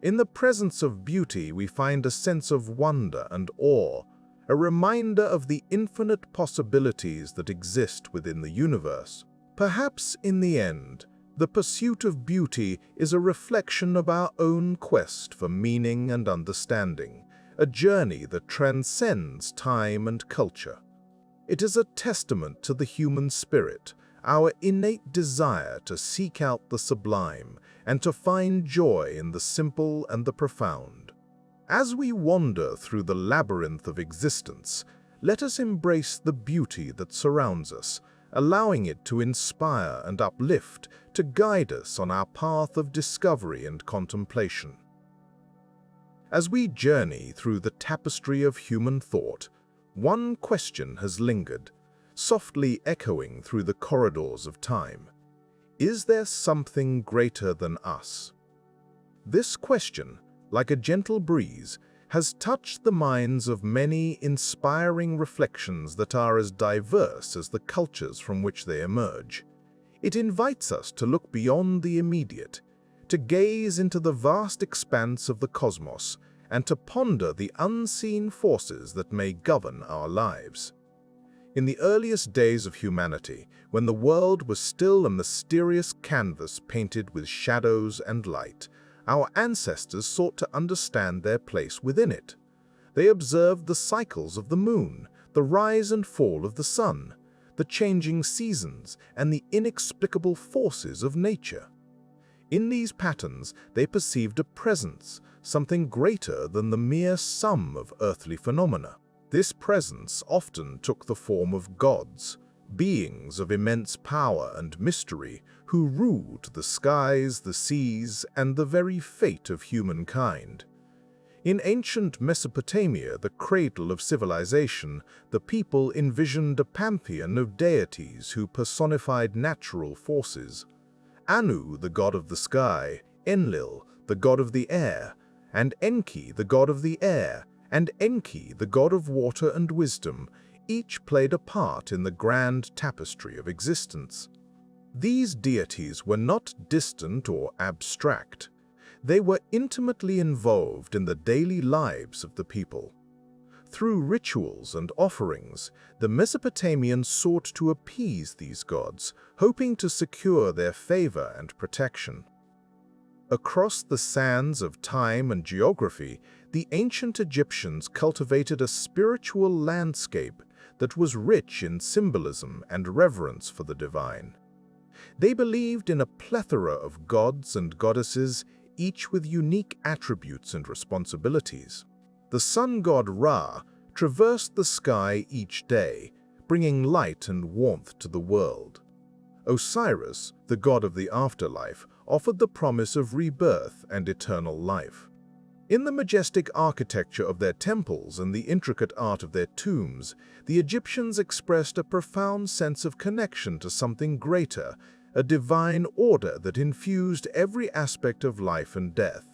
A: In the presence of beauty, we find a sense of wonder and awe, a reminder of the infinite possibilities that exist within the universe. Perhaps, in the end, the pursuit of beauty is a reflection of our own quest for meaning and understanding, a journey that transcends time and culture. It is a testament to the human spirit, our innate desire to seek out the sublime and to find joy in the simple and the profound. As we wander through the labyrinth of existence, let us embrace the beauty that surrounds us, allowing it to inspire and uplift, to guide us on our path of discovery and contemplation. As we journey through the tapestry of human thought, one question has lingered, softly echoing through the corridors of time. Is there something greater than us? This question, like a gentle breeze, has touched the minds of many, inspiring reflections that are as diverse as the cultures from which they emerge. It invites us to look beyond the immediate, to gaze into the vast expanse of the cosmos, and to ponder the unseen forces that may govern our lives. In the earliest days of humanity, when the world was still a mysterious canvas painted with shadows and light, our ancestors sought to understand their place within it. They observed the cycles of the moon, the rise and fall of the sun, the changing seasons, and the inexplicable forces of nature. In these patterns, they perceived a presence, something greater than the mere sum of earthly phenomena. This presence often took the form of gods, beings of immense power and mystery who ruled the skies, the seas, and the very fate of humankind. In ancient Mesopotamia, the cradle of civilization, the people envisioned a pantheon of deities who personified natural forces. Anu, the god of the sky, Enlil, the god of the air, and Enki, the god of the air, and Enki, the god of water and wisdom, each played a part in the grand tapestry of existence. These deities were not distant or abstract. They were intimately involved in the daily lives of the people. Through rituals and offerings, the Mesopotamians sought to appease these gods, hoping to secure their favor and protection. Across the sands of time and geography, the ancient Egyptians cultivated a spiritual landscape that was rich in symbolism and reverence for the divine. They believed in a plethora of gods and goddesses, each with unique attributes and responsibilities. The sun god Ra traversed the sky each day, bringing light and warmth to the world. Osiris, the god of the afterlife, offered the promise of rebirth and eternal life. In the majestic architecture of their temples and the intricate art of their tombs, the Egyptians expressed a profound sense of connection to something greater, a divine order that infused every aspect of life and death.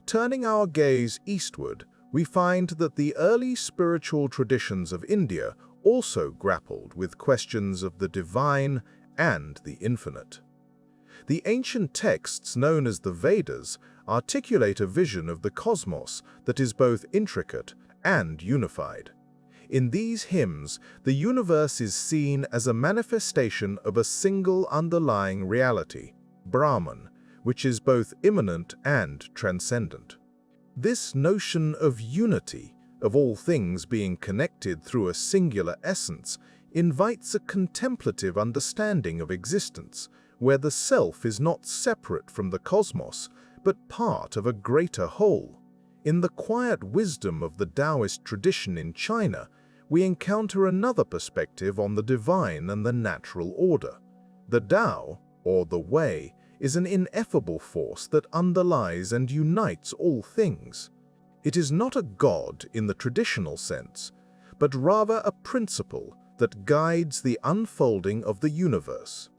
A: Turning our gaze eastward, we find that the early spiritual traditions of India also grappled with questions of the divine and the infinite. The ancient texts known as the Vedas articulate a vision of the cosmos that is both intricate and unified. In these hymns, the universe is seen as a manifestation of a single underlying reality, Brahman, which is both immanent and transcendent. This notion of unity, of all things being connected through a singular essence, invites a contemplative understanding of existence, where the self is not separate from the cosmos, but part of a greater whole. In the quiet wisdom of the Taoist tradition in China, we encounter another perspective on the divine and the natural order. The Tao, or the Way, is an ineffable force that underlies and unites all things. It is not a god in the traditional sense, but rather a principle that guides the unfolding of the universe.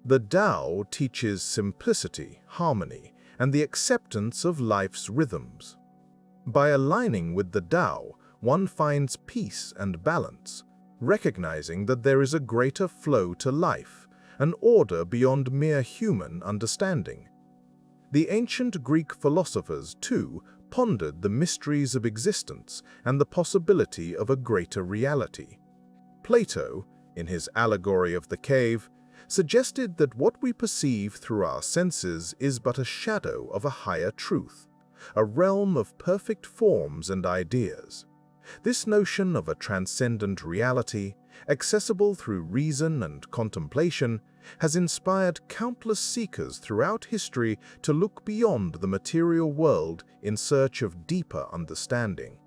A: The Tao teaches simplicity, harmony, and the acceptance of life's rhythms. By aligning with the Tao, one finds peace and balance, recognizing that there is a greater flow to life, an order beyond mere human understanding. The ancient Greek philosophers, too, pondered the mysteries of existence and the possibility of a greater reality. Plato, in his allegory of the cave, suggested that what we perceive through our senses is but a shadow of a higher truth, a realm of perfect forms and ideas. This notion of a transcendent reality, accessible through reason and contemplation, has inspired countless seekers throughout history to look beyond the material world in search of deeper understanding.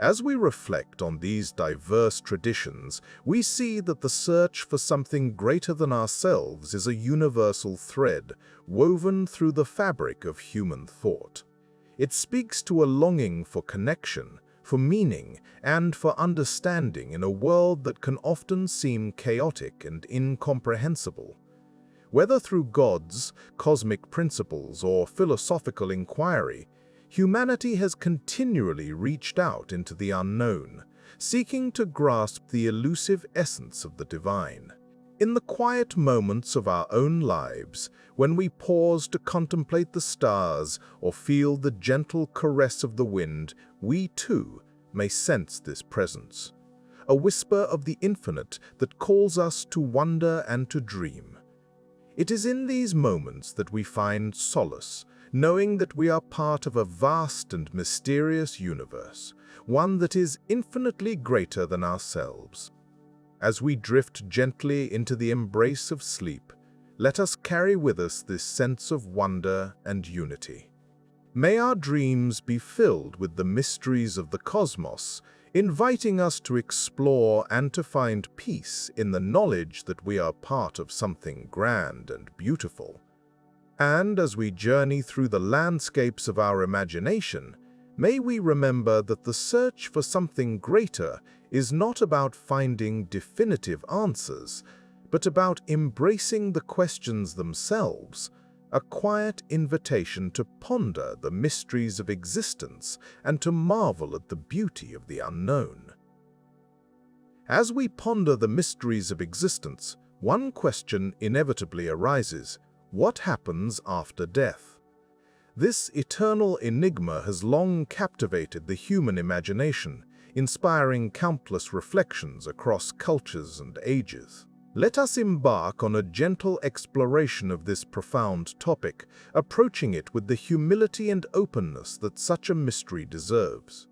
A: As we reflect on these diverse traditions, we see that the search for something greater than ourselves is a universal thread woven through the fabric of human thought. It speaks to a longing for connection, for meaning, and for understanding in a world that can often seem chaotic and incomprehensible. Whether through gods, cosmic principles, or philosophical inquiry, humanity has continually reached out into the unknown, seeking to grasp the elusive essence of the divine. In the quiet moments of our own lives, when we pause to contemplate the stars or feel the gentle caress of the wind, we too may sense this presence, a whisper of the infinite that calls us to wonder and to dream. It is in these moments that we find solace, knowing that we are part of a vast and mysterious universe, one that is infinitely greater than ourselves. As we drift gently into the embrace of sleep, let us carry with us this sense of wonder and unity. May our dreams be filled with the mysteries of the cosmos, inviting us to explore and to find peace in the knowledge that we are part of something grand and beautiful. And as we journey through the landscapes of our imagination, may we remember that the search for something greater is not about finding definitive answers, but about embracing the questions themselves, a quiet invitation to ponder the mysteries of existence and to marvel at the beauty of the unknown. As we ponder the mysteries of existence, one question inevitably arises: what happens after death? This eternal enigma has long captivated the human imagination, inspiring countless reflections across cultures and ages. Let us embark on a gentle exploration of this profound topic, approaching it with the humility and openness that such a mystery deserves.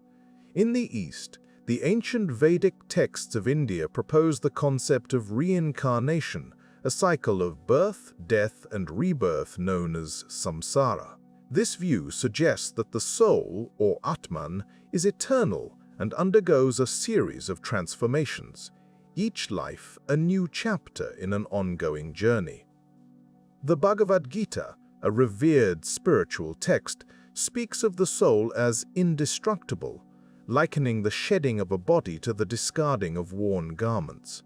A: In the East, the ancient Vedic texts of India propose the concept of reincarnation, a cycle of birth, death, and rebirth known as samsara. This view suggests that the soul, or Atman, is eternal and undergoes a series of transformations, each life a new chapter in an ongoing journey. The Bhagavad Gita, a revered spiritual text, speaks of the soul as indestructible, likening the shedding of a body to the discarding of worn garments.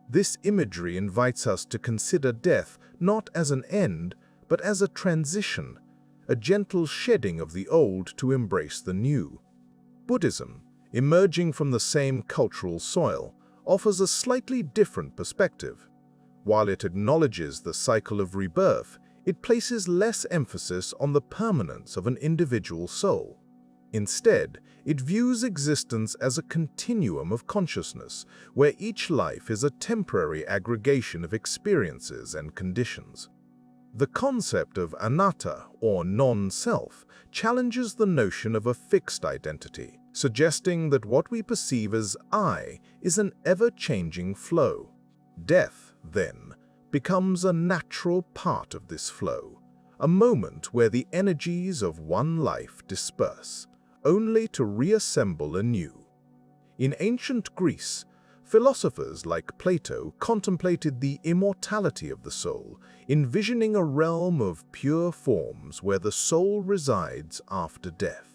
A: This imagery invites us to consider death not as an end, but as a transition, a gentle shedding of the old to embrace the new. Buddhism, emerging from the same cultural soil, offers a slightly different perspective. While it acknowledges the cycle of rebirth, it places less emphasis on the permanence of an individual soul. Instead, it views existence as a continuum of consciousness, where each life is a temporary aggregation of experiences and conditions. The concept of anatta, or non-self, challenges the notion of a fixed identity, suggesting that what we perceive as I is an ever-changing flow. Death, then, becomes a natural part of this flow, a moment where the energies of one life disperse, only to reassemble anew. In ancient Greece, philosophers like Plato contemplated the immortality of the soul, envisioning a realm of pure forms where the soul resides after death.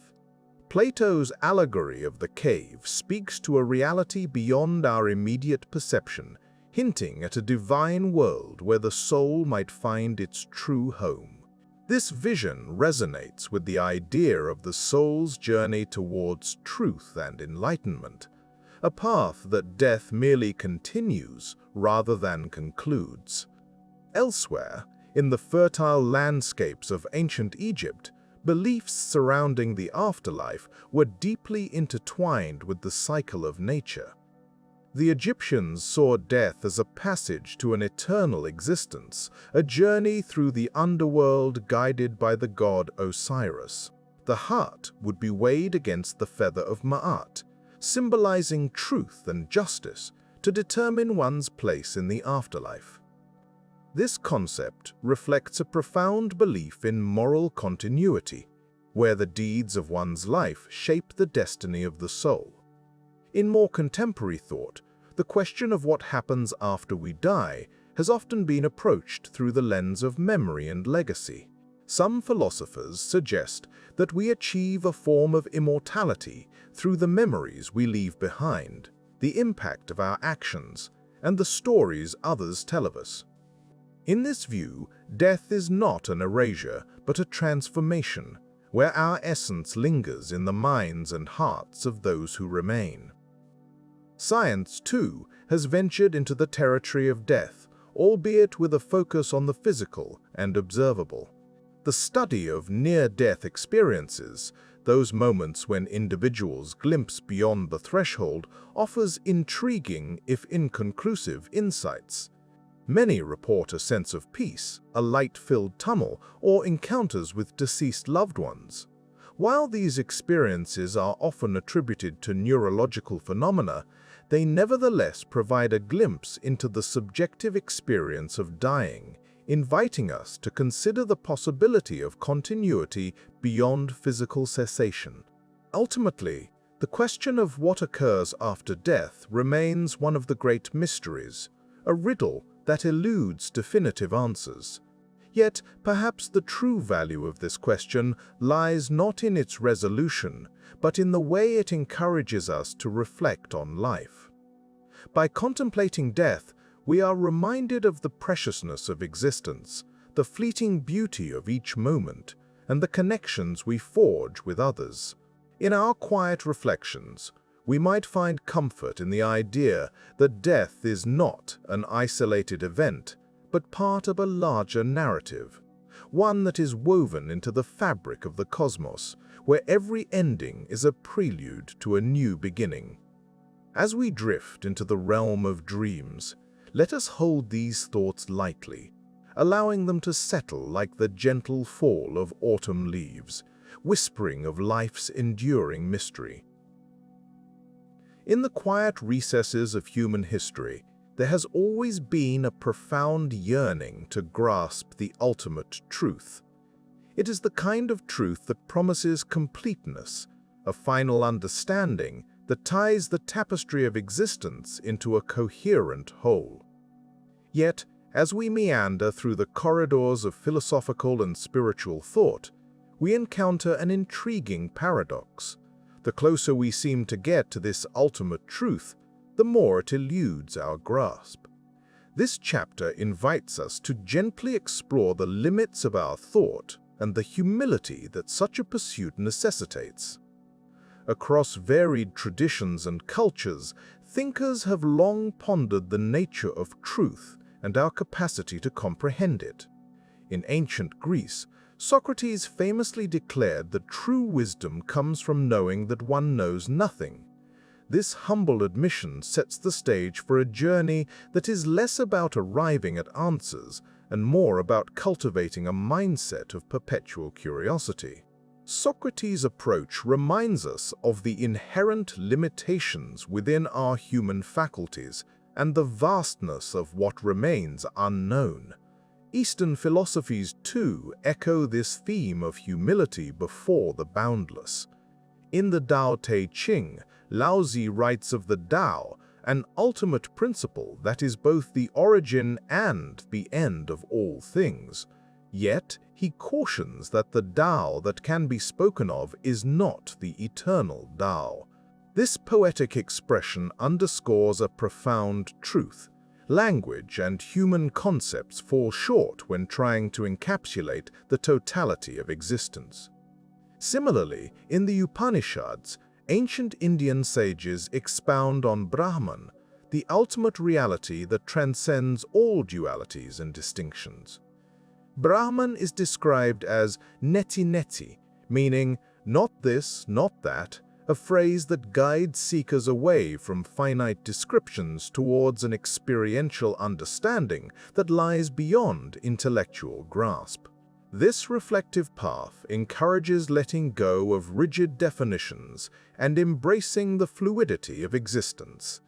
A: Plato's allegory of the cave speaks to a reality beyond our immediate perception, hinting at a divine world where the soul might find its true home. This vision resonates with the idea of the soul's journey towards truth and enlightenment, a path that death merely continues rather than concludes. Elsewhere, in the fertile landscapes of ancient Egypt, beliefs surrounding the afterlife were deeply intertwined with the cycle of nature. The Egyptians saw death as a passage to an eternal existence, a journey through the underworld guided by the god Osiris. The heart would be weighed against the feather of Ma'at, symbolizing truth and justice to determine one's place in the afterlife. This concept reflects a profound belief in moral continuity, where the deeds of one's life shape the destiny of the soul. In more contemporary thought, the question of what happens after we die has often been approached through the lens of memory and legacy. Some philosophers suggest that we achieve a form of immortality through the memories we leave behind, the impact of our actions, and the stories others tell of us. In this view, death is not an erasure, but a transformation, where our essence lingers in the minds and hearts of those who remain. Science, too, has ventured into the territory of death, albeit with a focus on the physical and observable. The study of near-death experiences, those moments when individuals glimpse beyond the threshold, offers intriguing, if inconclusive, insights. Many report a sense of peace, a light-filled tunnel, or encounters with deceased loved ones. While these experiences are often attributed to neurological phenomena, they nevertheless provide a glimpse into the subjective experience of dying, inviting us to consider the possibility of continuity beyond physical cessation. Ultimately, the question of what occurs after death remains one of the great mysteries, a riddle that eludes definitive answers. Yet, perhaps the true value of this question lies not in its resolution, but in the way it encourages us to reflect on life. By contemplating death, we are reminded of the preciousness of existence, the fleeting beauty of each moment, and the connections we forge with others. In our quiet reflections, we might find comfort in the idea that death is not an isolated event, but part of a larger narrative, one that is woven into the fabric of the cosmos, where every ending is a prelude to a new beginning. As we drift into the realm of dreams, let us hold these thoughts lightly, allowing them to settle like the gentle fall of autumn leaves, whispering of life's enduring mystery. In the quiet recesses of human history, there has always been a profound yearning to grasp the ultimate truth. It is the kind of truth that promises completeness, a final understanding that ties the tapestry of existence into a coherent whole. Yet, as we meander through the corridors of philosophical and spiritual thought, we encounter an intriguing paradox. The closer we seem to get to this ultimate truth, the more it eludes our grasp. This chapter invites us to gently explore the limits of our thought and the humility that such a pursuit necessitates. Across varied traditions and cultures, thinkers have long pondered the nature of truth and our capacity to comprehend it. In ancient Greece, Socrates famously declared that true wisdom comes from knowing that one knows nothing. This humble admission sets the stage for a journey that is less about arriving at answers and more about cultivating a mindset of perpetual curiosity. Socrates' approach reminds us of the inherent limitations within our human faculties and the vastness of what remains unknown. Eastern philosophies, too, echo this theme of humility before the boundless. In the Tao Te Ching, Laozi writes of the Tao, an ultimate principle that is both the origin and the end of all things. Yet, he cautions that the Tao that can be spoken of is not the eternal Tao. This poetic expression underscores a profound truth. Language and human concepts fall short when trying to encapsulate the totality of existence. Similarly, in the Upanishads, ancient Indian sages expound on Brahman, the ultimate reality that transcends all dualities and distinctions. Brahman is described as neti neti, meaning not this, not that, a phrase that guides seekers away from finite descriptions towards an experiential understanding that lies beyond intellectual grasp. This reflective path encourages letting go of rigid definitions and embracing the fluidity of existence.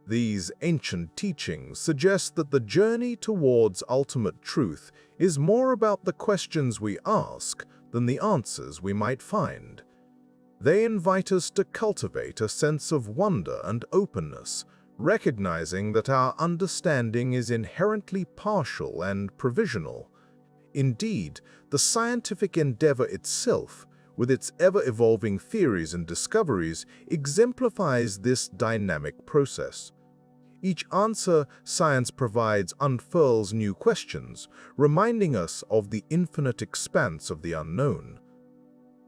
A: These ancient teachings suggest that the journey towards ultimate truth is more about the questions we ask than the answers we might find. They invite us to cultivate a sense of wonder and openness, recognizing that our understanding is inherently partial and provisional. Indeed, the scientific endeavor itself, with its ever-evolving theories and discoveries, exemplifies this dynamic process. Each answer science provides unfurls new questions, reminding us of the infinite expanse of the unknown.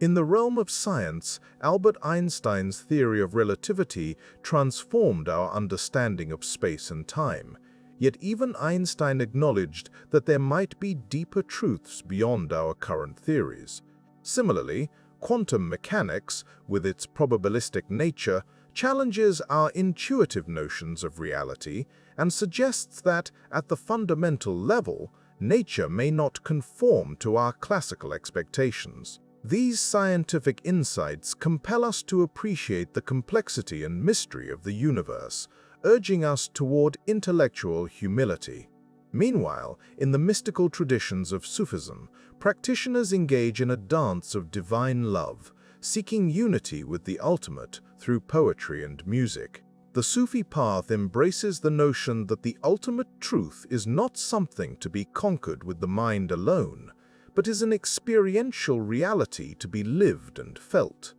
A: In the realm of science, Albert Einstein's theory of relativity transformed our understanding of space and time. Yet even Einstein acknowledged that there might be deeper truths beyond our current theories. Similarly, quantum mechanics, with its probabilistic nature, challenges our intuitive notions of reality and suggests that, at the fundamental level, nature may not conform to our classical expectations. These scientific insights compel us to appreciate the complexity and mystery of the universe, urging us toward intellectual humility. Meanwhile, in the mystical traditions of Sufism, practitioners engage in a dance of divine love, seeking unity with the ultimate through poetry and music. The Sufi path embraces the notion that the ultimate truth is not something to be conquered with the mind alone, but is an experiential reality to be lived and felt.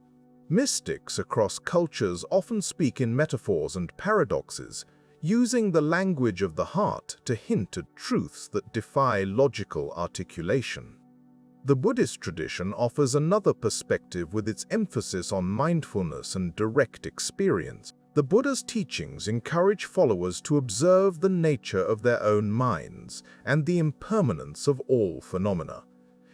A: Mystics across cultures often speak in metaphors and paradoxes, using the language of the heart to hint at truths that defy logical articulation. The Buddhist tradition offers another perspective with its emphasis on mindfulness and direct experience. The Buddha's teachings encourage followers to observe the nature of their own minds and the impermanence of all phenomena.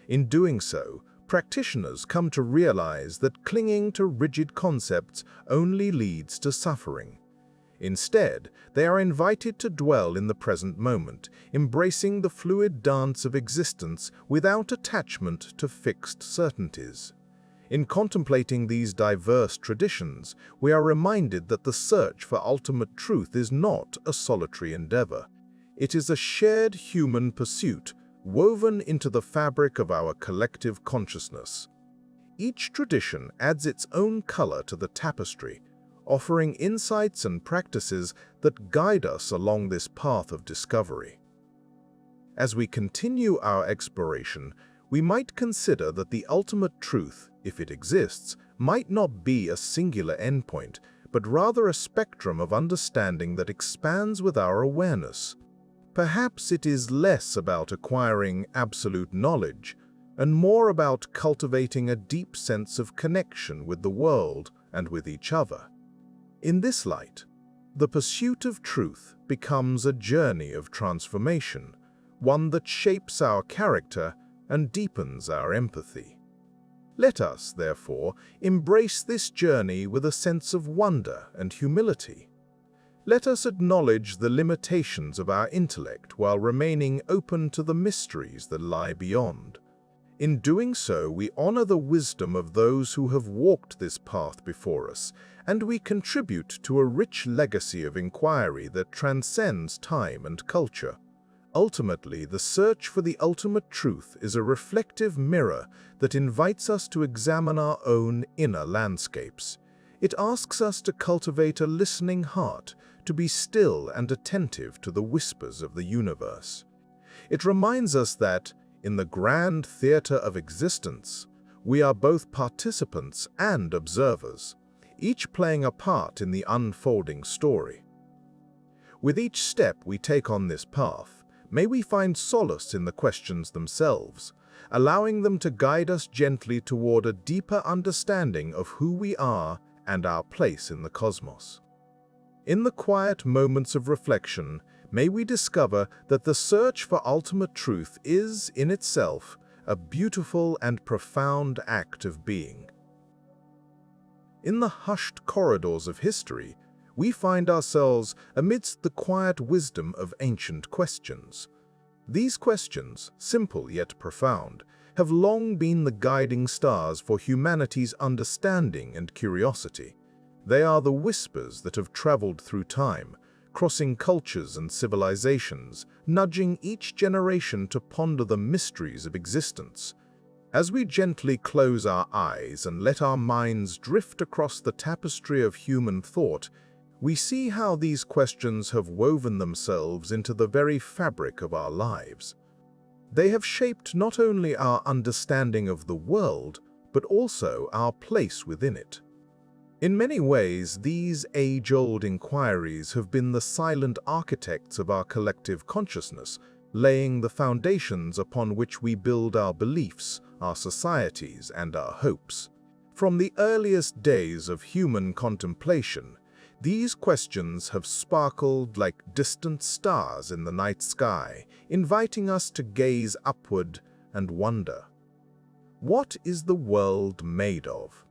A: In doing so, practitioners come to realize that clinging to rigid concepts only leads to suffering. Instead, they are invited to dwell in the present moment, embracing the fluid dance of existence without attachment to fixed certainties. In contemplating these diverse traditions, we are reminded that the search for ultimate truth is not a solitary endeavor. It is a shared human pursuit, woven into the fabric of our collective consciousness. Each tradition adds its own color to the tapestry, offering insights and practices that guide us along this path of discovery. As we continue our exploration, we might consider that the ultimate truth, if it exists, might not be a singular endpoint, but rather a spectrum of understanding that expands with our awareness. Perhaps it is less about acquiring absolute knowledge and more about cultivating a deep sense of connection with the world and with each other. In this light, the pursuit of truth becomes a journey of transformation, one that shapes our character and deepens our empathy. Let us, therefore, embrace this journey with a sense of wonder and humility. Let us acknowledge the limitations of our intellect while remaining open to the mysteries that lie beyond. In doing so, we honor the wisdom of those who have walked this path before us, and we contribute to a rich legacy of inquiry that transcends time and culture. Ultimately, the search for the ultimate truth is a reflective mirror that invites us to examine our own inner landscapes. It asks us to cultivate a listening heart, to be still and attentive to the whispers of the universe. It reminds us that, in the grand theater of existence, we are both participants and observers, each playing a part in the unfolding story. With each step we take on this path, may we find solace in the questions themselves, allowing them to guide us gently toward a deeper understanding of who we are and our place in the cosmos. In the quiet moments of reflection, may we discover that the search for ultimate truth is, in itself, a beautiful and profound act of being. In the hushed corridors of history, we find ourselves amidst the quiet wisdom of ancient questions. These questions, simple yet profound, have long been the guiding stars for humanity's understanding and curiosity. They are the whispers that have traveled through time, crossing cultures and civilizations, nudging each generation to ponder the mysteries of existence. As we gently close our eyes and let our minds drift across the tapestry of human thought, we see how these questions have woven themselves into the very fabric of our lives. They have shaped not only our understanding of the world, but also our place within it. In many ways, these age-old inquiries have been the silent architects of our collective consciousness, laying the foundations upon which we build our beliefs, our societies, and our hopes. From the earliest days of human contemplation, these questions have sparkled like distant stars in the night sky, inviting us to gaze upward and wonder. What is the world made of?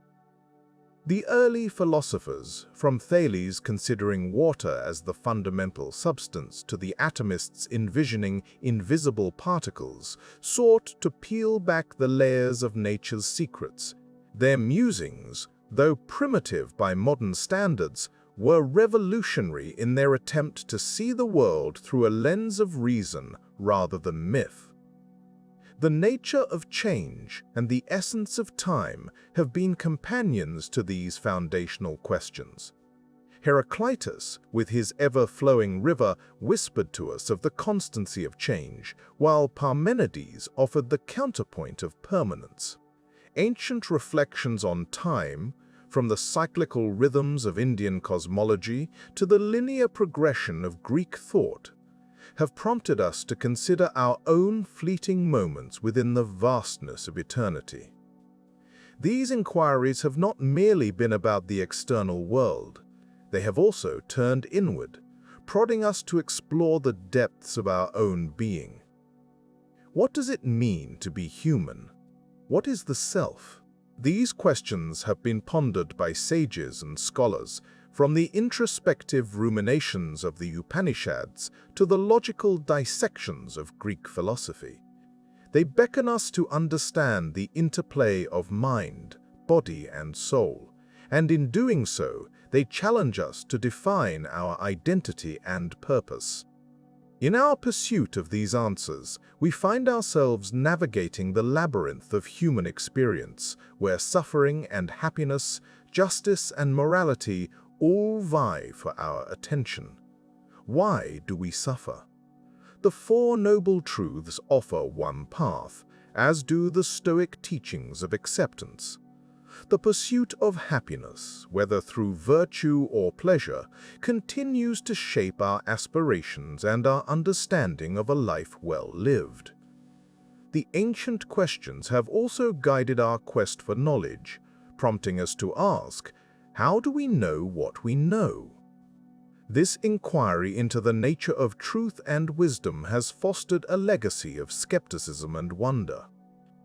A: The early philosophers, from Thales considering water as the fundamental substance to the atomists envisioning invisible particles, sought to peel back the layers of nature's secrets. Their musings, though primitive by modern standards, were revolutionary in their attempt to see the world through a lens of reason rather than myth. The nature of change and the essence of time have been companions to these foundational questions. Heraclitus, with his ever-flowing river, whispered to us of the constancy of change, while Parmenides offered the counterpoint of permanence. Ancient reflections on time, from the cyclical rhythms of Indian cosmology to the linear progression of Greek thought, have prompted us to consider our own fleeting moments within the vastness of eternity. These inquiries have not merely been about the external world. They have also turned inward, prodding us to explore the depths of our own being. What does it mean to be human? What is the self? These questions have been pondered by sages and scholars, from the introspective ruminations of the Upanishads to the logical dissections of Greek philosophy. They beckon us to understand the interplay of mind, body, and soul, and in doing so, they challenge us to define our identity and purpose. In our pursuit of these answers, we find ourselves navigating the labyrinth of human experience, where suffering and happiness, justice and morality all vie for our attention. Why do we suffer? The Four Noble Truths offer one path, as do the Stoic teachings of acceptance. The pursuit of happiness, whether through virtue or pleasure, continues to shape our aspirations and our understanding of a life well lived. The ancient questions have also guided our quest for knowledge, prompting us to ask, how do we know what we know? This inquiry into the nature of truth and wisdom has fostered a legacy of skepticism and wonder.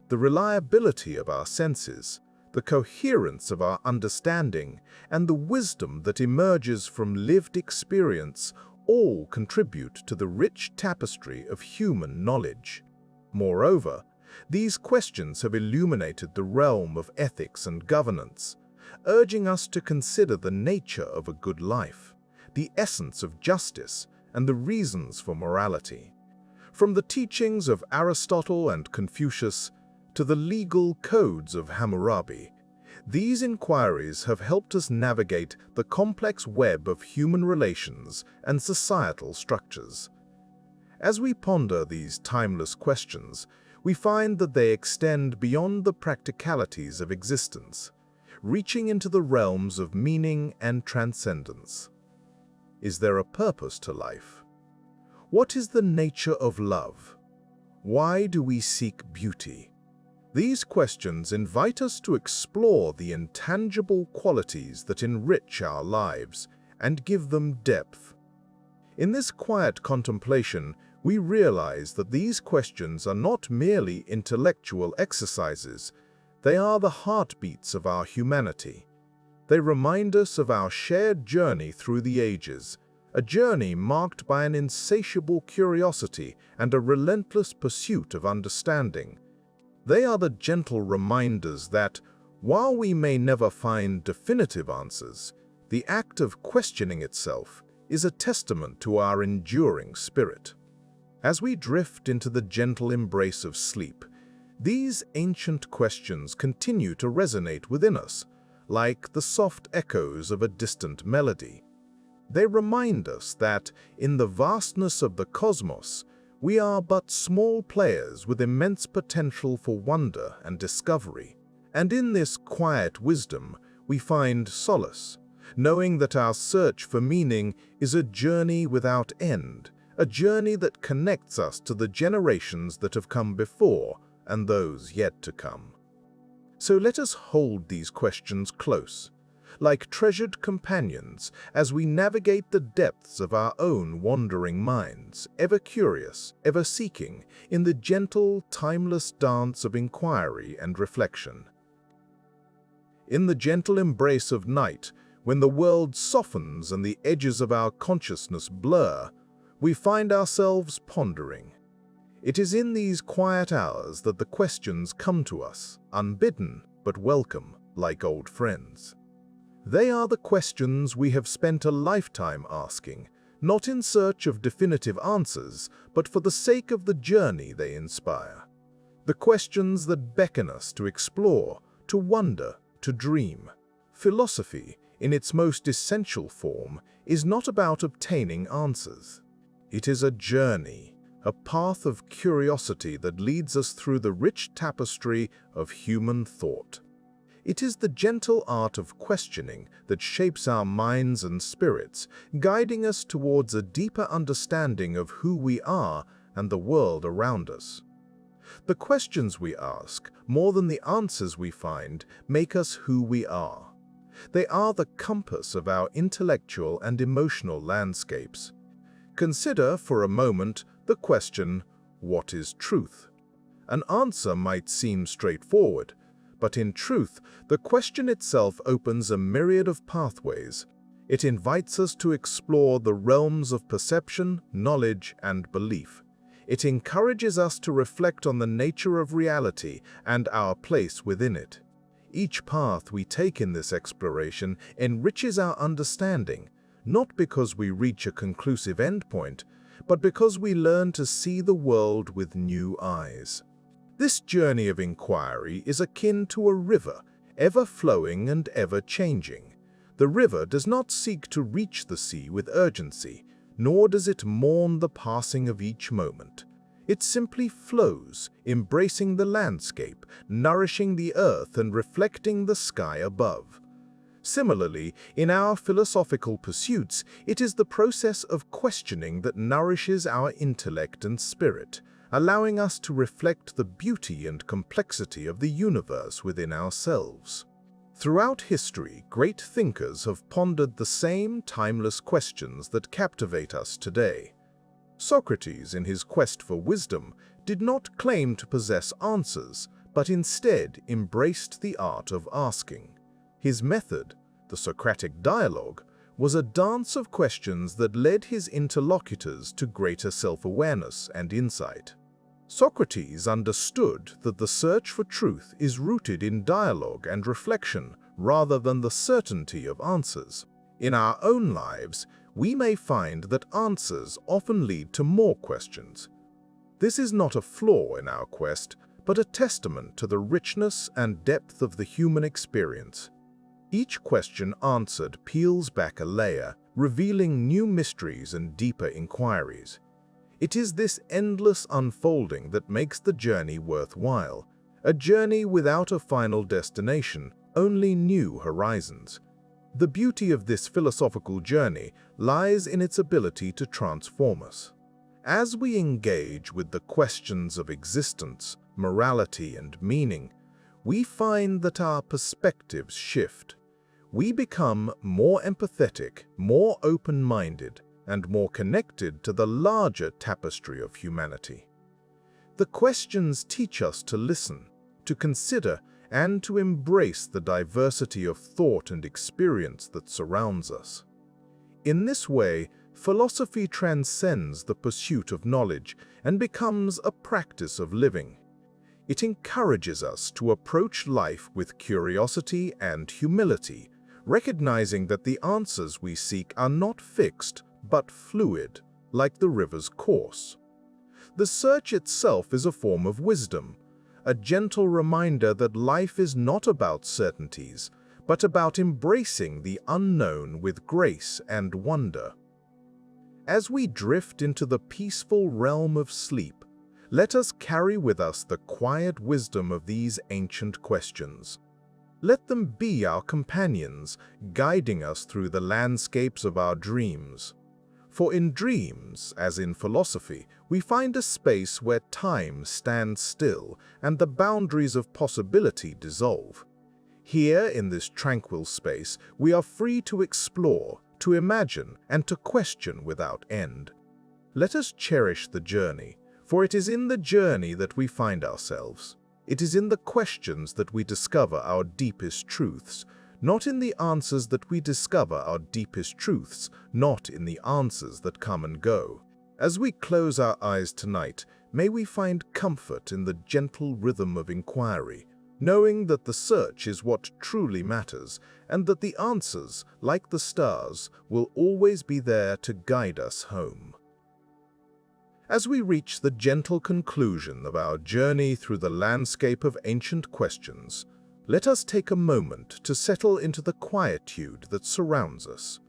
A: The reliability of our senses, the coherence of our understanding, and the wisdom that emerges from lived experience all contribute to the rich tapestry of human knowledge. Moreover, these questions have illuminated the realm of ethics and governance, urging us to consider the nature of a good life, the essence of justice, and the reasons for morality. From the teachings of Aristotle and Confucius to the legal codes of Hammurabi, these inquiries have helped us navigate the complex web of human relations and societal structures. As we ponder these timeless questions, we find that they extend beyond the practicalities of existence, reaching into the realms of meaning and transcendence. Is there a purpose to life? What is the nature of love? Why do we seek beauty? These questions invite us to explore the intangible qualities that enrich our lives and give them depth. In this quiet contemplation, we realize that these questions are not merely intellectual exercises, they are the heartbeats of our humanity. They remind us of our shared journey through the ages, a journey marked by an insatiable curiosity and a relentless pursuit of understanding. They are the gentle reminders that, while we may never find definitive answers, the act of questioning itself is a testament to our enduring spirit. As we drift into the gentle embrace of sleep, these ancient questions continue to resonate within us, like the soft echoes of a distant melody. They remind us that, in the vastness of the cosmos, we are but small players with immense potential for wonder and discovery. And in this quiet wisdom, we find solace, knowing that our search for meaning is a journey without end, a journey that connects us to the generations that have come before and those yet to come. So let us hold these questions close, like treasured companions, as we navigate the depths of our own wandering minds, ever curious, ever seeking, in the gentle, timeless dance of inquiry and reflection. In the gentle embrace of night, when the world softens and the edges of our consciousness blur, we find ourselves pondering. It is in these quiet hours that the questions come to us, unbidden but welcome, like old friends. They are the questions we have spent a lifetime asking, not in search of definitive answers, but for the sake of the journey they inspire. The questions that beckon us to explore, to wonder, to dream. Philosophy, in its most essential form, is not about obtaining answers. It is a journey, a path of curiosity that leads us through the rich tapestry of human thought. It is the gentle art of questioning that shapes our minds and spirits, guiding us towards a deeper understanding of who we are and the world around us. The questions we ask, more than the answers we find, make us who we are. They are the compass of our intellectual and emotional landscapes. Consider for a moment the question, what is truth? An answer might seem straightforward, but in truth, the question itself opens a myriad of pathways. It invites us to explore the realms of perception, knowledge, and belief. It encourages us to reflect on the nature of reality and our place within it. Each path we take in this exploration enriches our understanding, not because we reach a conclusive endpoint, but because we learn to see the world with new eyes. This journey of inquiry is akin to a river, ever flowing and ever changing. The river does not seek to reach the sea with urgency, nor does it mourn the passing of each moment. It simply flows, embracing the landscape, nourishing the earth and reflecting the sky above. Similarly, in our philosophical pursuits, it is the process of questioning that nourishes our intellect and spirit, allowing us to reflect the beauty and complexity of the universe within ourselves. Throughout history, great thinkers have pondered the same timeless questions that captivate us today. Socrates, in his quest for wisdom, did not claim to possess answers, but instead embraced the art of asking. His method, the Socratic dialogue, was a dance of questions that led his interlocutors to greater self-awareness and insight. Socrates understood that the search for truth is rooted in dialogue and reflection rather than the certainty of answers. In our own lives, we may find that answers often lead to more questions. This is not a flaw in our quest, but a testament to the richness and depth of the human experience. Each question answered peels back a layer, revealing new mysteries and deeper inquiries. It is this endless unfolding that makes the journey worthwhile, a journey without a final destination, only new horizons. The beauty of this philosophical journey lies in its ability to transform us. As we engage with the questions of existence, morality, and meaning, we find that our perspectives shift. We become more empathetic, more open-minded, and more connected to the larger tapestry of humanity. The questions teach us to listen, to consider, and to embrace the diversity of thought and experience that surrounds us. In this way, philosophy transcends the pursuit of knowledge and becomes a practice of living. It encourages us to approach life with curiosity and humility, recognizing that the answers we seek are not fixed, but fluid, like the river's course. The search itself is a form of wisdom, a gentle reminder that life is not about certainties, but about embracing the unknown with grace and wonder. As we drift into the peaceful realm of sleep, let us carry with us the quiet wisdom of these ancient questions. Let them be our companions, guiding us through the landscapes of our dreams. For in dreams, as in philosophy, we find a space where time stands still and the boundaries of possibility dissolve. Here, in this tranquil space, we are free to explore, to imagine, and to question without end. Let us cherish the journey, for it is in the journey that we find ourselves. It is in the questions that we discover our deepest truths, not in the answers that we discover our deepest truths, not in the answers that come and go. As we close our eyes tonight, may we find comfort in the gentle rhythm of inquiry, knowing that the search is what truly matters, and that the answers, like the stars, will always be there to guide us home. As we reach the gentle conclusion of our journey through the landscape of ancient questions, let us take a moment to settle into the quietude that surrounds us.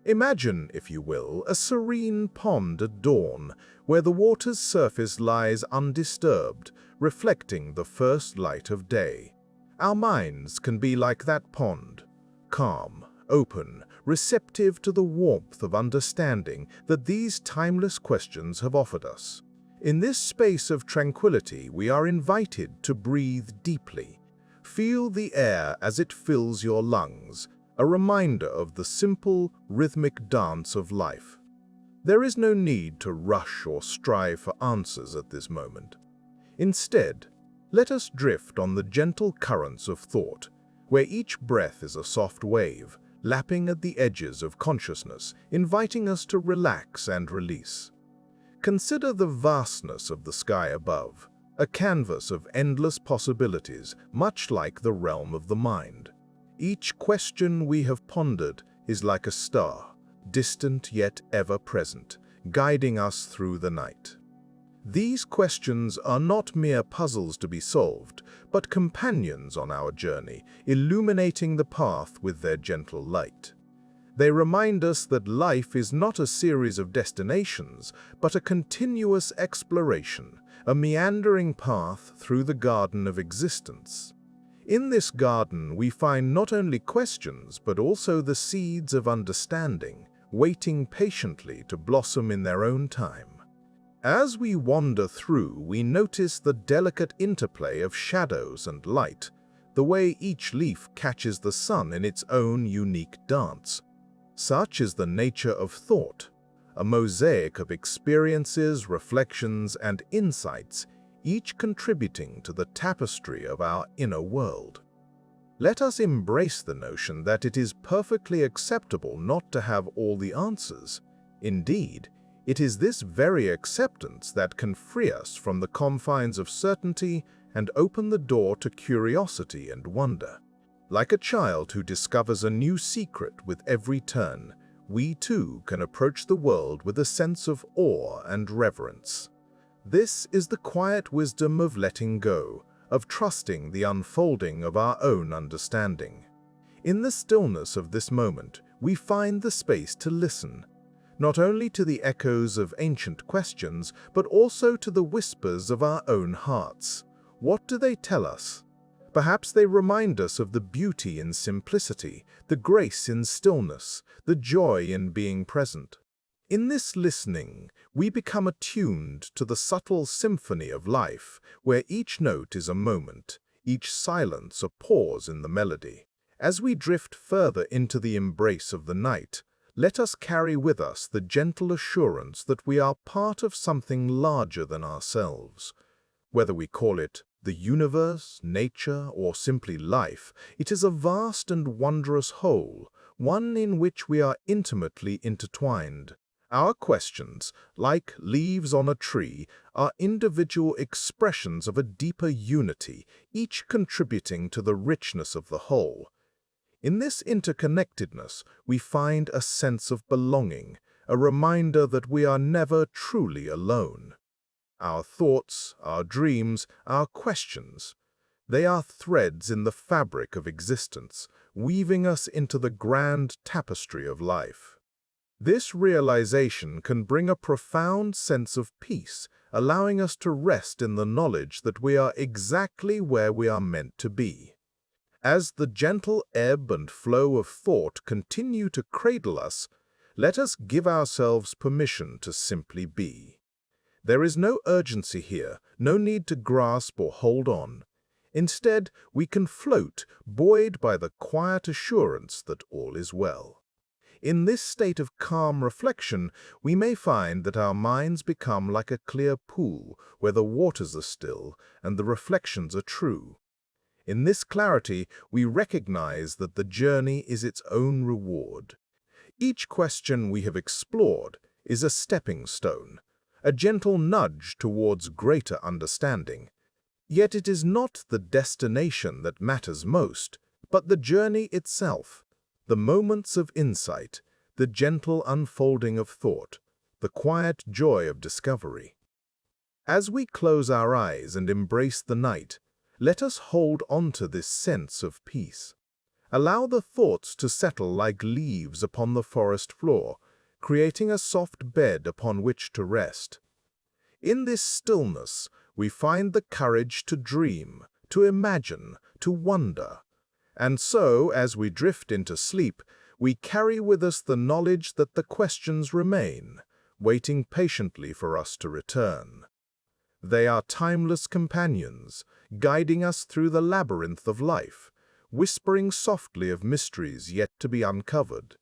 A: Imagine, if you will, a serene pond at dawn, where the water's surface lies undisturbed, reflecting the first light of day. Our minds can be like that pond, calm, open, receptive to the warmth of understanding that these timeless questions have offered us. In this space of tranquility, we are invited to breathe deeply. Feel the air as it fills your lungs, a reminder of the simple, rhythmic dance of life. There is no need to rush or strive for answers at this moment. Instead, let us drift on the gentle currents of thought, where each breath is a soft wave, lapping at the edges of consciousness, inviting us to relax and release. Consider the vastness of the sky above, a canvas of endless possibilities, much like the realm of the mind. Each question we have pondered is like a star, distant yet ever present, guiding us through the night. These questions are not mere puzzles to be solved, but companions on our journey, illuminating the path with their gentle light. They remind us that life is not a series of destinations, but a continuous exploration, a meandering path through the garden of existence. In this garden, we find not only questions, but also the seeds of understanding, waiting patiently to blossom in their own time. As we wander through, we notice the delicate interplay of shadows and light, the way each leaf catches the sun in its own unique dance. Such is the nature of thought, a mosaic of experiences, reflections, and insights, each contributing to the tapestry of our inner world. Let us embrace the notion that it is perfectly acceptable not to have all the answers. Indeed, it is this very acceptance that can free us from the confines of certainty and open the door to curiosity and wonder. Like a child who discovers a new secret with every turn, we too can approach the world with a sense of awe and reverence. This is the quiet wisdom of letting go, of trusting the unfolding of our own understanding. In the stillness of this moment, we find the space to listen, not only to the echoes of ancient questions, but also to the whispers of our own hearts. What do they tell us? Perhaps they remind us of the beauty in simplicity, the grace in stillness, the joy in being present. In this listening, we become attuned to the subtle symphony of life, where each note is a moment, each silence a pause in the melody. As we drift further into the embrace of the night, let us carry with us the gentle assurance that we are part of something larger than ourselves. Whether we call it the universe, nature, or simply life, it is a vast and wondrous whole, one in which we are intimately intertwined. Our questions, like leaves on a tree, are individual expressions of a deeper unity, each contributing to the richness of the whole. In this interconnectedness, we find a sense of belonging, a reminder that we are never truly alone. Our thoughts, our dreams, our questions, they are threads in the fabric of existence, weaving us into the grand tapestry of life. This realization can bring a profound sense of peace, allowing us to rest in the knowledge that we are exactly where we are meant to be. As the gentle ebb and flow of thought continue to cradle us, let us give ourselves permission to simply be. There is no urgency here, no need to grasp or hold on. Instead, we can float, buoyed by the quiet assurance that all is well. In this state of calm reflection, we may find that our minds become like a clear pool where the waters are still and the reflections are true. In this clarity, we recognize that the journey is its own reward. Each question we have explored is a stepping stone, a gentle nudge towards greater understanding. Yet it is not the destination that matters most, but the journey itself, the moments of insight, the gentle unfolding of thought, the quiet joy of discovery. As we close our eyes and embrace the night, let us hold on to this sense of peace. Allow the thoughts to settle like leaves upon the forest floor, creating a soft bed upon which to rest. In this stillness, we find the courage to dream, to imagine, to wonder. And so, as we drift into sleep, we carry with us the knowledge that the questions remain, waiting patiently for us to return. They are timeless companions, guiding us through the labyrinth of life, whispering softly of mysteries yet to be uncovered.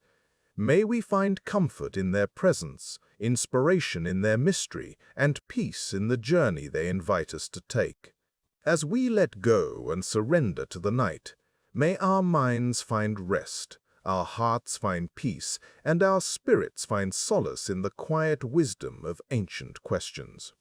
A: May we find comfort in their presence, inspiration in their mystery, and peace in the journey they invite us to take. As we let go and surrender to the night, may our minds find rest, our hearts find peace, and our spirits find solace in the quiet wisdom of ancient questions.